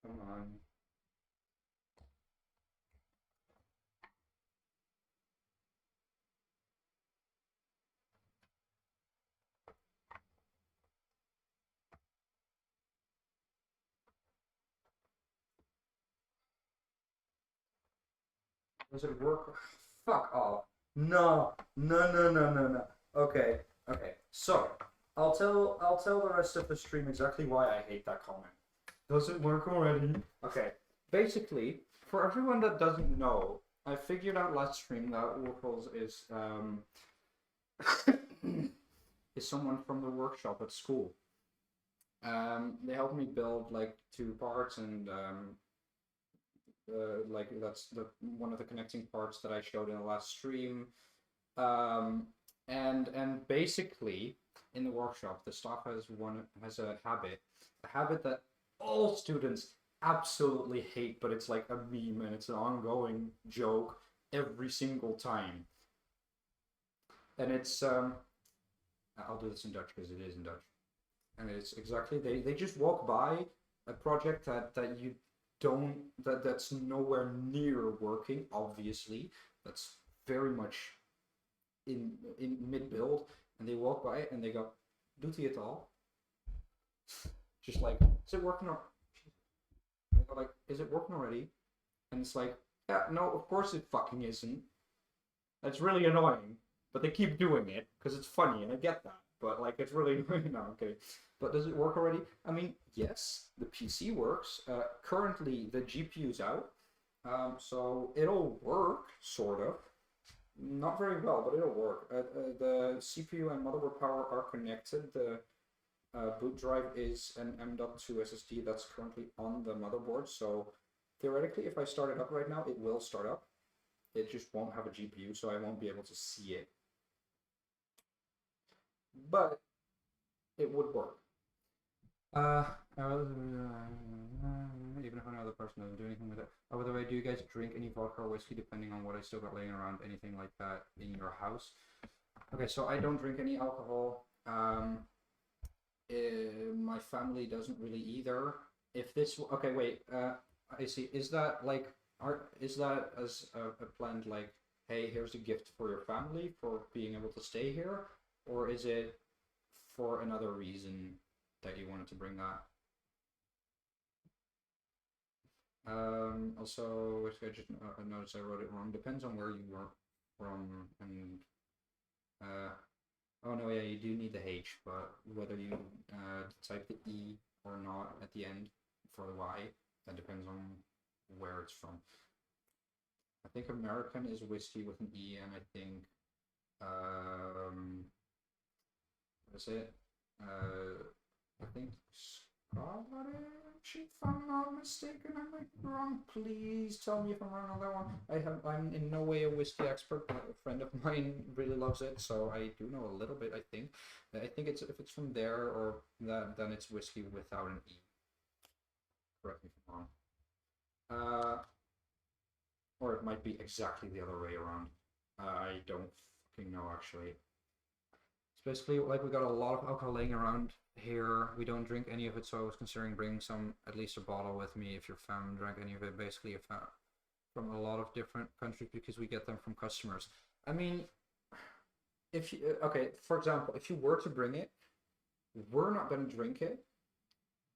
Come on. Does it work? Fuck off. No. No. Okay. So I'll tell the rest of the stream exactly why I hate that comment. Does it work already? Okay. Basically, for everyone that doesn't know, I figured out last stream that Oracles is is someone from the workshop at school. They helped me build like 2 parts, and like that's the one of the connecting parts that I showed in the last stream. And basically in the workshop, the staff has a habit that all students absolutely hate, but it's like a meme and it's an ongoing joke every single time. And it's I'll do this in Dutch because it is in Dutch. And it's exactly they just walk by a project that you don't that's nowhere near working, obviously. That's very much in mid build, and they walk by it and they go, "Doet hij het al?" Just like, is it working or like, is it working already? And it's like, yeah, no, of course it fucking isn't. That's really annoying, but they keep doing it because it's funny, and I get that. But like, it's really annoying. No, okay. But does it work already? I mean, yes, the PC works. Currently, the GPU's out, so it'll work, sort of. Not very well, but it'll work. The CPU and motherboard power are connected. The boot drive is an M.2 SSD that's currently on the motherboard, so theoretically, if I start it up right now, it will start up. It just won't have a GPU, so I won't be able to see it. But it would work. Even if another person doesn't do anything with it. Oh, by the way, do you guys drink any vodka or whiskey, depending on what I still got laying around, anything like that in your house? Okay, so I don't drink any alcohol. My family doesn't really either. If this, okay, wait, I see. Is that like, is that as a planned, like, hey, here's a gift for your family for being able to stay here, or is it for another reason that you wanted to bring that? Also, I just noticed I wrote it wrong. Depends on where you were from, and oh no, yeah, you do need the H, but whether you type the E or not at the end for the Y, that depends on where it's from. I think American is whiskey with an E, and I think what is it? I think Scottish, if I'm not mistaken. I might be wrong. Please tell me if I'm wrong on that one. I'm in no way a whiskey expert, but a friend of mine really loves it, so I do know a little bit. I think it's, if it's from there or that, then it's whiskey without an E. Correct me if I'm wrong. Or it might be exactly the other way around. I don't fucking know, actually. It's basically like we got a lot of alcohol laying around here. We don't drink any of it, so I was considering bringing some, at least a bottle with me if your family drank any of it. Basically, if from a lot of different countries, because we get them from customers. I mean, if you, okay, for example, if you were to bring it, we're not going to drink it,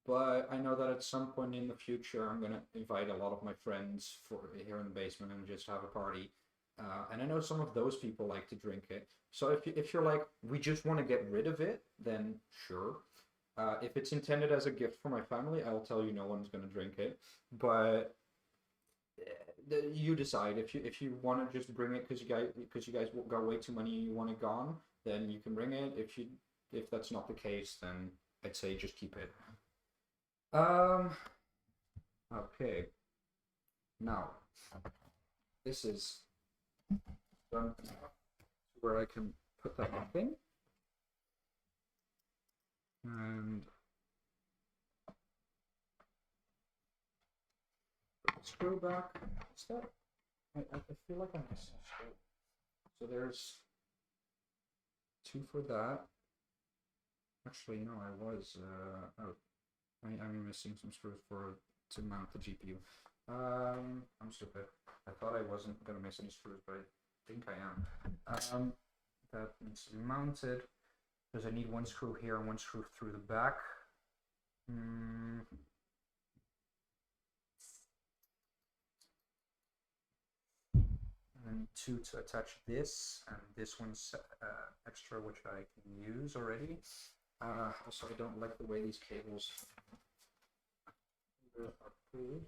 but I know that at some point in the future, I'm going to invite a lot of my friends for here in the basement and just have a party. And I know some of those people like to drink it. So if you're like, we just want to get rid of it, then sure. If it's intended as a gift for my family, I'll tell you no one's going to drink it. But you decide. If you want to just bring it because you guys got way too many and you want it gone, then you can bring it. If that's not the case, then I'd say just keep it. Okay. Now, this is done where I can put that back in. And screw back. Is that? I feel like I'm missing a screw. So there's 2 for that. Actually, no, I was. Oh, I'm missing some screws to mount the GPU. I'm stupid. I thought I wasn't gonna miss any screws, but I think I am. That needs to be mounted because I need 1 screw here and 1 screw through the back. and 2 to attach this, and this one's extra, which I can use already. Also, I don't like the way these cables are pulled.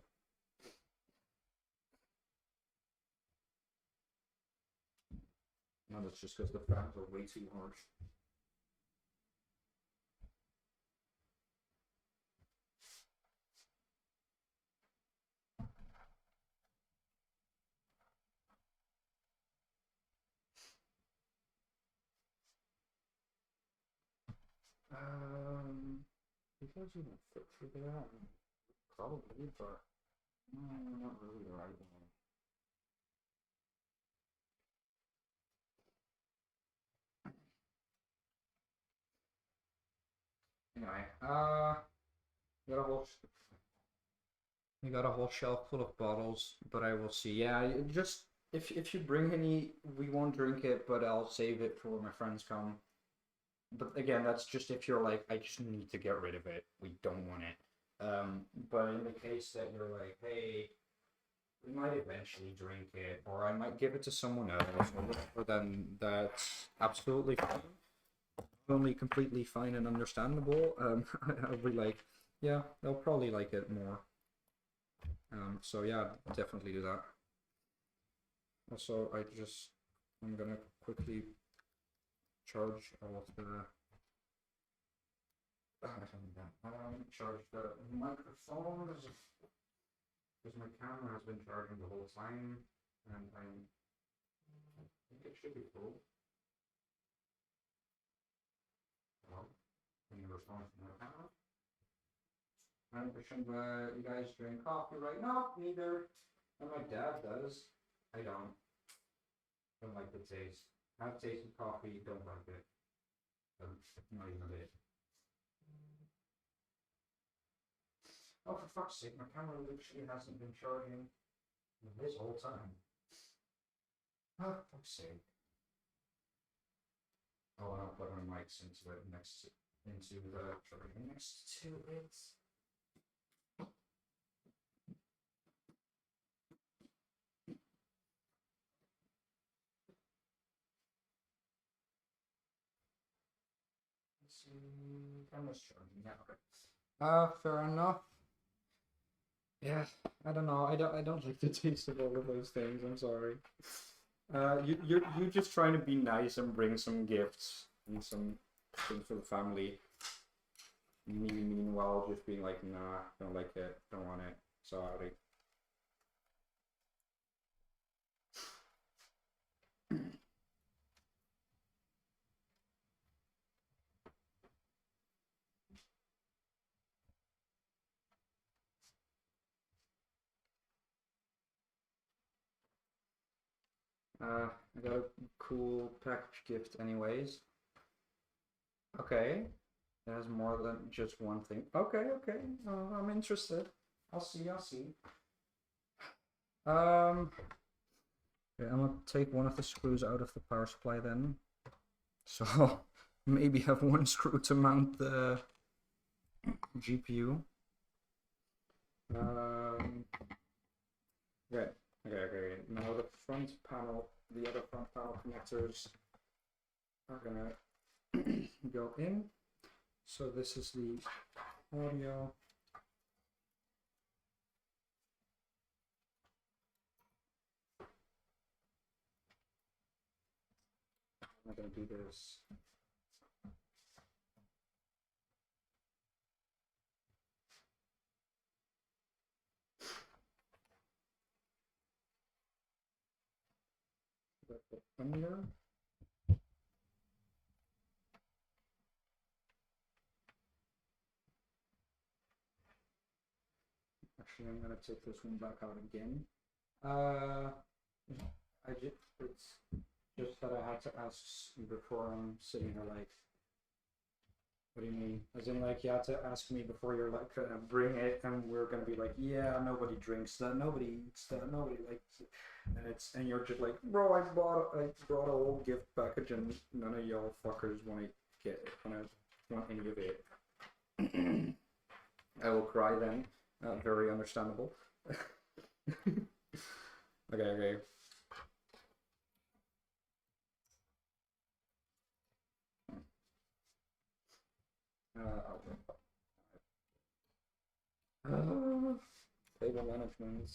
No, that's just because the fans are way too hard. You guys even fit through there? Probably, but not really the right one. Anyway, we got a whole shelf full of bottles, but I will see. Yeah, just if you bring any, we won't drink it, but I'll save it for when my friends come. But again, that's just if you're like, I just need to get rid of it. We don't want it. But in the case that you're like, hey, we might eventually drink it, or I might give it to someone else, or whatever, then that's absolutely fine. Only completely fine and understandable. I'll be like, yeah, they'll probably like it more. So yeah, definitely do that. Also, I'm gonna quickly charge all of the. Charge the microphone because my camera has been charging the whole time, and I think it should be full. Well, any response from the camera? And you guys drink coffee right now? Neither. And my dad does. I don't. Don't like the taste. Have tasted coffee, don't like it. Not even a bit. Oh, for fuck's sake, my camera literally hasn't been charging this whole time. Oh, for fuck's sake. Oh, and I'll put my mics into it next to it. Let's see, camera's charging. Yeah, okay. Fair enough. Yeah, I don't know. I don't like the taste of all of those things. I'm sorry. You're just trying to be nice and bring some gifts and some things for the family. Me, meanwhile, just being like, nah, don't like it, don't want it, sorry. I got a cool package gift anyways. Okay. It has more than just one thing. Okay. I'm interested. I'll see. Okay, I'm gonna take one of the screws out of the power supply then. So maybe have one screw to mount the GPU. Okay. Now the other front panel connectors are gonna go in. So this is the audio. I'm gonna do this. Under. Actually, I'm gonna take this one back out again. It's just that I had to ask before I'm sitting here like, what do you mean? As in like you had to ask me before you're like gonna bring it and we're gonna be like, yeah, nobody drinks that, nobody eats that, nobody likes it. And you're just like, bro, I brought a whole gift package and none of y'all fuckers want any of it. I will cry then. Very understandable. Okay. Outlook. Table management.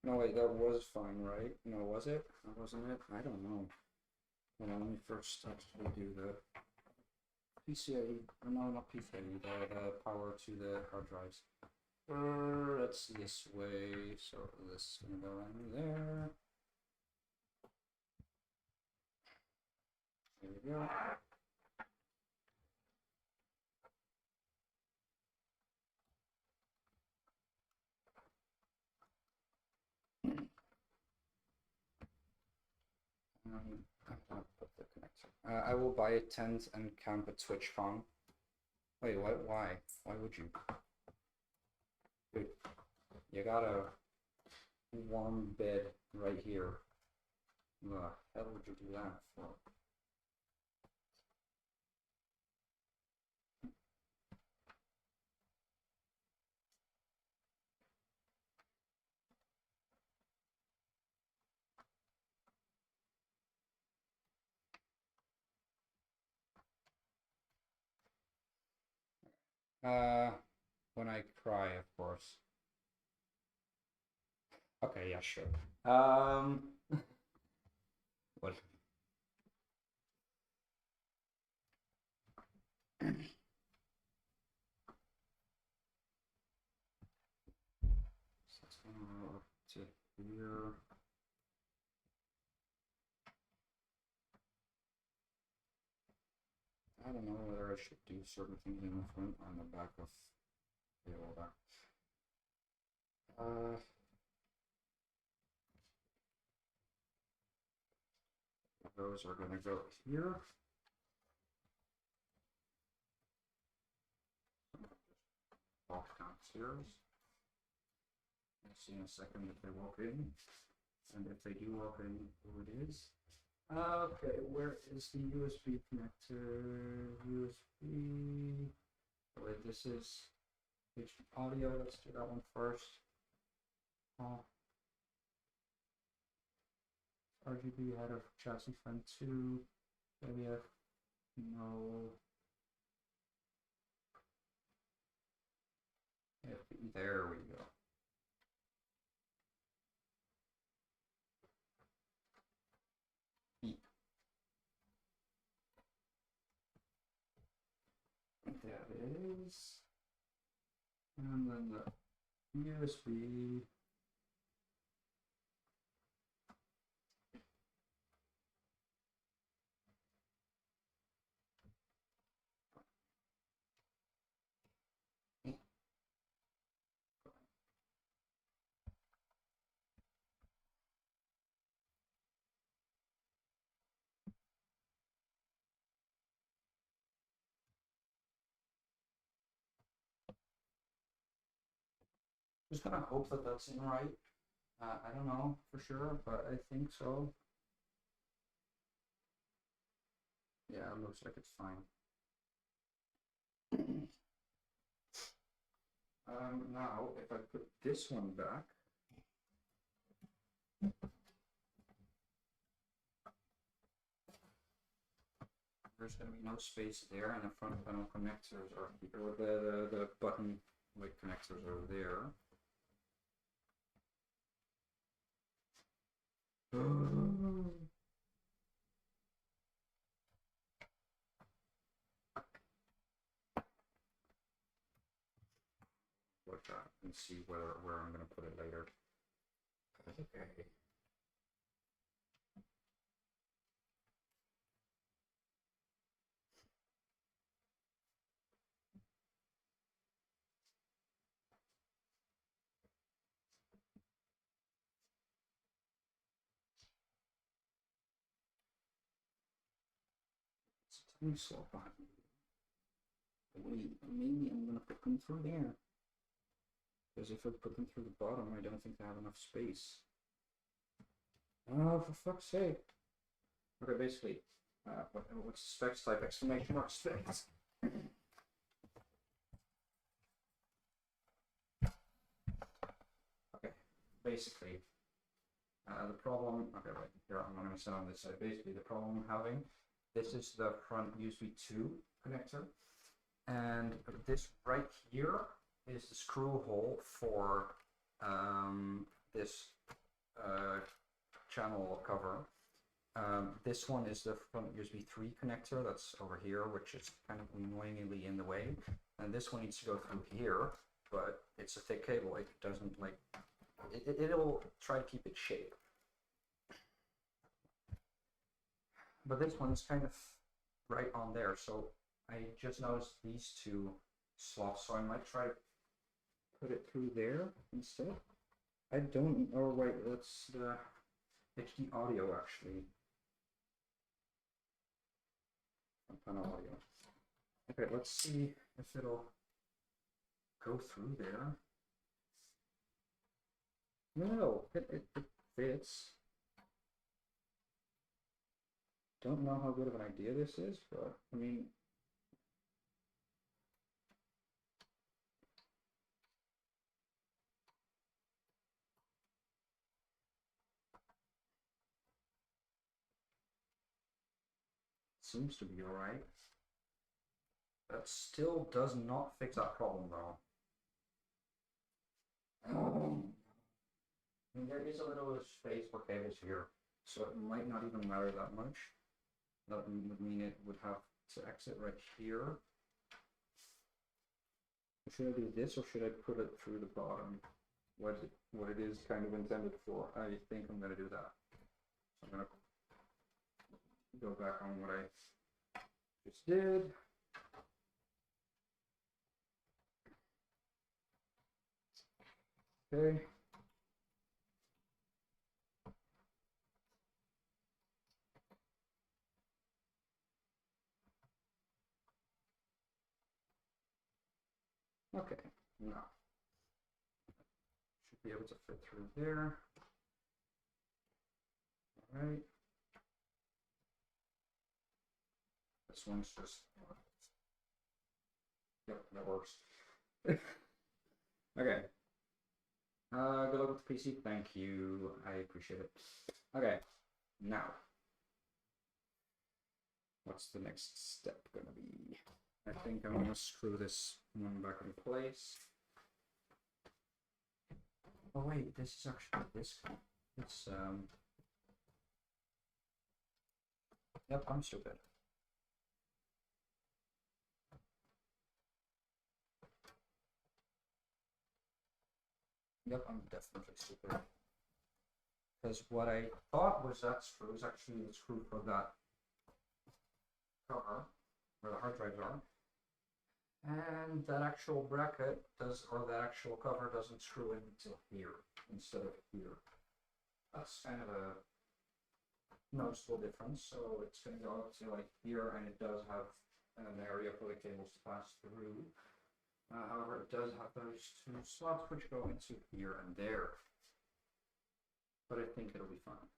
No, wait, that was fine, right? No, was it? Or wasn't it? I don't know. Hold on, let me first actually do the PCIe. No, not PCIe. The power to the hard drives. It's this way, so this is gonna go in there. There we go. I'll put the connector. I will buy a tent and camp at TwitchCon. Wait, what? Why? Why would you? Dude, you got a warm bed right here. The hell would you do that for? When I cry, of course. Okay, yeah, sure. What? So it's gonna go up to here. I don't know whether I should do certain things in the front or in the back of the order. Those are gonna go here. Walk downstairs. We'll see in a second if they walk in. And if they do walk in, who it is. Okay, where is the USB connector? USB. Wait, this is audio. Let's do that one first. RGB header chassis fan 2. ABF. No. There we go. That is. And then the USB. Just gonna hope that that's in right. I don't know for sure, but I think so. Yeah, it looks like it's fine. Now, if I put this one back, there's gonna be no space there, and the front panel connectors are here, or the button like connectors are there. Look at and see where I'm gonna put it later. Okay. It's a tiny slot behind me. Wait, maybe I'm gonna put them through there. Because if I put them through the bottom, I don't think they have enough space. Oh, for fuck's sake. Okay, basically, what's the specs type? Exclamation mark specs. Okay, basically, the problem, okay, wait, here, I'm going to set on this side. Basically, the problem I'm having, this is the front USB 2 connector. And this right here is the screw hole for this channel cover. This one is the front USB 3 connector that's over here, which is kind of annoyingly in the way. And this one needs to go through here, but it's a thick cable. It doesn't like, it'll try to keep its shape. But this one's kind of right on there, so I just noticed these two slots, so I might try to put it through there instead. I don't, oh wait, that's the HD audio actually. Panel audio. Okay, let's see if it'll go through there. No, it fits. Don't know how good of an idea this is, but I mean, seems to be alright. That still does not fix that problem though. I mean, there is a little space for cables here, so it might not even matter that much. That would mean it would have to exit right here. Should I do this, or should I put it through the bottom? What it is kind of intended for. I think I'm gonna do that. So I'm gonna go back on what I just did. Okay. Okay, now should be able to fit through there. All right. This one's just, yep, that works. Okay. Good luck with the PC. Thank you. I appreciate it. Okay. Now, what's the next step gonna be? I think I'm gonna screw this one back in place. Oh wait, this is actually this. It's Yep, I'm stupid. Yep, I'm definitely stupid. Because what I thought was that screw is actually the screw for that cover, where the hard drives are. And that actual bracket does, or that actual cover doesn't screw in until here, instead of here. That's kind of a noticeable difference, so it's going to go up to like here, and it does have an area for the cables to pass through. However, it does have those two slots which go into here and there. But I think it'll be fine.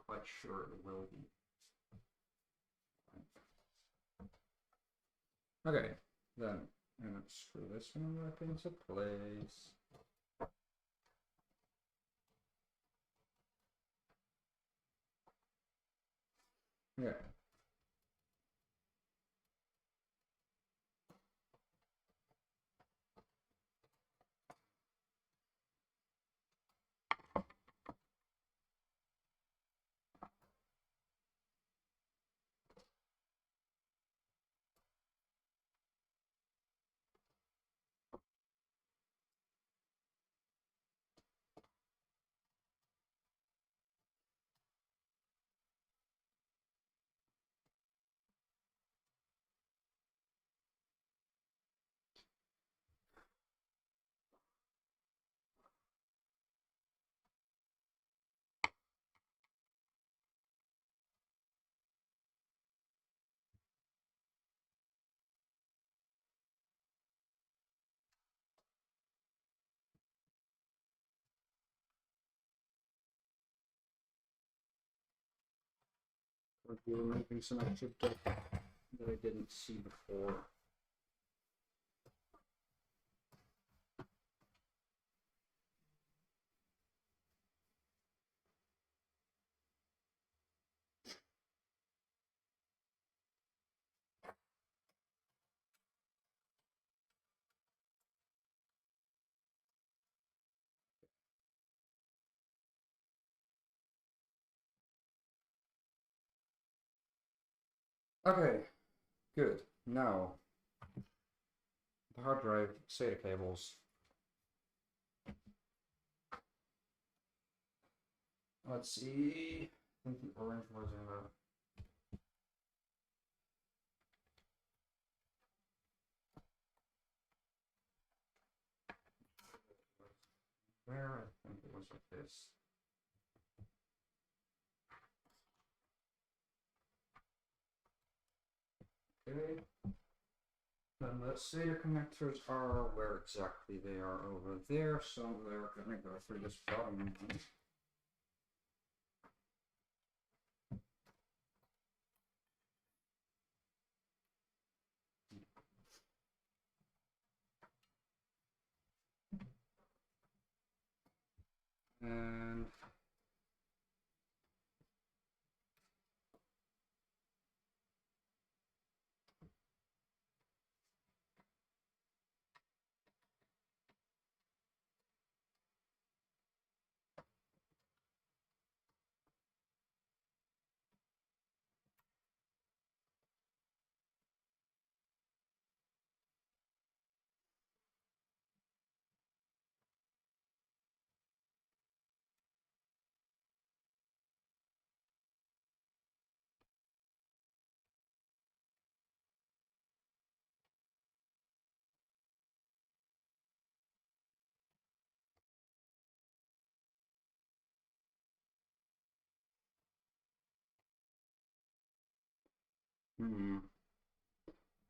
Quite sure it will be. Okay, then I'm going to screw this one back into place. Okay. We're removing some extra dirt that I didn't see before. Okay, good. Now, the hard drive SATA cables. Let's see. I think the orange was in the. Where? I think it was like this. Okay. Then the SATA connectors are where exactly they are over there, so they're gonna go through this bottom one. And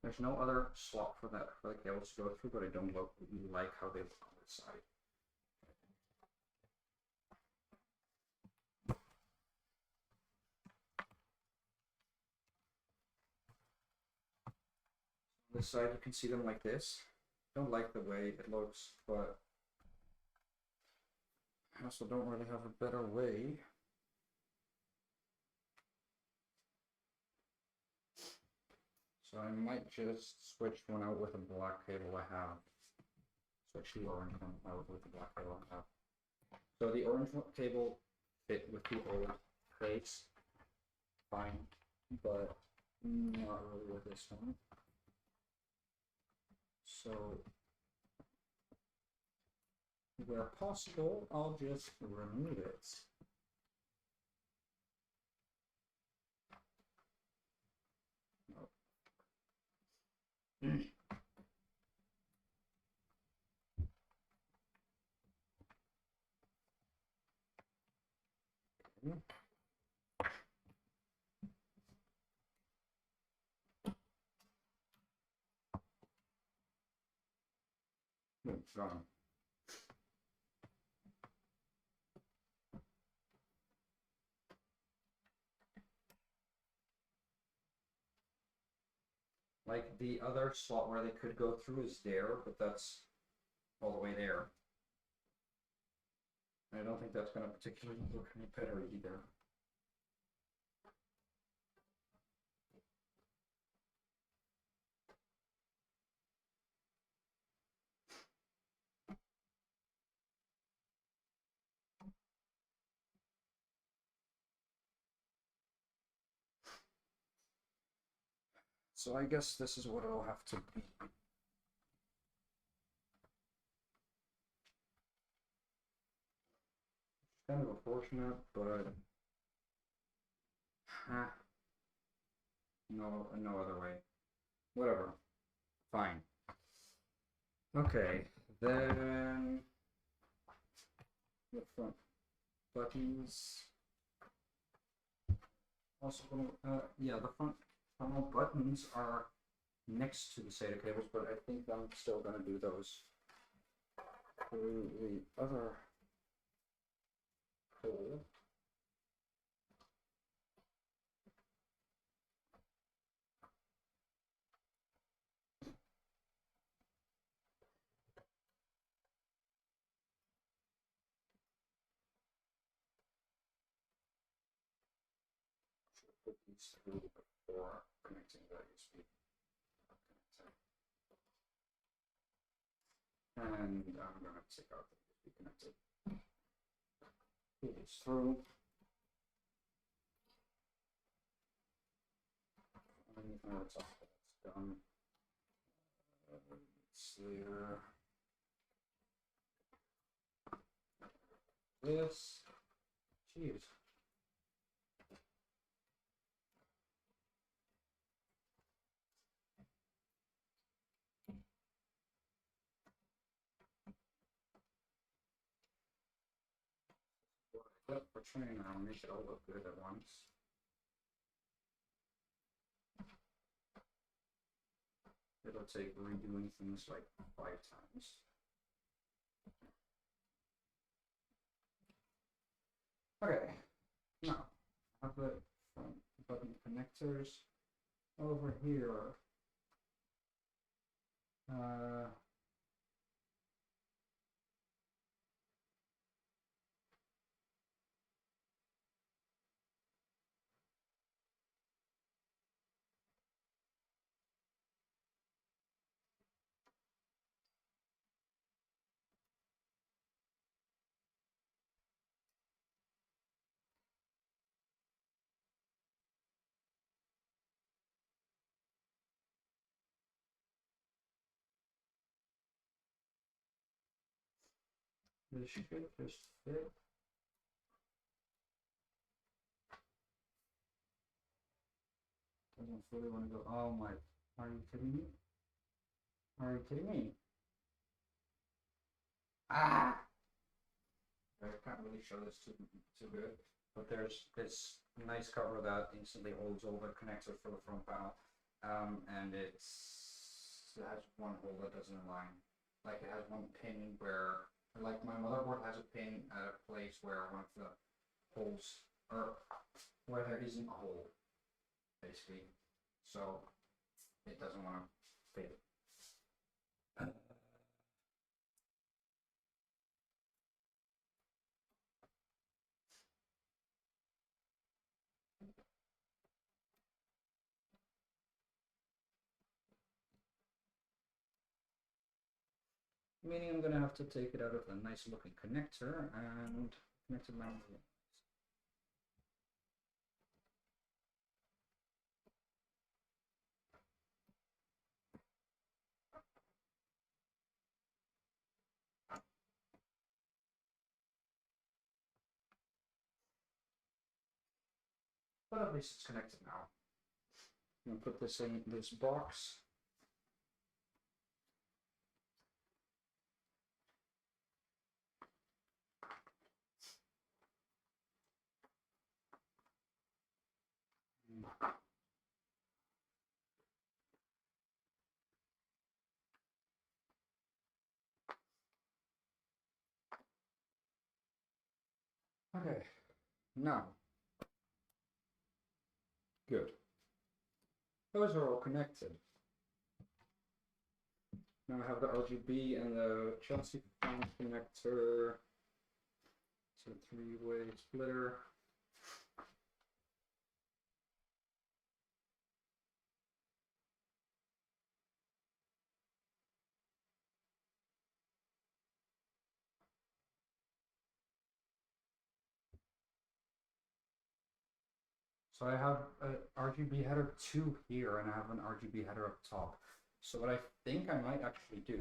there's no other slot for that for the cables to go through, but I don't like how they look on this side. On this side, you can see them like this. Don't like the way it looks, but I also don't really have a better way. So I might just switch one out with a black cable I have. Switch the orange one out with the black cable I have. So the orange cable fit with the old plates, fine, but not really with this one. So where possible, I'll just remove it. Gone. Like the other slot where they could go through is there, but that's all the way there. And I don't think that's going to particularly look any better either. So I guess this is what it'll have to be. Kind of unfortunate, but no other way. Whatever. Fine. Okay, then the front buttons. Also, yeah, the front panel buttons are next to the SATA cables, but I think I'm still gonna do those through the other hole. Put these through before connecting the USB connector. And I'm gonna take out the USB connector. Pull this through. And anything at the top, that's done. It's there. This. Jeez. Yep, we're trying to make it all look good at once. It'll take redoing things like 5 times. Okay, now I have the front button connectors over here. This should just fit. Doesn't really want to go. Oh my! Are you kidding me? Are you kidding me? Ah! I can't really show this too good, but there's this nice cover that instantly holds all the connectors for the front panel, and it has one hole that doesn't align. Like it has one pin where, like my motherboard has a pin at a place where one of the holes, or where there isn't a hole, basically. So it doesn't want to fit. Meaning I'm gonna have to take it out of the nice looking connector and connect it manually. But at least it's connected now. I'm gonna put this in this box. Okay, now, good. Those are all connected. Now I have the RGB and the Chelsea fan connector. It's a 3-way splitter. So I have an RGB header 2 here, and I have an RGB header up top. So what I think I might actually do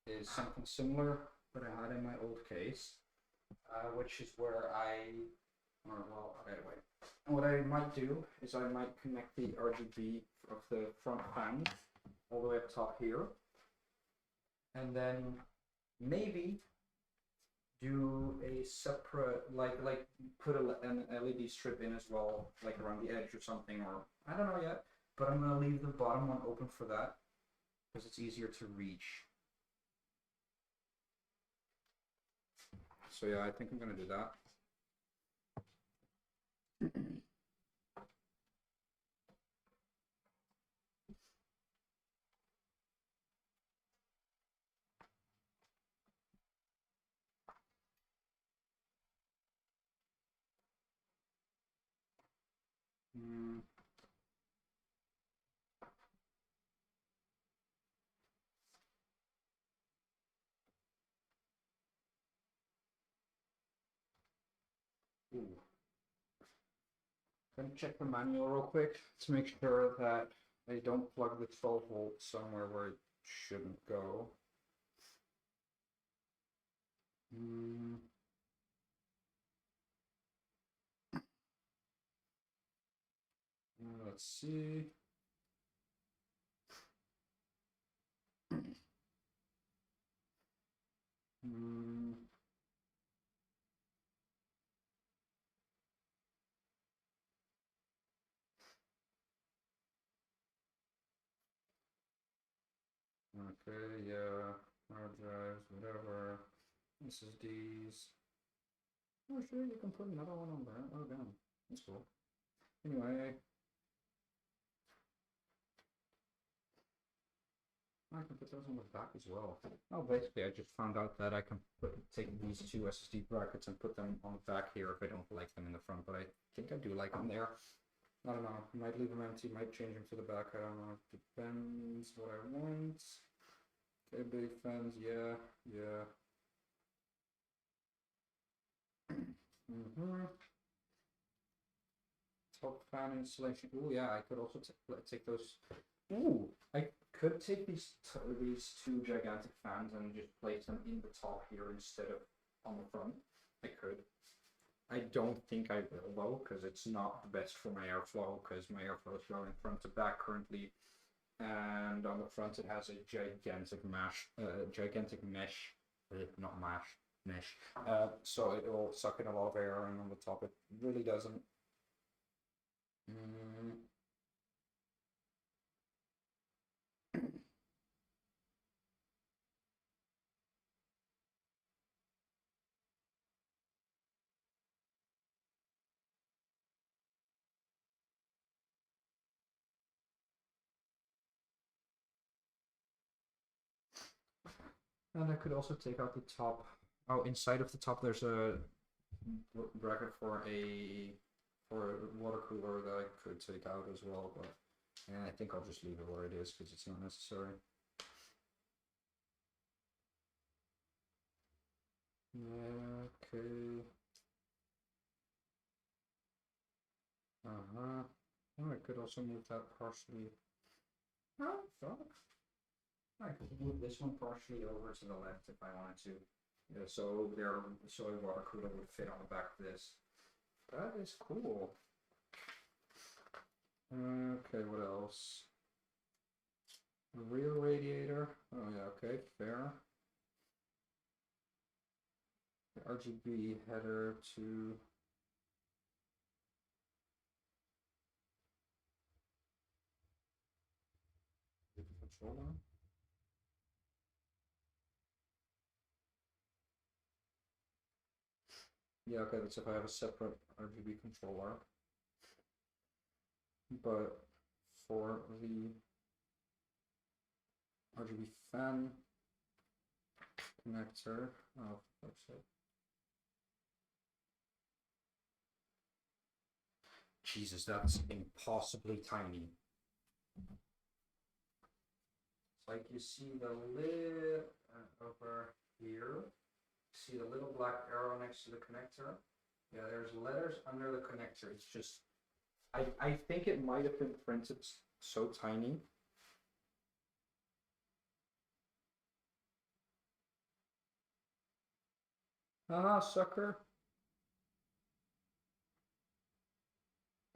is something similar that I had in my old case, which is where anyway. What I might do is I might connect the RGB of the front fan all the way up top here, and then maybe do a separate, like put an LED strip in as well, like around the edge or something, or I don't know yet, but I'm gonna leave the bottom one open for that because it's easier to reach. So yeah, I think I'm gonna do that. Ooh. Gonna check the manual real quick to make sure that I don't plug the 12 volt somewhere where it shouldn't go. Let's see. Okay, yeah, hard drives, whatever, SSDs. Oh, sure, you can put another one on there. Oh, damn, that's cool. Anyway, I can put those on the back as well. Oh, basically, I just found out that I can take these two SSD brackets and put them on the back here if I don't like them in the front, but I think I do like them there. I don't know, might leave them empty, might change them to the back, I don't know, depends what I want. Okay, big fans, yeah. Top fan installation. Oh yeah, I could also take those. Ooh, I could take these two gigantic fans and just place them in the top here instead of on the front. I could. I don't think I will though, because it's not the best for my airflow, because my airflow is going front to back currently, and on the front it has a gigantic mesh, not mesh. So it will suck in a lot of air, and on the top it really doesn't. And I could also take out the top. Oh, inside of the top there's a bracket for a water cooler that I could take out as well, but I think I'll just leave it where it is because it's not necessary. Yeah, okay. Oh, I could also move that partially. Oh, fuck. I could move this one partially over to the left if I wanted to. Yeah, so a water cooler would fit on the back of this. That is cool. Okay, what else? A rear radiator. Oh yeah, okay, fair. The RGB header to the controller. Yeah, okay, that's if I have a separate RGB controller. But for the RGB fan connector, oh, that's it. Jesus, that's impossibly tiny. It's like you see the lid over here. See the little black arrow next to the connector? Yeah, there's letters under the connector. It's just, I think it might have been printed so tiny. Ah, sucker.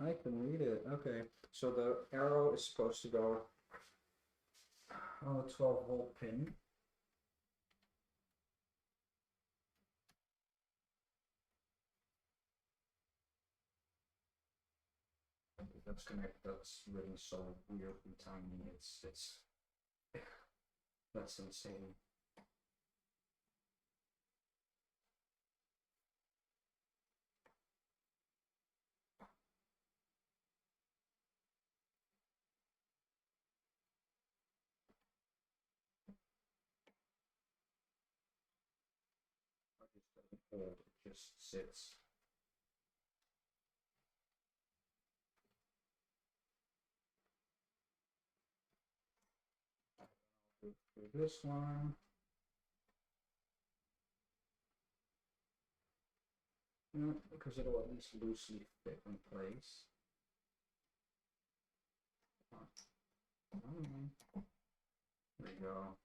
I can read it. Okay, so the arrow is supposed to go on the 12-volt pin. That's connected. That's written so weirdly tiny. It's that's insane. It just doesn't hold. It just sits. For this one. No, because it'll at least loosely fit in place. There we go.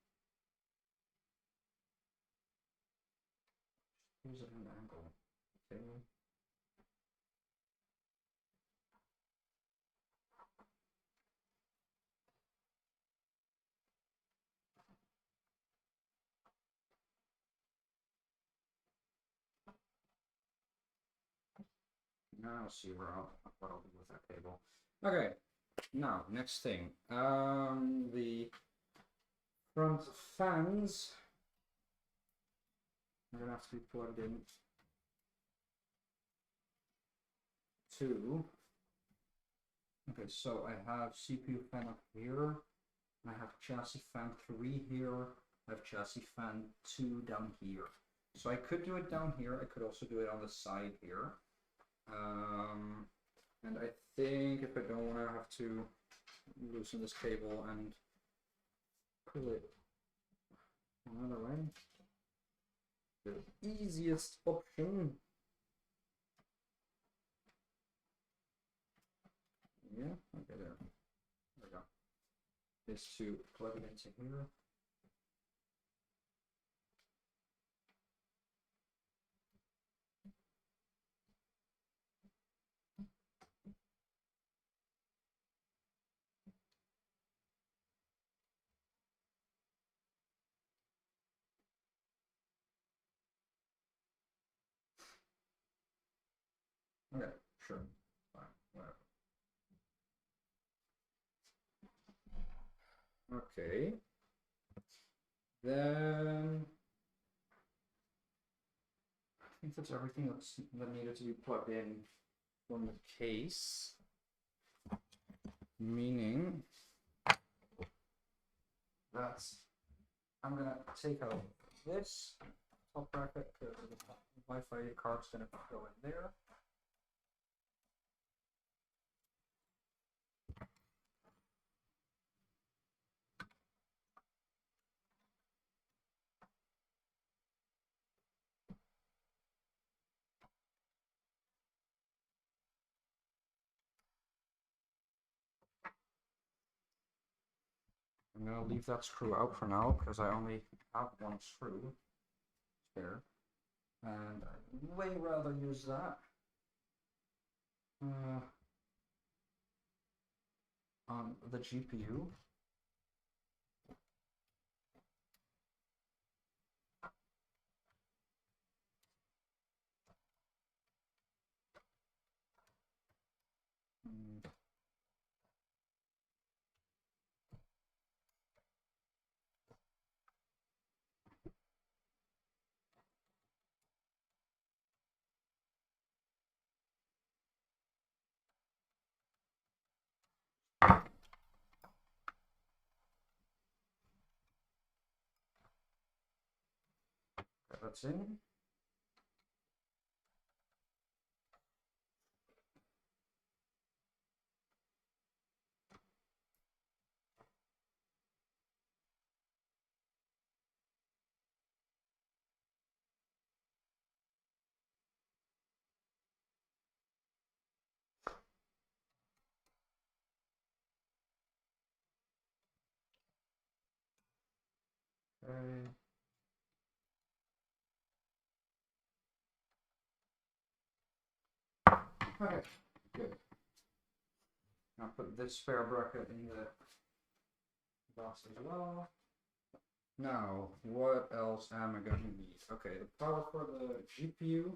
Here's an angle. Okay. Now I'll see what I'll do with that cable. Okay, now next thing. The front fans are gonna have to be plugged in to. Okay, so I have CPU fan up here. I have chassis fan 3 here. I have chassis fan 2 down here. So I could do it down here. I could also do it on the side here. And I think if I don't want to have to loosen this cable and pull it another way, the easiest option, yeah, okay, there we go, is to plug it into here. Okay, sure, fine, whatever. Okay, then I think that's everything that needed to be plugged in from the case. Meaning that I'm gonna take out this top bracket because the Wi-Fi card's gonna go in there. I'm gonna leave that screw out for now because I only have one screw spare, and I'd way rather use that on the GPU. That's in. Okay. Okay, good. Now put this spare bracket in the box as well. Now, what else am I going to need? Okay, the power for the GPU.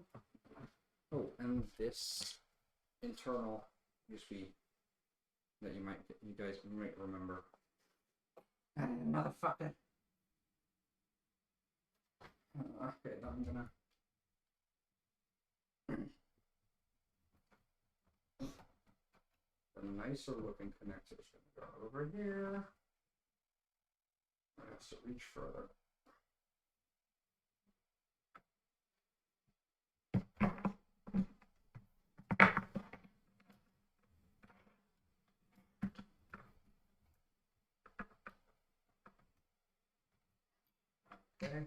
Oh, and this internal USB that you guys might remember. Motherfucker. Okay, now I'm gonna. The nicer looking connector is gonna go over here. I have to reach further. Okay.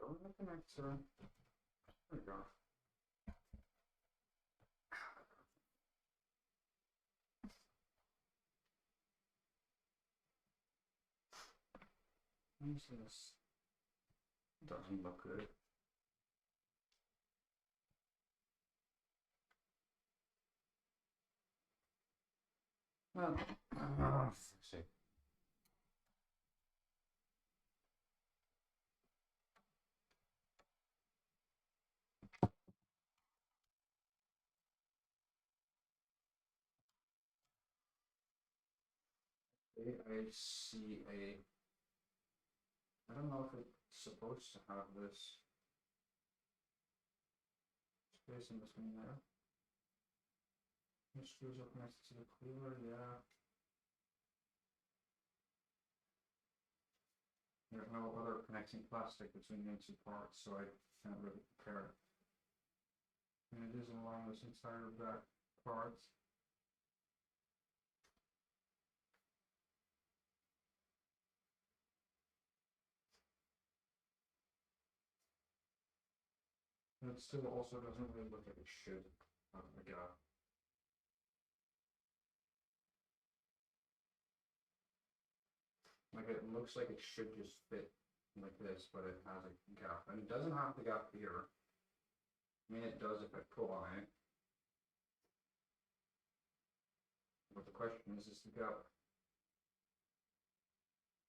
Go in the connector. There we go. What is this? Doesn't look good. Well, let's see. I see a. I don't know if it's supposed to have this space in between there. The screws are connected to the cooler, yeah. There's no other connecting plastic between the two parts, so I can't really compare it. And it is along this entire back part. And it still also doesn't really look like it should have a gap. Like it looks like it should just fit like this, but it has a gap. And it doesn't have the gap here. I mean, it does if I pull on it. But the question is the gap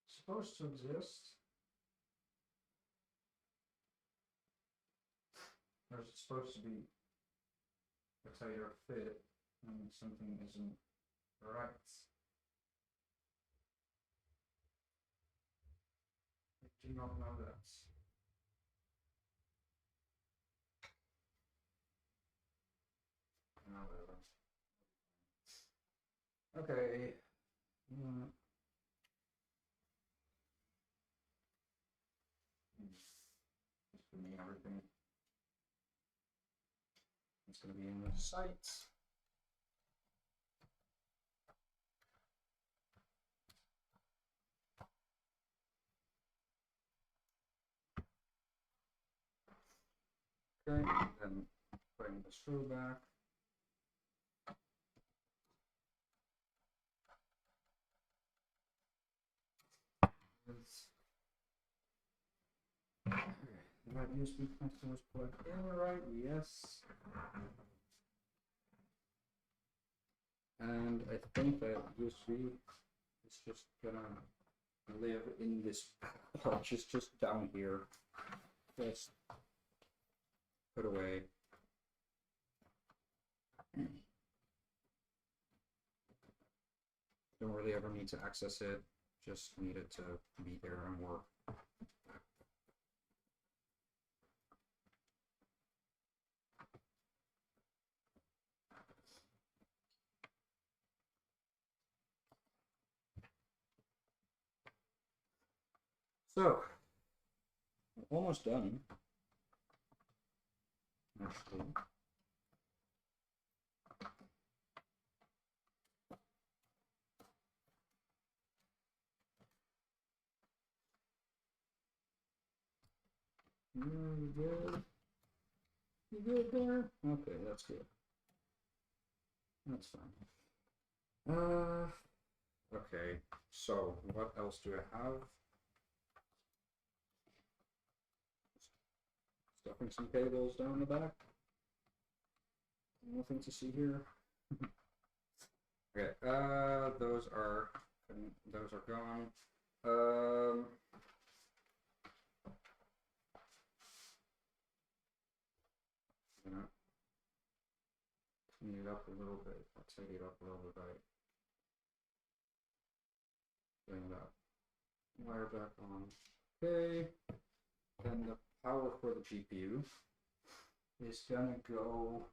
supposed to exist? Or is it supposed to be a tighter fit and something isn't right? I do not know that. Okay. Just give me everything. It's going to be in the site. Okay, then putting the screw back. That USB connector was plugged in right, yes. And I think that USB is just gonna live in this pouch, it's just down here. Just put away. Don't really ever need to access it, just need it to be there and work. So, almost done. Actually. You good? You good there? Okay, that's good. That's fine. Okay, so what else do I have? Stuffing some cables down the back. Nothing to see here. Okay, those are gone. I'm gonna clean it up a little bit. I'll tidy it up a little bit by putting that wire back on. Okay, then the power for the GPU is gonna go.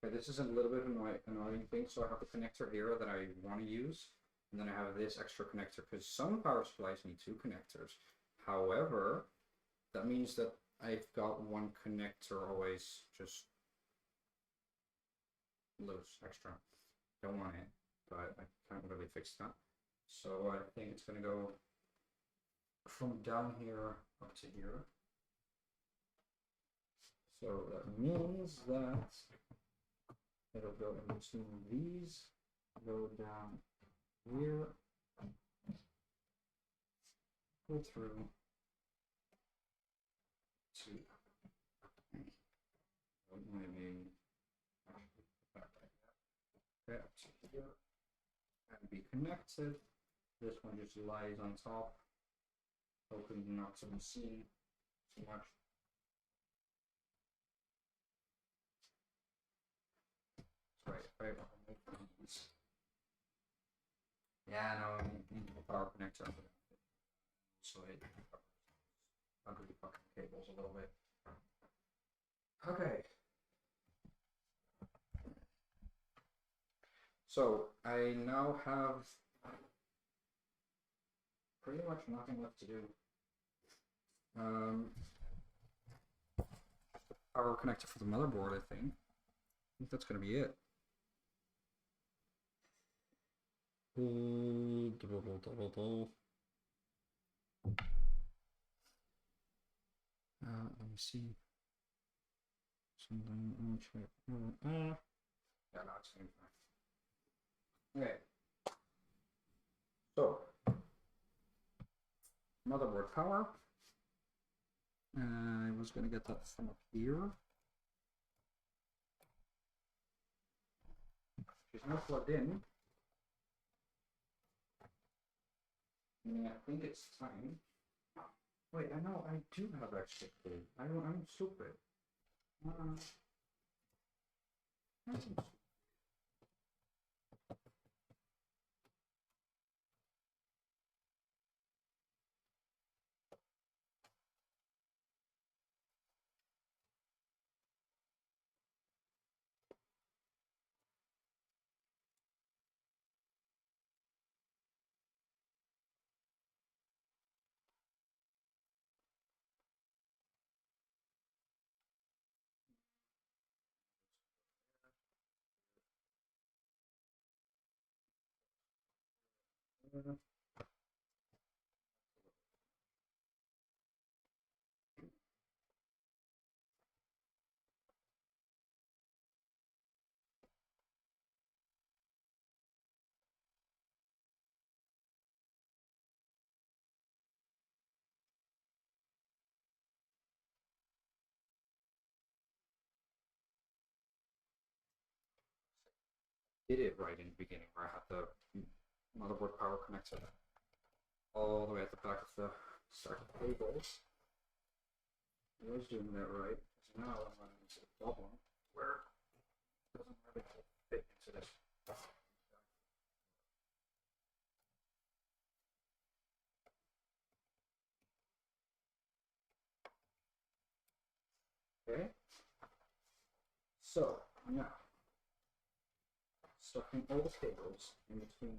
Okay, this is a little bit of an annoying thing. So I have the connector here that I want to use, and then I have this extra connector because some power supplies need two connectors. However, that means that I've got one connector always just loose, extra. Don't want it, but I can't really fix that. So I think it's gonna go from down here up to here. So that means that it'll go in between these, go down here, go through to maybe back like that. Okay, up to here and be connected. This one just lies on top, hoping not to be seen too much. Right. Yeah, no, I mean, the power connector. So it ugly fucking cables a little bit. Okay. So I now have pretty much nothing left to do. Power connector for the motherboard, I think. I think that's gonna be it. Let me see. Something. Yeah, no, it's fine. Okay. So, motherboard power. I was gonna get that from up here. She's now plugged in. Yeah, I think it's time. Wait, I know I do have extra food. I'm stupid. I'm stupid. Did it right in the beginning where I had the motherboard power connector all the way at the back of the circuit cables. I was doing that right. So now I'm running into the problem where it doesn't really fit into this. Okay. So now stuffing all the cables in between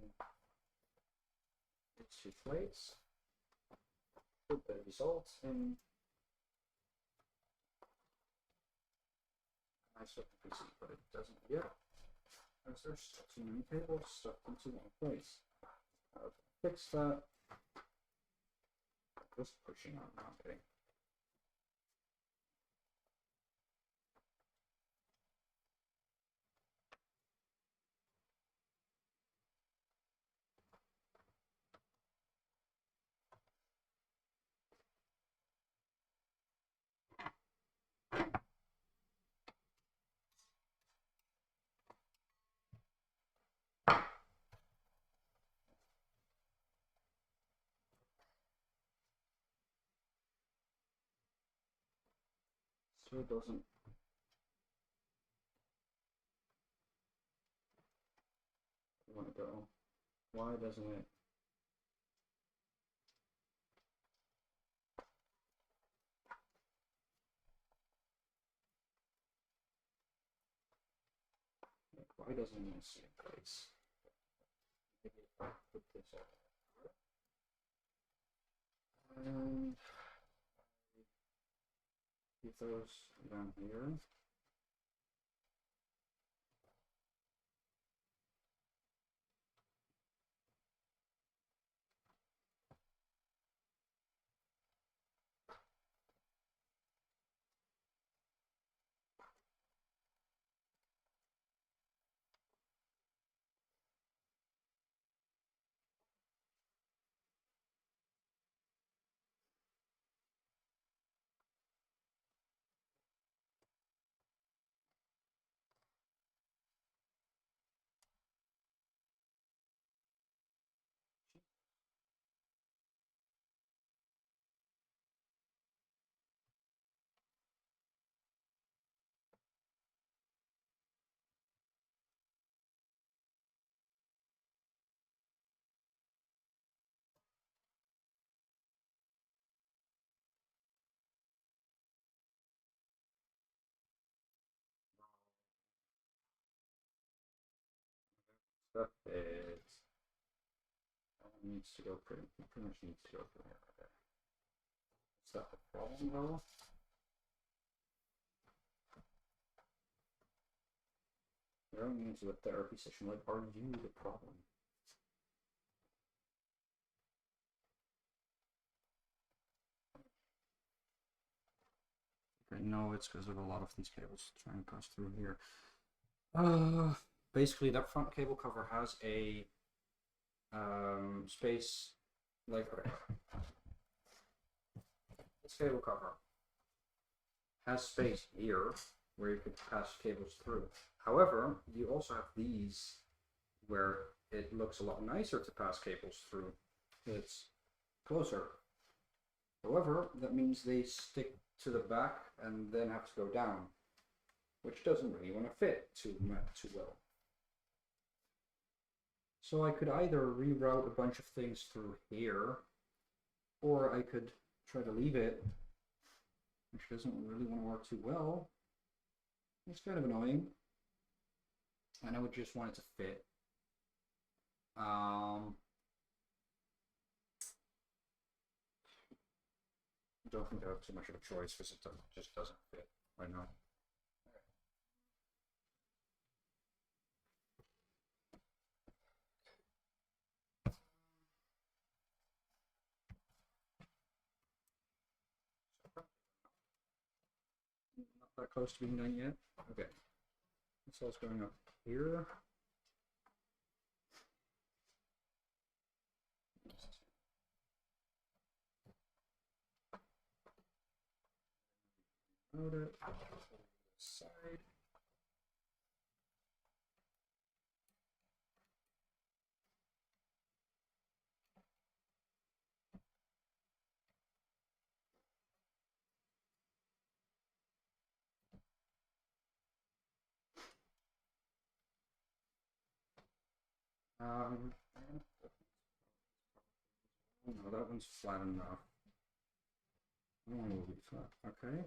the two plates. That results in a nice looking PC, but it doesn't yet, as there's too many cables stuffed into one place. I'll fix that. Just pushing on, not kidding. So it doesn't. Want to go? Why doesn't it? Why doesn't it stay in place? Maybe if I put this up and keep those down here. That fits. That one needs to go pretty much needs to go through here. Okay. Is that the problem though? You're going into a therapy session, like, are you the problem? Okay, no, it's because of a lot of these cables trying to pass through here. Basically, that front cable cover has a space, like, okay. This cable cover has space here where you could pass cables through. However, you also have these where it looks a lot nicer to pass cables through. It's closer. However, that means they stick to the back and then have to go down, which doesn't really want to fit too well. So I could either reroute a bunch of things through here, or I could try to leave it, which doesn't really want to work too well. It's kind of annoying. And I would just want it to fit. I don't think I have too much of a choice because it just doesn't fit right now. Not that close to being done yet. Okay. So it's going up here. Out it. Side. No, that one's flat enough. That one will be flat. Okay.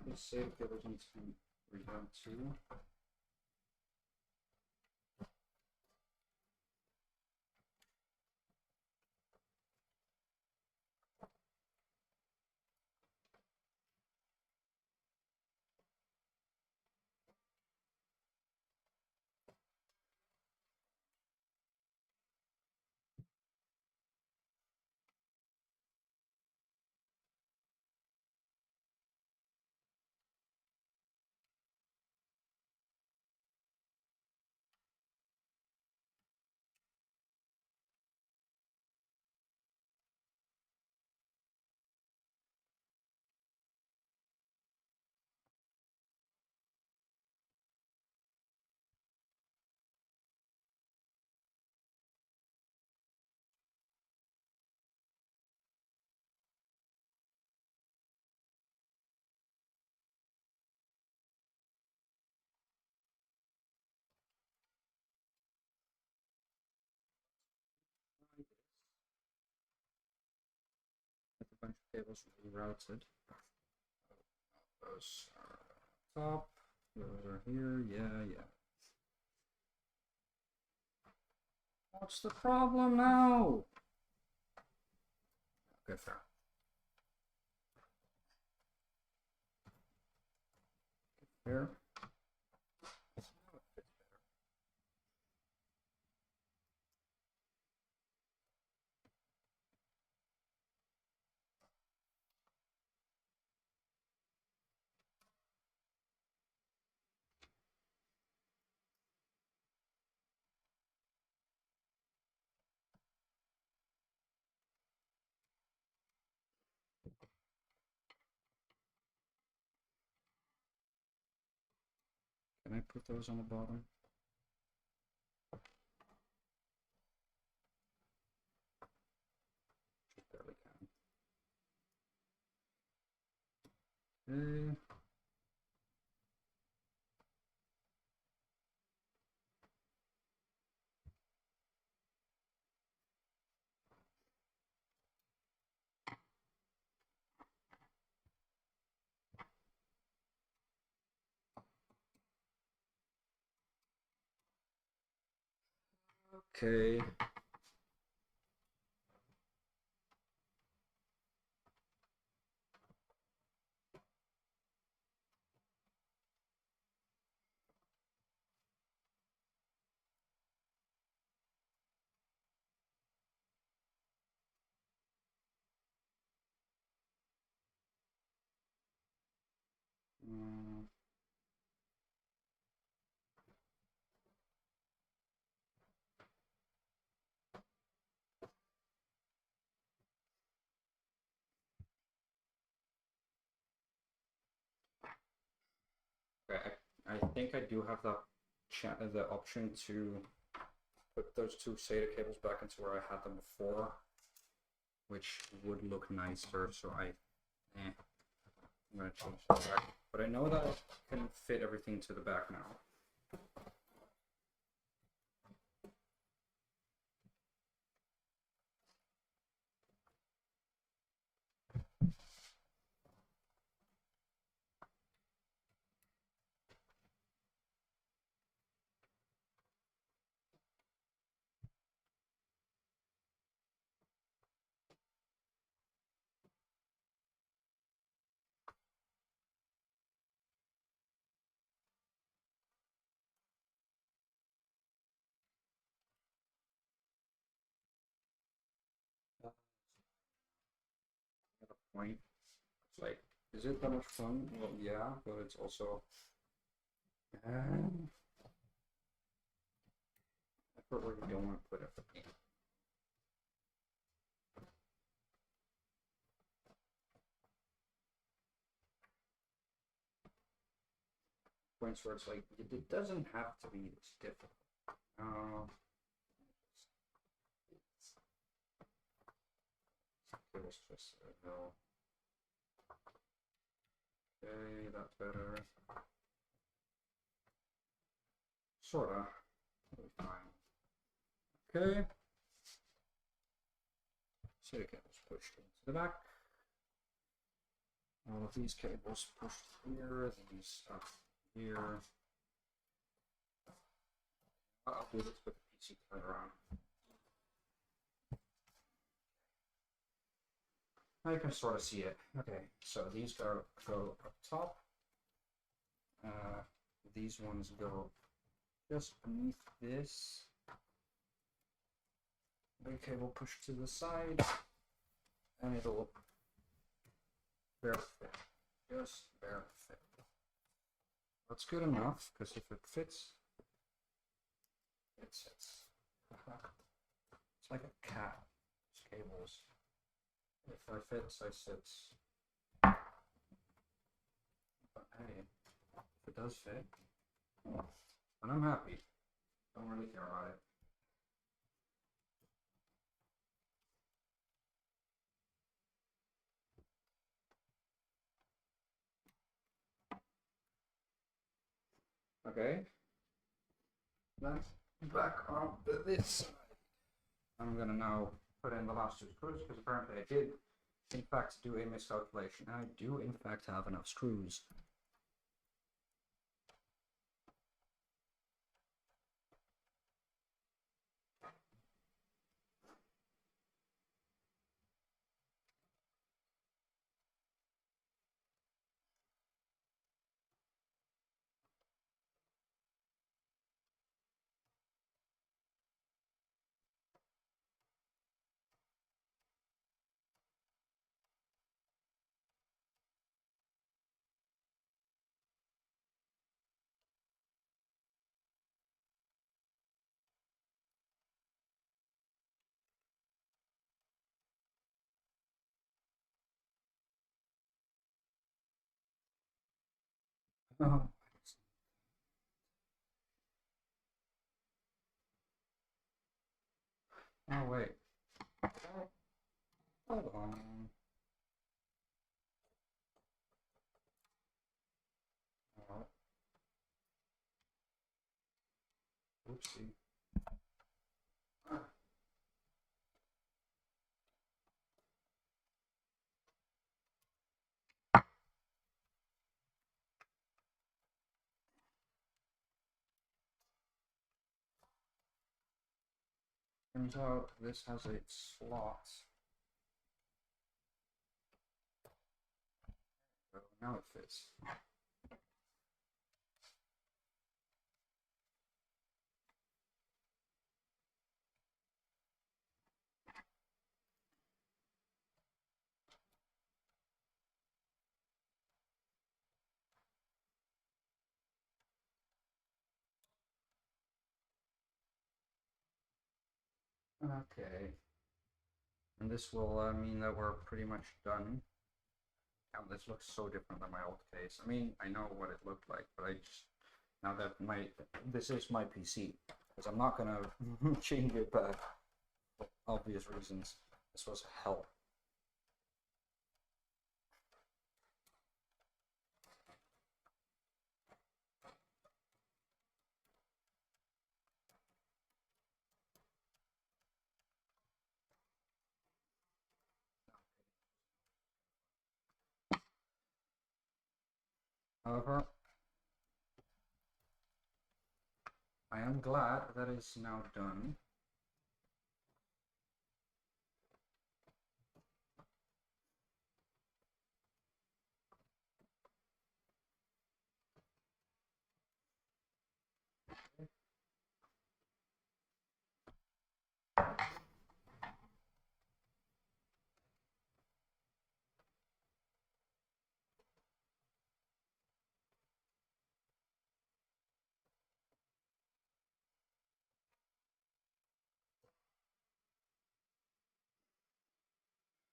Let's say the cables need to be redone too. With a bunch of cables rerouted. Those are top. Those are here. Yeah. What's the problem now? Okay, fair. Fair. Can I put those on the bottom? Barely can. Okay. Okay. Mm. Okay, I think I do have the option to put those two SATA cables back into where I had them before, which would look nicer. So I'm gonna change that back. But I know that I can fit everything to the back now. At a point, it's like, is it that much fun? Well, yeah, but it's also. Effort where you don't want to put effort in. Points where it's like, it doesn't have to be this difficult. It was just no. Okay, that's better. Sorta. It'll be fine. Okay. SATA cables pushed into the back. All of these cables pushed here, these up here. I'll do this with the PC timer on. Now you can sort of see it. Okay, so these go up top. These ones go just beneath this. Big cable pushed to the side, and it'll barely fit. Just barely fit. That's good enough, because if it fits, it sits. It's like a cat. It's cables. If I fits, I sits. But hey, if it does fit, then I'm happy. Don't really care about it. Okay. That's back on this side. I'm gonna now put in the last two screws because apparently I did in fact do a miscalculation. I do in fact have enough screws. Oh, oh wait. Hold on. Oh. Oopsie. Turns out this has a slot. But now it fits. Okay. And this will mean that we're pretty much done. Now this looks so different than my old case. I mean, I know what it looked like, but I just now that this is my PC, because I'm not gonna change it back for obvious reasons. This was hell. However, I am glad that it's now done.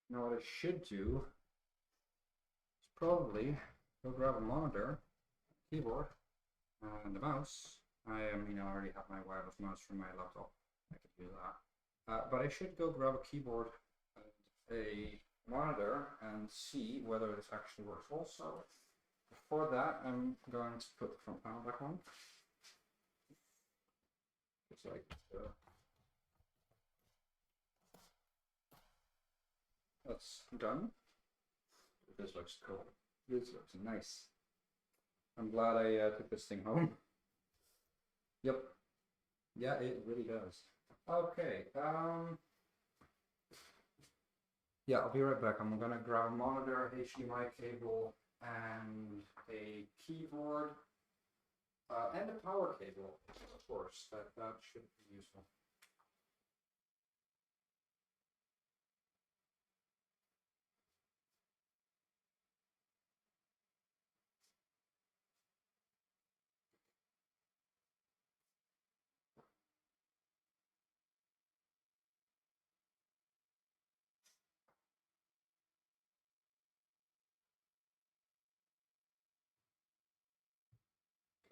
Now what I should do is probably go grab a monitor, keyboard, and the mouse. I mean, I already have my wireless mouse from my laptop. I could use that. But I should go grab a keyboard and a monitor and see whether this actually works. Also, before that, I'm going to put the front panel back on. It's like that's done. This looks cool. This looks nice. I'm glad I took this thing home. Yep. Yeah, it really does. Okay. Yeah, I'll be right back. I'm gonna grab a monitor, HDMI cable, and a keyboard, and a power cable, of course. That should be useful.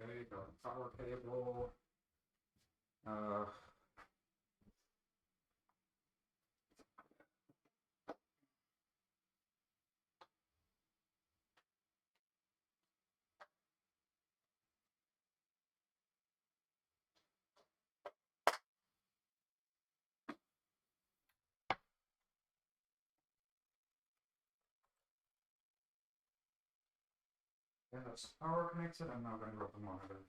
Okay, got the power cable. Yeah, that's power connected. I'm now gonna grab the monitor.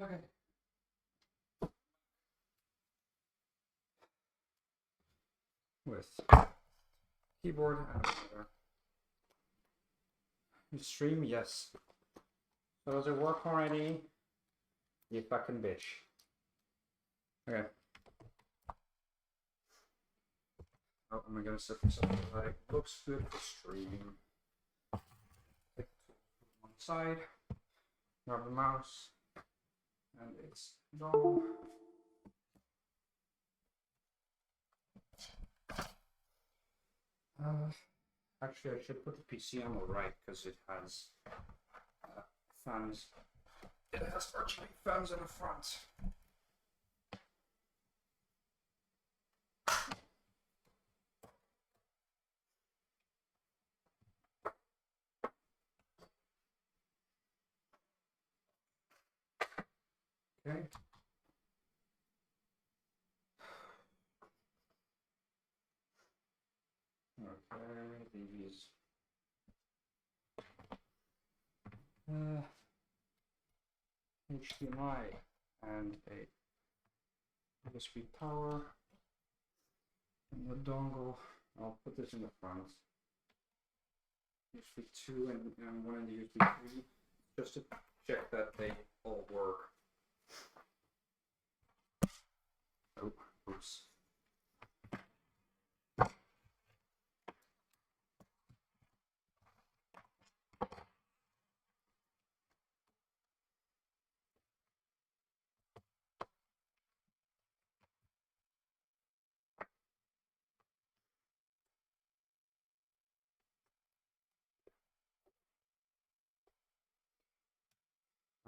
Okay. With keyboard and monitor. Stream, yes. So does it work already? You fucking bitch. Okay. Oh, am I gonna set this up like looks good for streaming? Take one side, grab the mouse, and it's done. Actually, I should put the PC on the right because it has fans. It has RGB fans in the front. Okay. Okay, these. HDMI and a USB power and the dongle. I'll put this in the front. USB 2 and one in the USB 3 just to check that they all work. Oh, oops.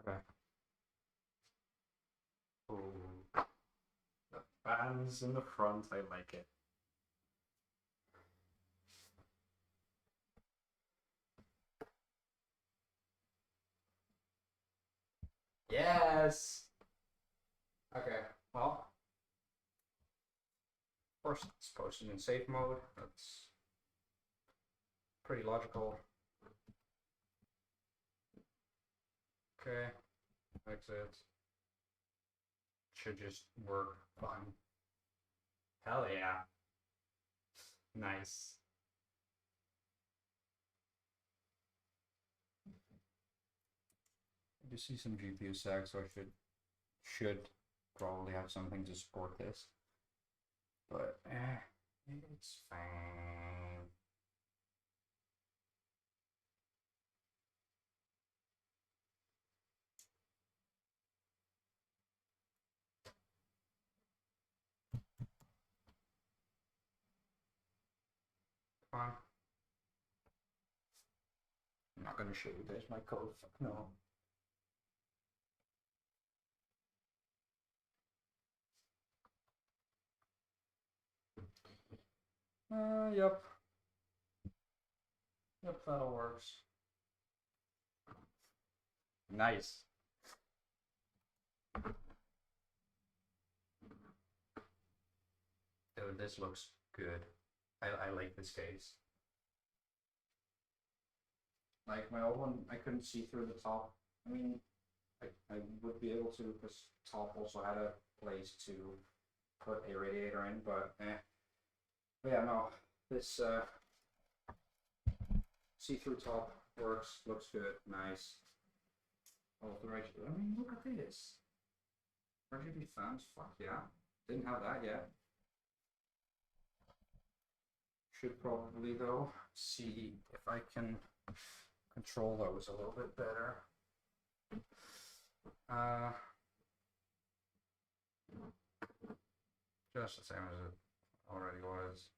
Okay. Oh, the fans in the front, I like it. Yes! Okay, well, of course it's posted in safe mode. That's pretty logical. Okay, exit. Should just work fine. Hell yeah. Nice. I do see some GPU sag, so I should probably have something to support this. But it's fine. Fine. I'm not gonna show you guys my code. Fuck no. Yep. Yep, that all works. Nice. Dude, this looks good. I like this case. Like my old one, I couldn't see through the top. I mean, I would be able to because top also had a place to put a radiator in, but eh. But yeah, no, this see-through top works, looks good, nice. Oh, the right. I mean, look at this. RGB fans, fuck yeah. Didn't have that yet. Should probably though see if I can control those a little bit better. Just the same as it already was.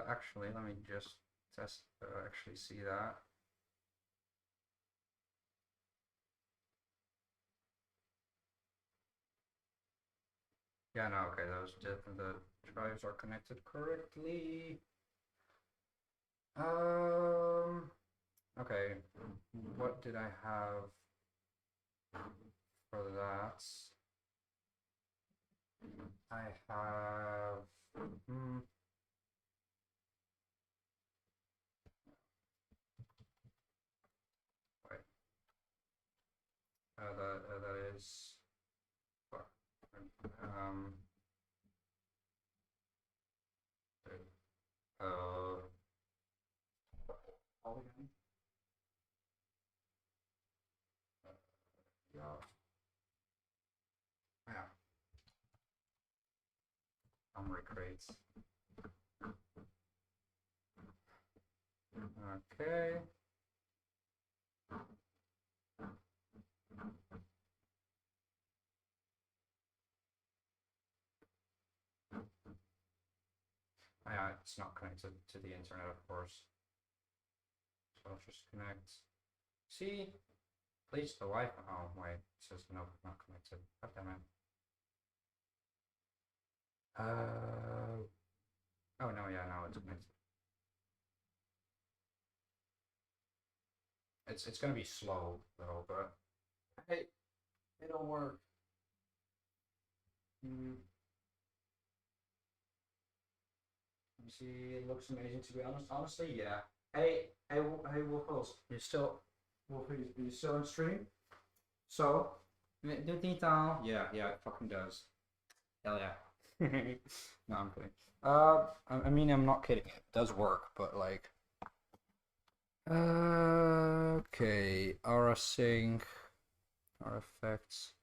Actually, let me just test actually see that. Yeah, no, okay, the drives are connected correctly. Okay, what did I have for that? I have, wait. is fuck. Um. Polygon. Yeah. Yeah. Armory crates. Okay. Yeah, it's not connected to the internet, of course. So I'll just connect. See? At least the Wi-Fi. Oh, wait. It says no, not connected. God damn it. Oh, no, yeah, no, it's connected. It's gonna be slow, though, but hey, it'll work. You see, it looks amazing, to be honest. Honestly, yeah. Hey, Wolfos, you still, you still on stream? So, dit niet al? Yeah, it fucking does. Hell yeah. No, I'm kidding. I mean, I'm not kidding. It does work, but like, okay, Aura Sync, Aura Effects.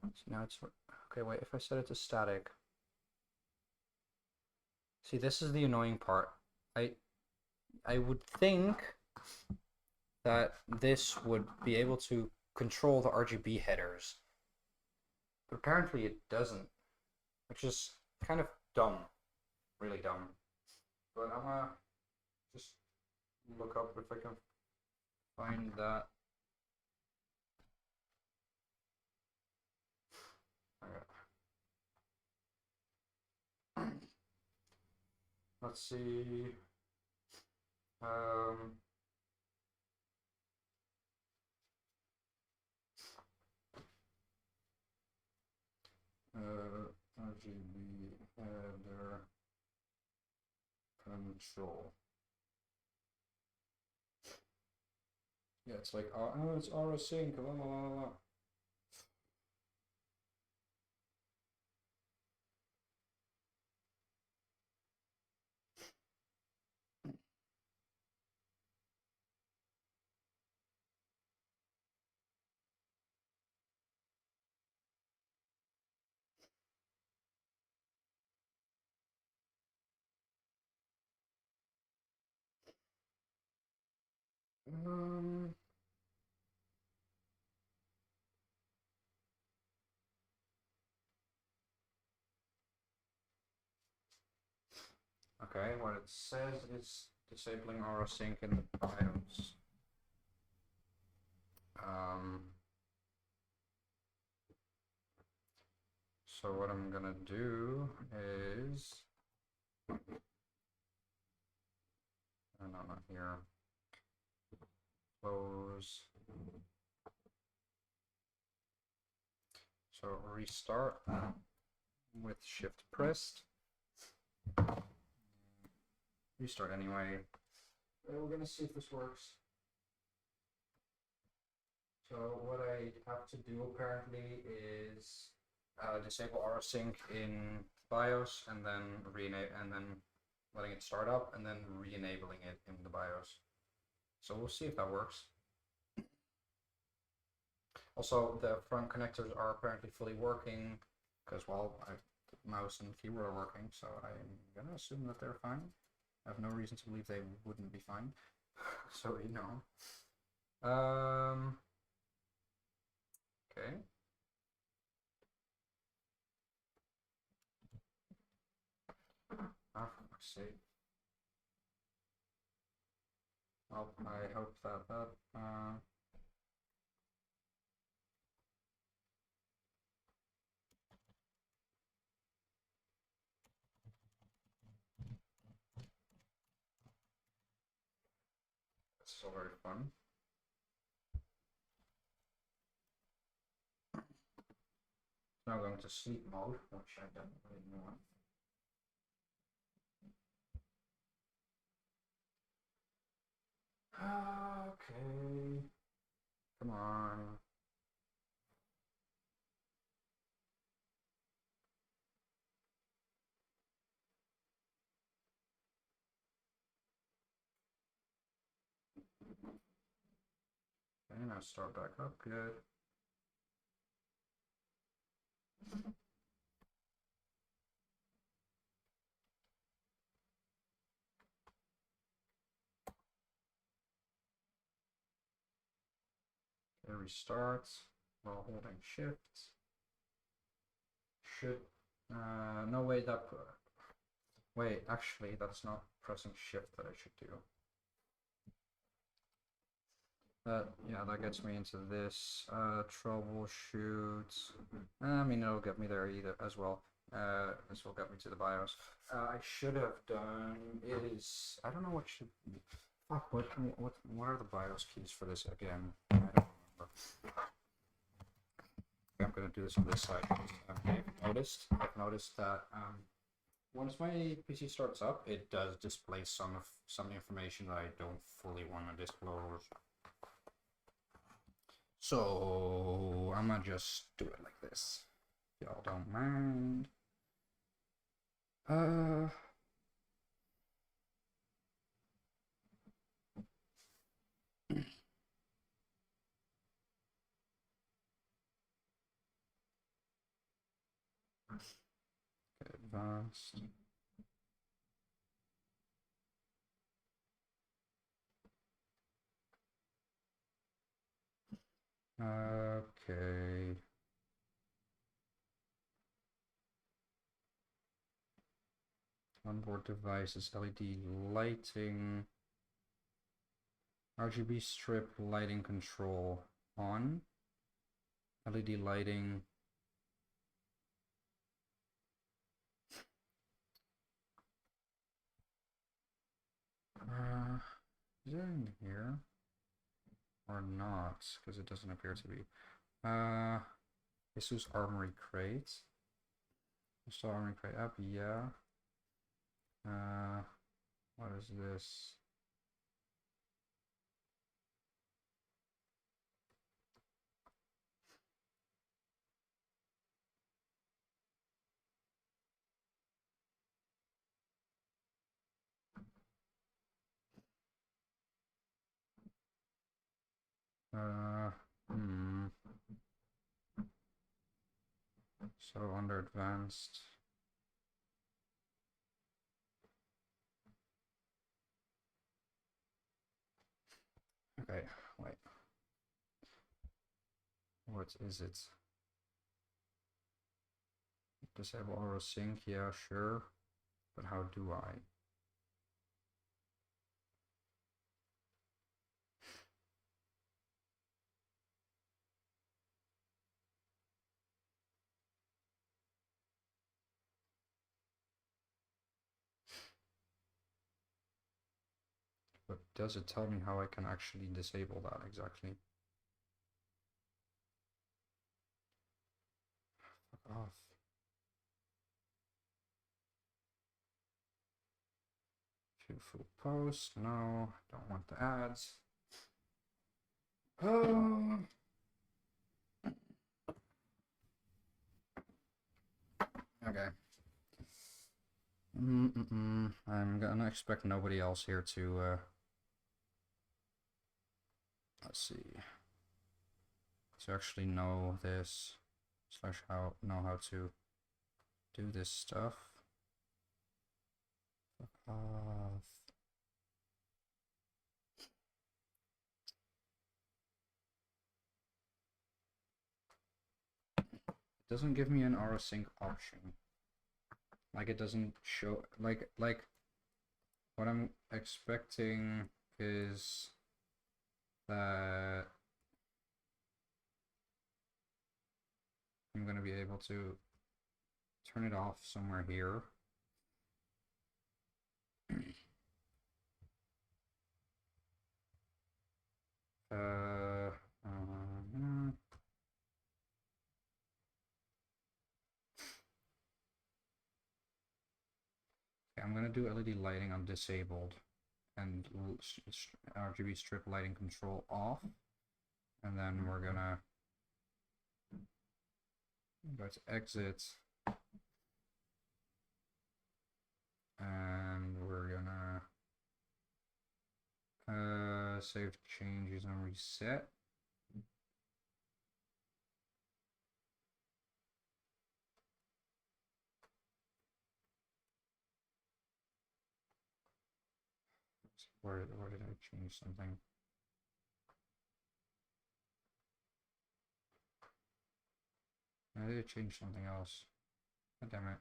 So now it's okay. Wait, if I set it to static. See, this is the annoying part. I would think that this would be able to control the RGB headers, but apparently it doesn't, which is kind of dumb, really dumb. But I'm gonna just look up if I can find that. Okay. Let's see. RGB header control. Yeah, it's like, oh, it's Aura Sync, la la la la. Okay, what it says is disabling Aura Sync in the BIOS. So what I'm gonna do is, no, not here. Close. So restart with shift pressed. Restart anyway. We're gonna see if this works. So what I have to do apparently is disable Aura Sync in BIOS and then letting it start up and then re-enabling it in the BIOS. So we'll see if that works. Also, the front connectors are apparently fully working because, well, the mouse and keyboard are working, so I'm gonna assume that they're fine. I have no reason to believe they wouldn't be fine. So you know. Okay. Ah, for fuck's sake. Well, I hope that it's so very fun. Now going to sleep mode, which I don't really want. Okay. Come on. Okay, now start back up. Good. Okay, restart while holding shift. Should no way that wait, actually that's not pressing shift that I should do. Yeah, that gets me into this troubleshoot. I mean, it'll get me there either as well. This will get me to the BIOS. I should have done is I don't know what should. Fuck, what are the BIOS keys for this again? I don't remember. I'm gonna do this on this side. I've noticed that once my PC starts up, it does display some information that I don't fully want to disclose. So I'm gonna just do it like this. Y'all don't mind. Advanced. Okay. Onboard devices, LED lighting, RGB strip lighting control on, LED lighting. Is it in here or not? Because it doesn't appear to be. Asus Armory Crate. Install Armory Crate app, yeah. What is this? Hmm. So under advanced. Okay, wait. What is it? Disable auto sync, yeah, sure. But how do I? But does it tell me how I can actually disable that exactly? Fuck off. View full post, no, don't want the ads. Okay. I'm gonna expect nobody else here to, let's see, to actually know this, slash know how to do this stuff. Fuck off. It doesn't give me an aura sync option. Like it doesn't show like what I'm expecting is that I'm gonna be able to turn it off somewhere here. Okay, I'm gonna do LED lighting on disabled, and RGB strip lighting control off, and then we're gonna go to exit, and we're gonna save changes and reset. Where did I change something? I did change something else. God damn it.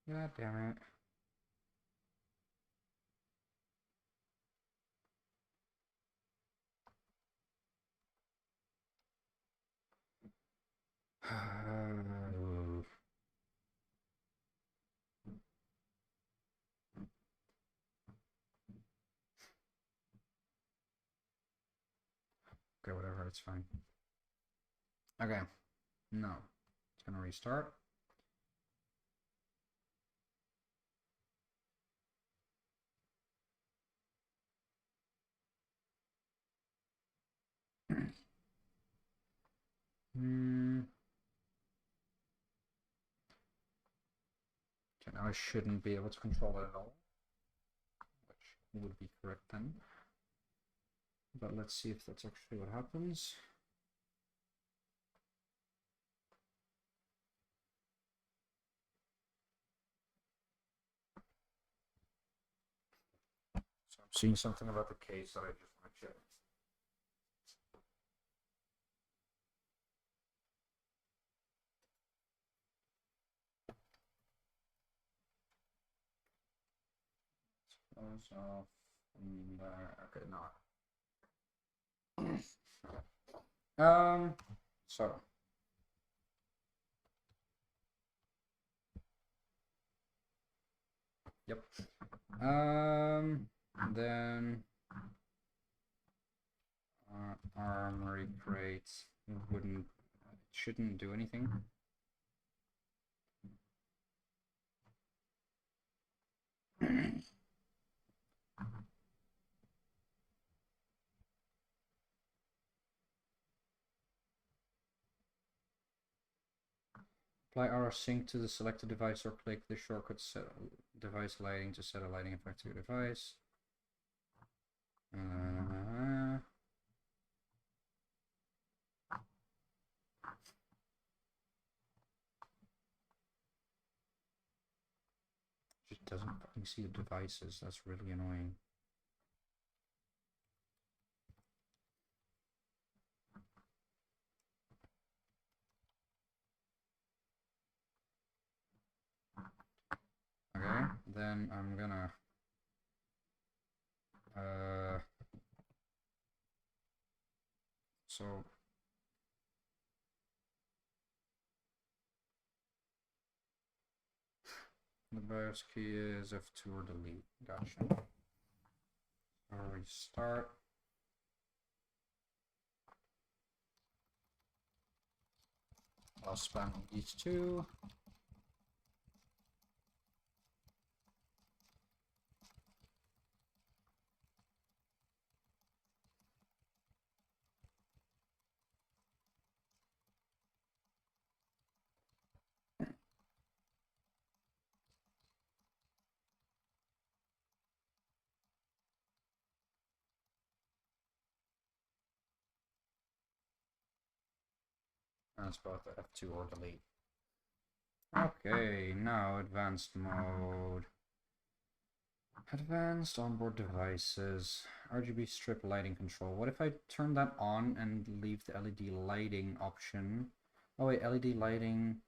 God damn it. Okay, whatever, it's fine. Okay, no. It's gonna restart. Okay, now I shouldn't be able to control it at all, which would be correct then. But let's see if that's actually what happens. So I'm seeing something about the case that I just want to check. Close off from there. Okay, no. So yep. Then armory crates shouldn't do anything. Apply RSync to the selected device or click the shortcut set device lighting to set a lighting effect to your device. Just doesn't fucking see the devices. That's really annoying. Okay, then I'm gonna so the BIOS key is F2 or delete. Gotcha. Or restart. I'll spam these two. That's both F2 or delete. Okay, now advanced mode. Advanced onboard devices. RGB strip lighting control. What if I turn that on and leave the LED lighting option? Oh wait, LED lighting.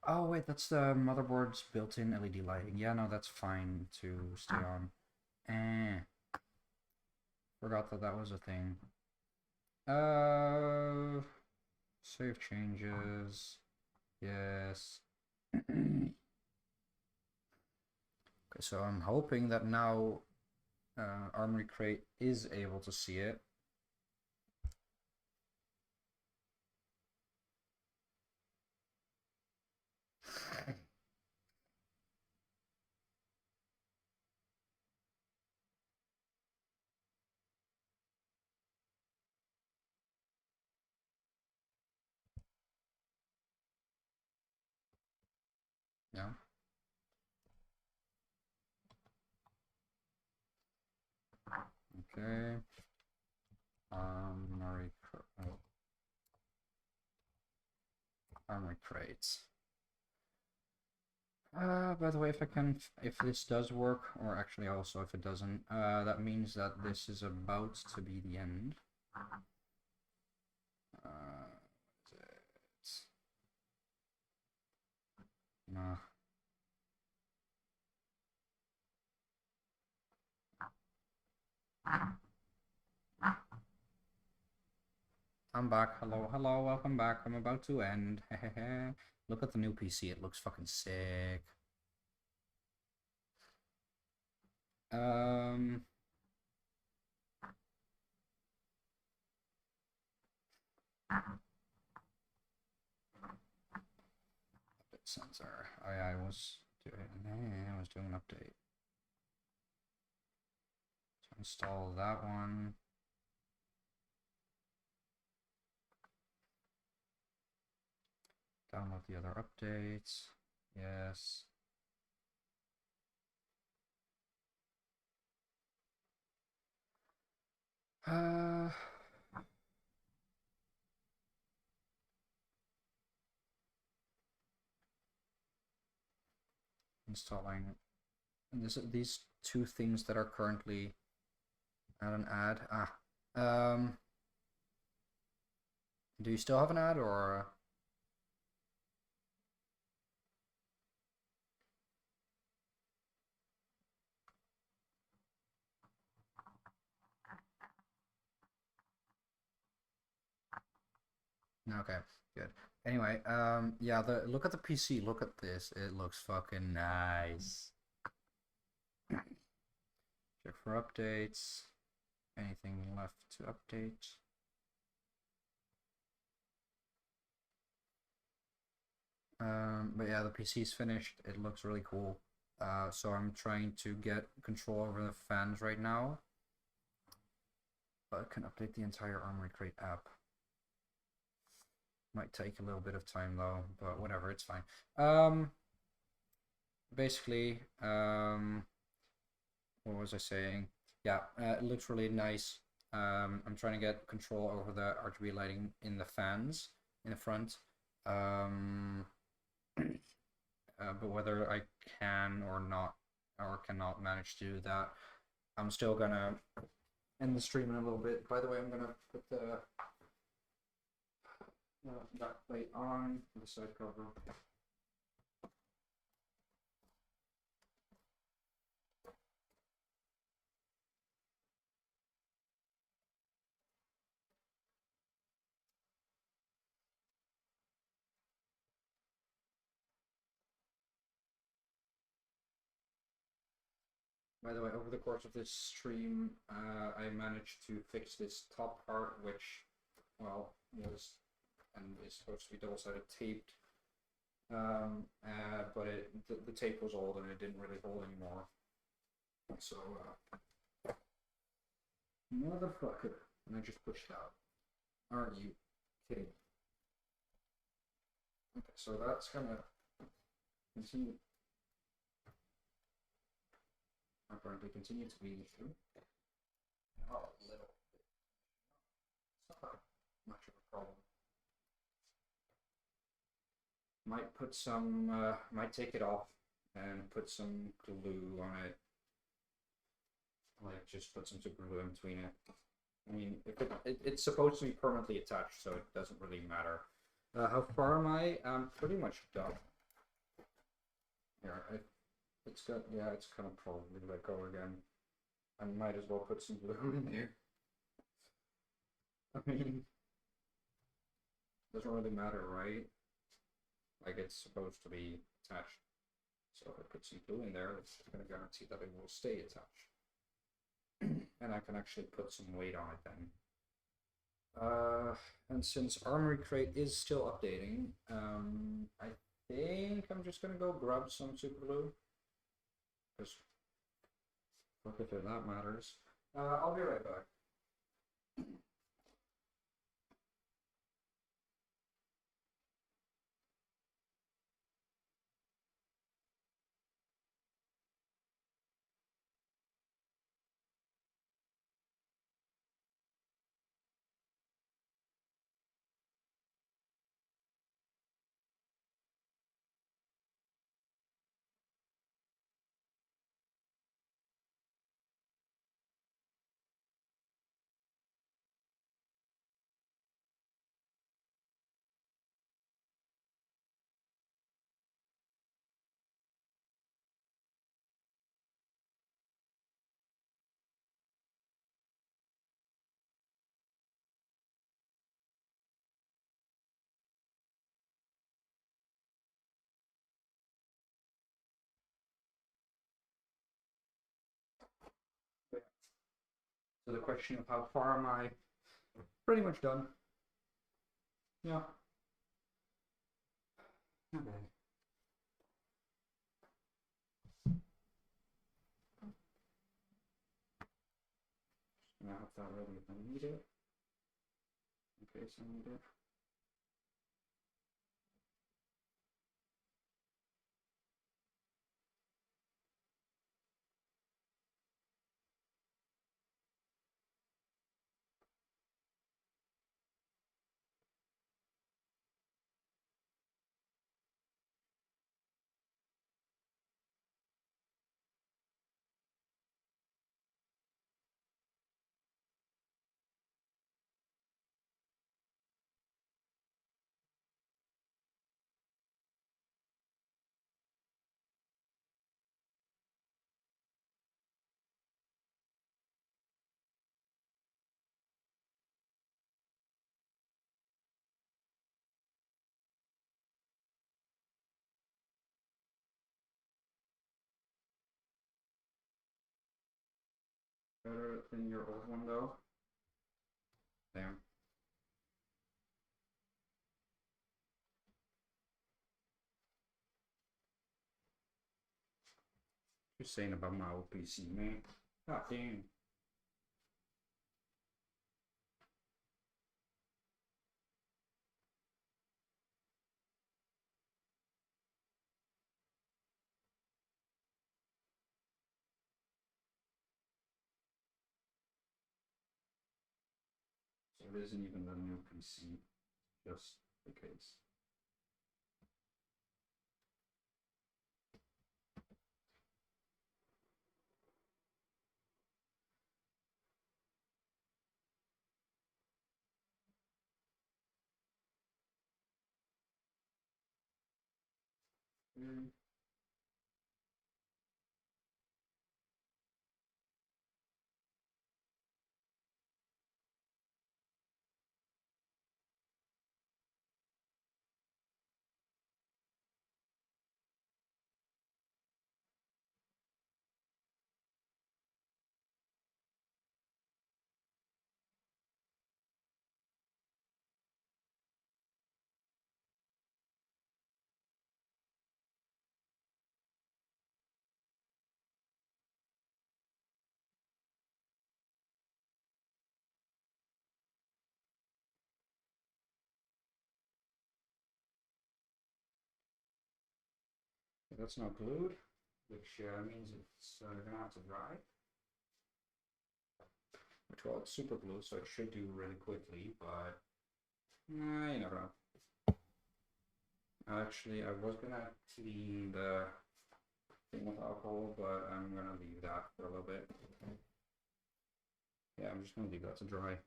Oh wait, that's the motherboard's built-in LED lighting. Yeah, no, that's fine to stay on. Forgot that that was a thing. Save changes. Yes. Okay, so I'm hoping that now Armory Crate is able to see it. Yeah. Okay. Armory crates. By the way, if this does work, or actually also if it doesn't, that means that this is about to be the end. What is it? Nah. I'm back. Hello, hello, welcome back. I'm about to end. Look at the new PC. It looks fucking sick. Update sensor. I was doing an update. So install that one. Download the other updates. Yes. Installing. And these two things that are currently at an ad. Do you still have an ad or? Okay, good. Anyway, yeah, look at the PC. Look at this. It looks fucking nice. Check for updates. Anything left to update? But yeah, the PC's finished. It looks really cool. So I'm trying to get control over the fans right now. But I can update the entire Armory Crate app. Might take a little bit of time though, but whatever, it's fine. Basically, what was I saying? Yeah, it looks really nice. I'm trying to get control over the RGB lighting in the fans in the front. But whether I can or not, or cannot manage to do that, I'm still gonna end the stream in a little bit. By the way, I'm gonna put the that plate on the side cover. By the way, over the course of this stream, I managed to fix this top part, which, well, was and is supposed to be double-sided taped. But the tape was old and it didn't really hold anymore. So, motherfucker, and I just pushed out. Aren't you kidding? Okay, so that's gonna continue. Apparently, continue to be an issue. Oh, a little bit. It's not much of a problem. Might put some, might take it off and put some glue on it. Like, just put some super glue in between it. I mean, if it's supposed to be permanently attached, so it doesn't really matter. How far am I? I'm pretty much done. Here, it's got, yeah, it's gonna probably let go again. I might as well put some glue in there. I mean, doesn't really matter, right? Like, it's supposed to be attached. So if I put some glue in there, it's gonna guarantee that it will stay attached. And I can actually put some weight on it then. And since Armory Crate is still updating, I think I'm just gonna go grab some super glue. Because look if that matters. I'll be right back. So the question of how far am I? Pretty much done. Yeah. Okay. Gonna have that ready if I need it. In case I need it. Better than your old one though. Damn. Just saying about my old PC, man. God damn. So it isn't even the new PC, just the case. Mm. That's not glued, which means it's gonna have to dry. Which, well, it's super glue, so it should do really quickly, but you never know. Actually, I was gonna clean the thing with alcohol, but I'm gonna leave that for a little bit. Yeah, I'm just gonna leave that to dry.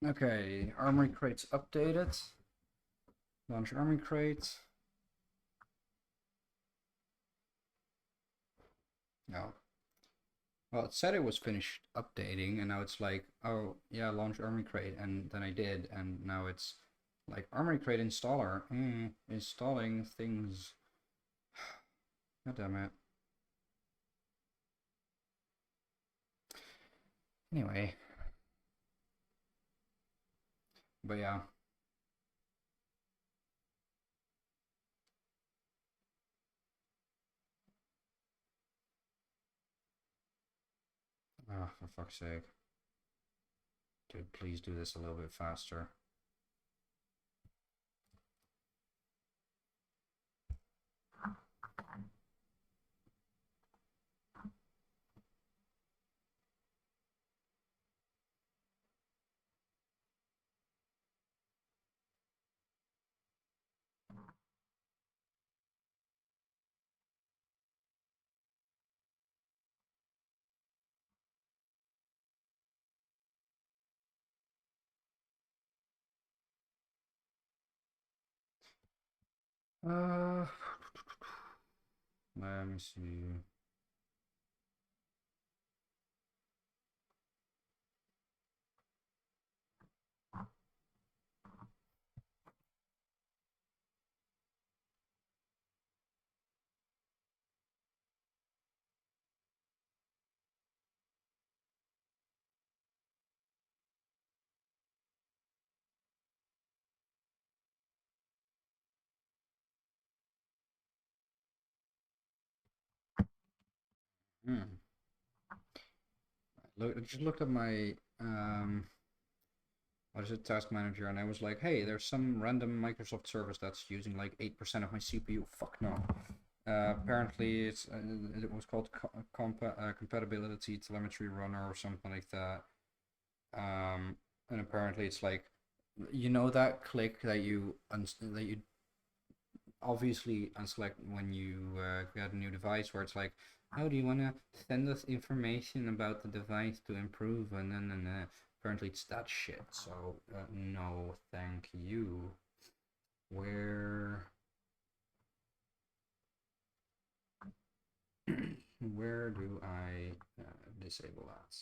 Okay, armory crates updated. Launch armory crate. No. Well, it said it was finished updating, and now it's like, oh yeah, launch armory crate, and then I did, and now it's like armory crate installer, installing things. God damn it. Anyway, but yeah. Oh, for fuck's sake. Dude, please do this a little bit faster. Uh, let me see. Look, I just looked at my what is it, task manager, and I was like, hey, there's some random Microsoft service that's using like 8% of my CPU. Fuck no. Apparently, it was called compatibility telemetry runner or something like that. And apparently it's like, you know, that click that you obviously unselect when you get a new device, where it's like, how do you want to send us information about the device to improve, and then apparently it's that shit. So no, thank you. Where where do I disable that?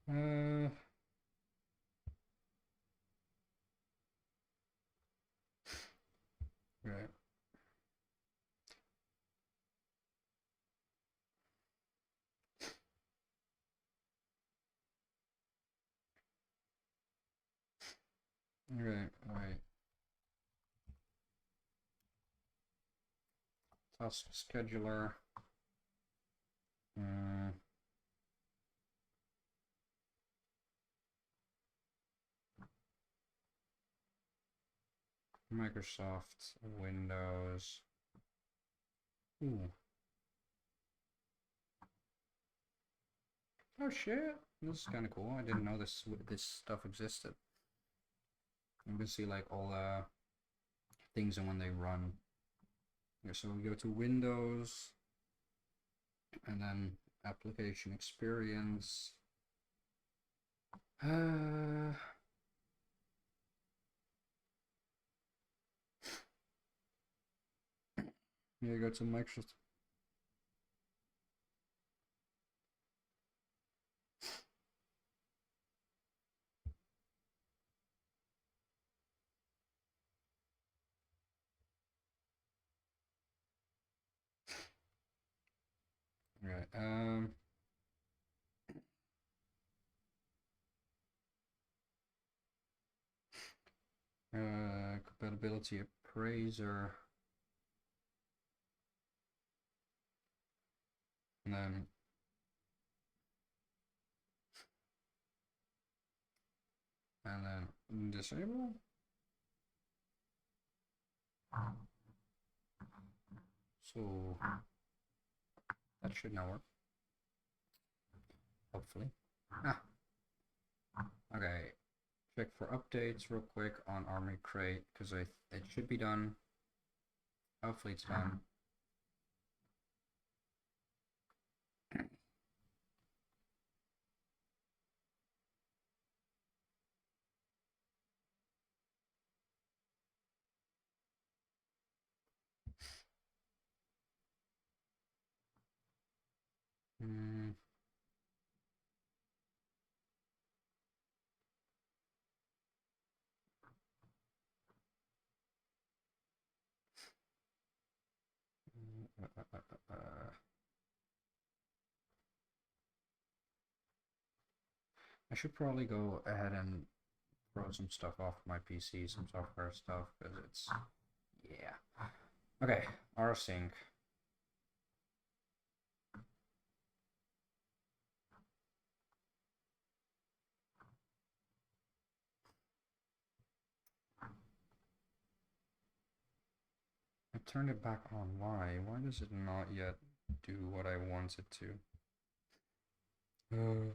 Uh, right. Right. Task scheduler. Microsoft Windows. Ooh. Oh shit! This is kind of cool. I didn't know this stuff existed. You can see like all things and when they run. Yeah, so we go to Windows, and then application experience. You go to Microsoft. Right. Compatibility appraiser. And then disable. So that should now work. Hopefully. Ah. Okay. Check for updates real quick on Armory Crate, because it should be done. Hopefully it's done. I should probably go ahead and throw some stuff off my PC, some software stuff, because it's, yeah. Okay, rsync. I turned it back on. Why? Why does it not yet do what I want it to? Hmm.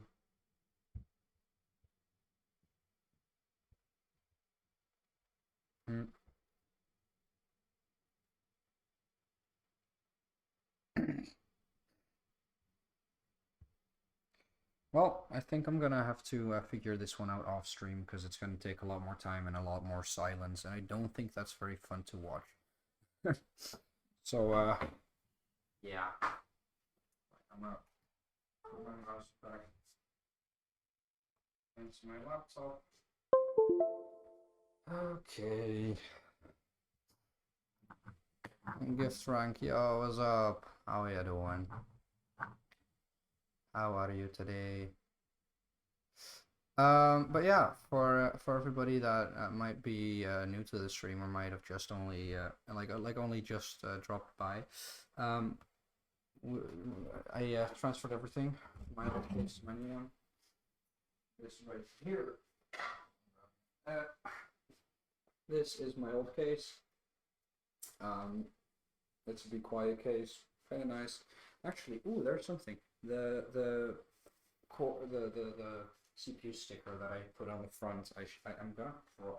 Well, I think I'm gonna have to figure this one out off stream, because it's gonna take a lot more time and a lot more silence, and I don't think that's very fun to watch. So, yeah. I'm gonna go back. Into my laptop. Okay. Gift rank, yo, what's up? How are you doing? How are you today? But yeah, for everybody that might be new to the stream or might have just only only just dropped by, um, I transferred everything. My old case, my new one. This right here. Uh, this is my old case. It's a Be Quiet case. Kind of nice. Actually, ooh, there's something. The core the CPU sticker that I put on the front. I'm gonna draw.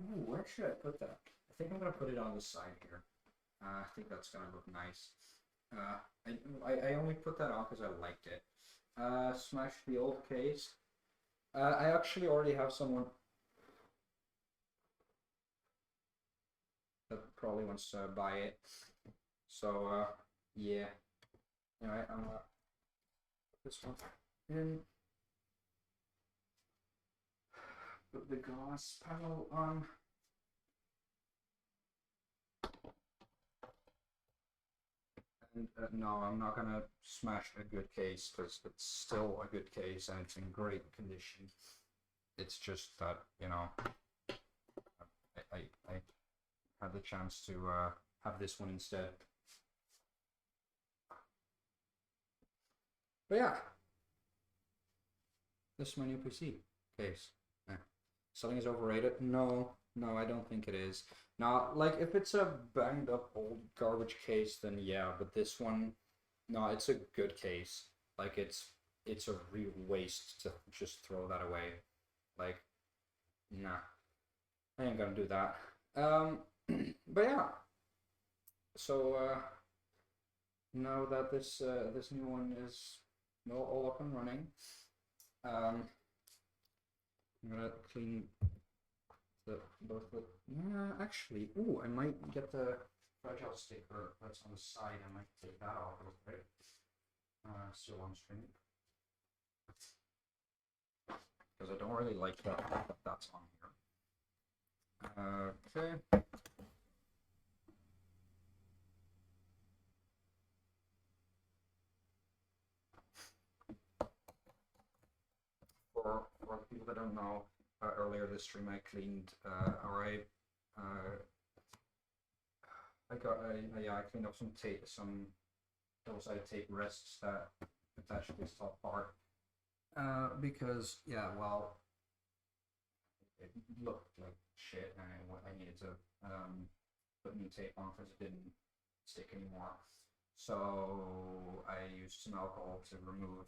Ooh, where should I put that? I think I'm gonna put it on the side here. I think that's gonna look nice. I only put that on because I liked it. Smash the old case. I actually already have someone that probably wants to buy it. So yeah. Anyway, I'm gonna put this one in. Put the glass panel on. And no, I'm not gonna smash a good case because it's still a good case and it's in great condition. It's just that, you know, I had the chance to have this one instead. But yeah, this is my new PC case. Yeah. Something is overrated? No, I don't think it is. Now, like, if it's a banged up old garbage case, then yeah, but this one, no, it's a good case. Like, it's a real waste to just throw that away. Like, nah, I ain't gonna do that. But yeah, so now that this new one is all up and running, I'm gonna clean both the. Yeah, actually, ooh, I might get the fragile sticker that's on the side. I might take that off real quick. Still on stream because I don't really like that that's on here. Okay. For people that don't know, earlier this stream I cleaned or I cleaned up some tape, some double-sided tape rests that potentially still apart. Because yeah, well, it looked like shit, and I needed to put new tape on because it didn't stick anymore. So I used some alcohol to remove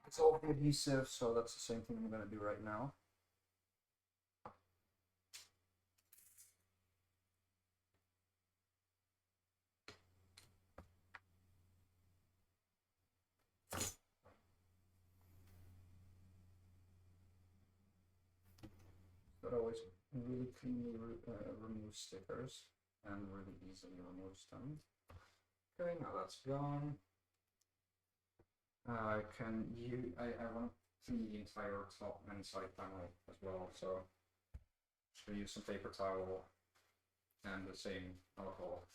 dissolve the adhesive. So that's the same thing I'm gonna do right now. But always really cleanly remove stickers and really easily removes them. Okay, now that's gone. I want to clean the entire top and side panel as well, so just gonna use some paper towel and the same alcohol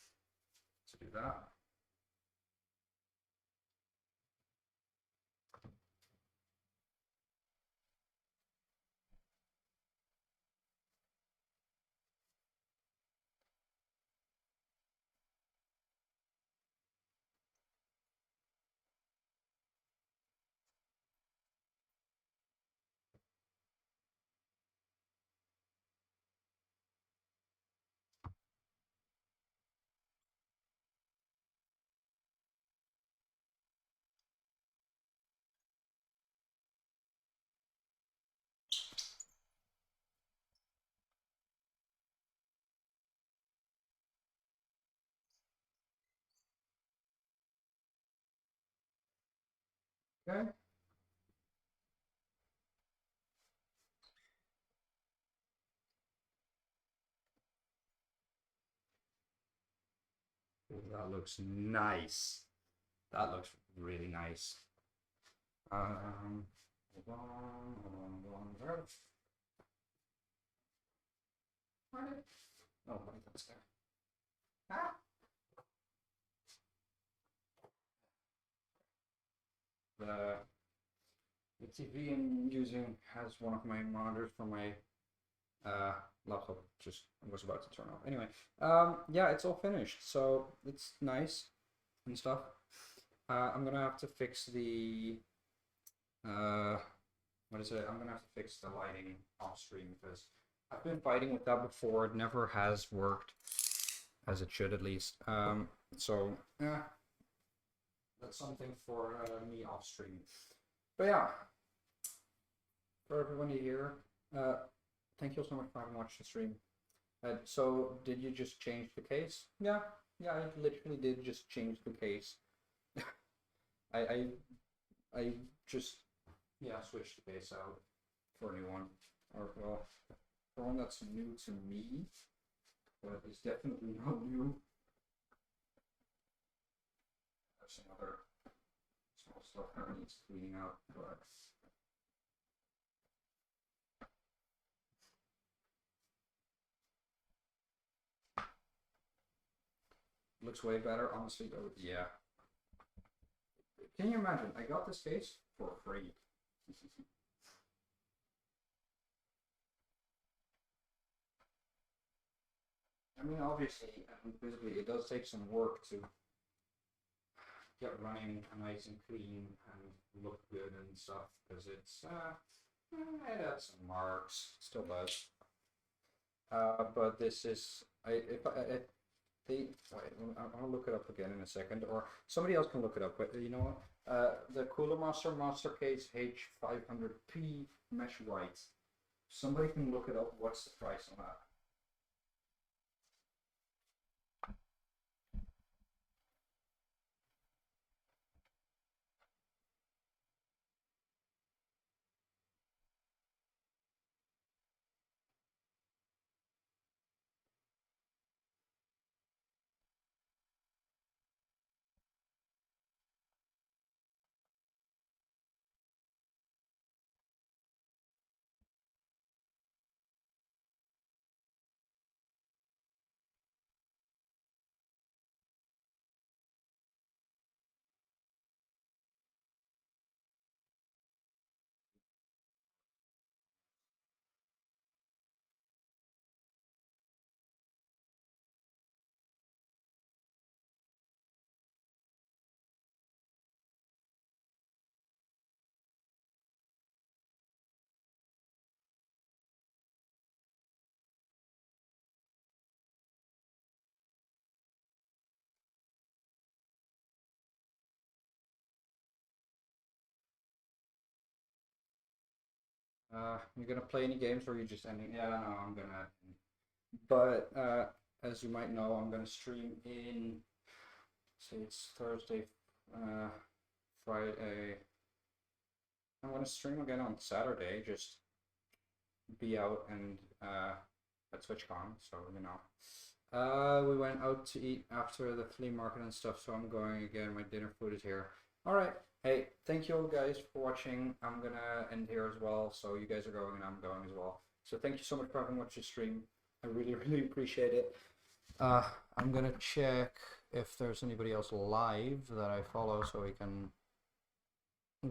to do that. Okay. Ooh, that looks nice. That looks really nice. Hold on. Find it? Oh, wait, that's there. Ah! The TV I'm using has one of my monitors from my laptop just was about to turn off. Anyway, yeah, it's all finished, so it's nice and stuff. I'm gonna have to fix the what is it? I'm gonna have to fix the lighting off stream because I've been fighting with that before. It never has worked as it should, at least. So yeah, that's something for me off stream. But yeah, for everybody here, thank you so much for having watched the stream. So did you just change the case? Yeah, I literally did just change the case. I just switched the case out for a new one, or well, for one that's new to me, but it's definitely not new. There's some other small stuff that needs cleaning out, but looks way better, honestly. Though, yeah. Can you imagine? I got this case for free. I mean, obviously, and visibly, it does take some work to get running nice and clean and look good and stuff, because it's it had some marks, still does. But this is wait, I'll look it up again in a second, or somebody else can look it up. But you know what? The Cooler Master Case H500P mesh white. Somebody can look it up. What's the price on that? You gonna play any games or are you just ending? Yeah, no, I'm gonna. But as you might know, I'm gonna stream in. Say it's Thursday, Friday. I'm gonna stream again on Saturday. Just be out and at TwitchCon. So you know, we went out to eat after the flea market and stuff. So I'm going again. My dinner food is here. All right. Hey, thank you all guys for watching. I'm gonna end here as well. So you guys are going and I'm going as well. So thank you so much for having watched the stream. I really, really appreciate it. I'm gonna check if there's anybody else live that I follow so we can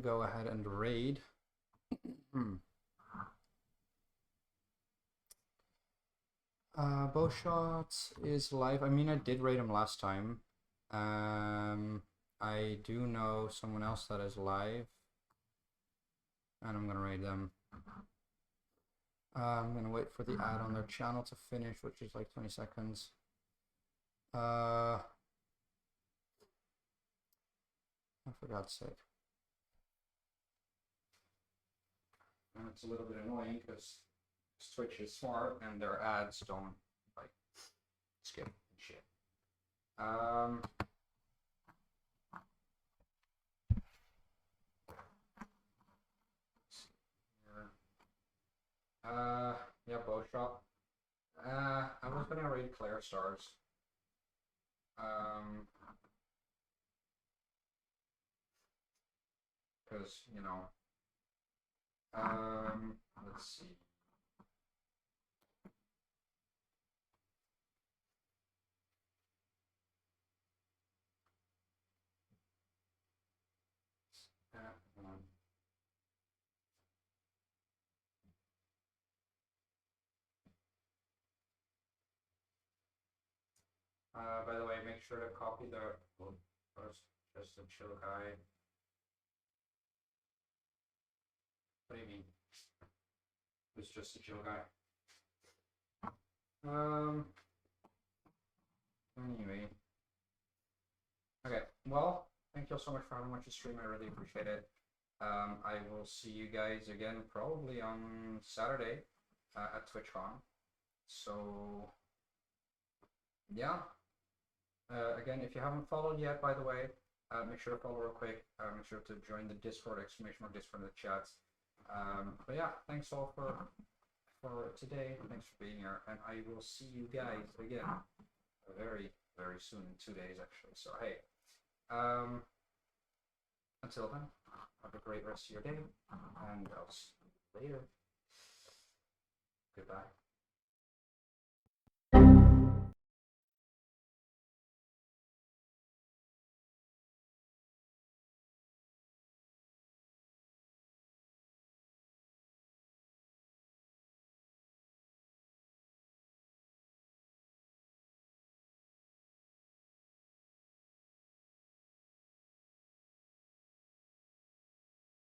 go ahead and raid. Bowshot is live. I mean, I did raid him last time. I do know someone else that is live, and I'm gonna raid them. I'm gonna wait for the ad on their channel to finish, which is like 20 seconds. For God's sake. And it's a little bit annoying because Twitch is smart and their ads don't like skip and shit. Yeah, Bowshot. I was gonna raid Claire Stars. Because, you know, let's see. By the way, make sure to copy the. Just a chill guy. What do you mean? It's just a chill guy. Anyway. Okay. Well, thank you all so much for having watched the stream. I really appreciate it. I will see you guys again probably on Saturday at TwitchCon. So yeah. Again, if you haven't followed yet, by the way, make sure to follow real quick. Make sure to join the Discord, exclamation mark Discord in the chats. But yeah, thanks all for today. Thanks for being here, and I will see you guys again very, very soon, in 2 days actually. So hey, until then, have a great rest of your day, and I'll see you later. Goodbye.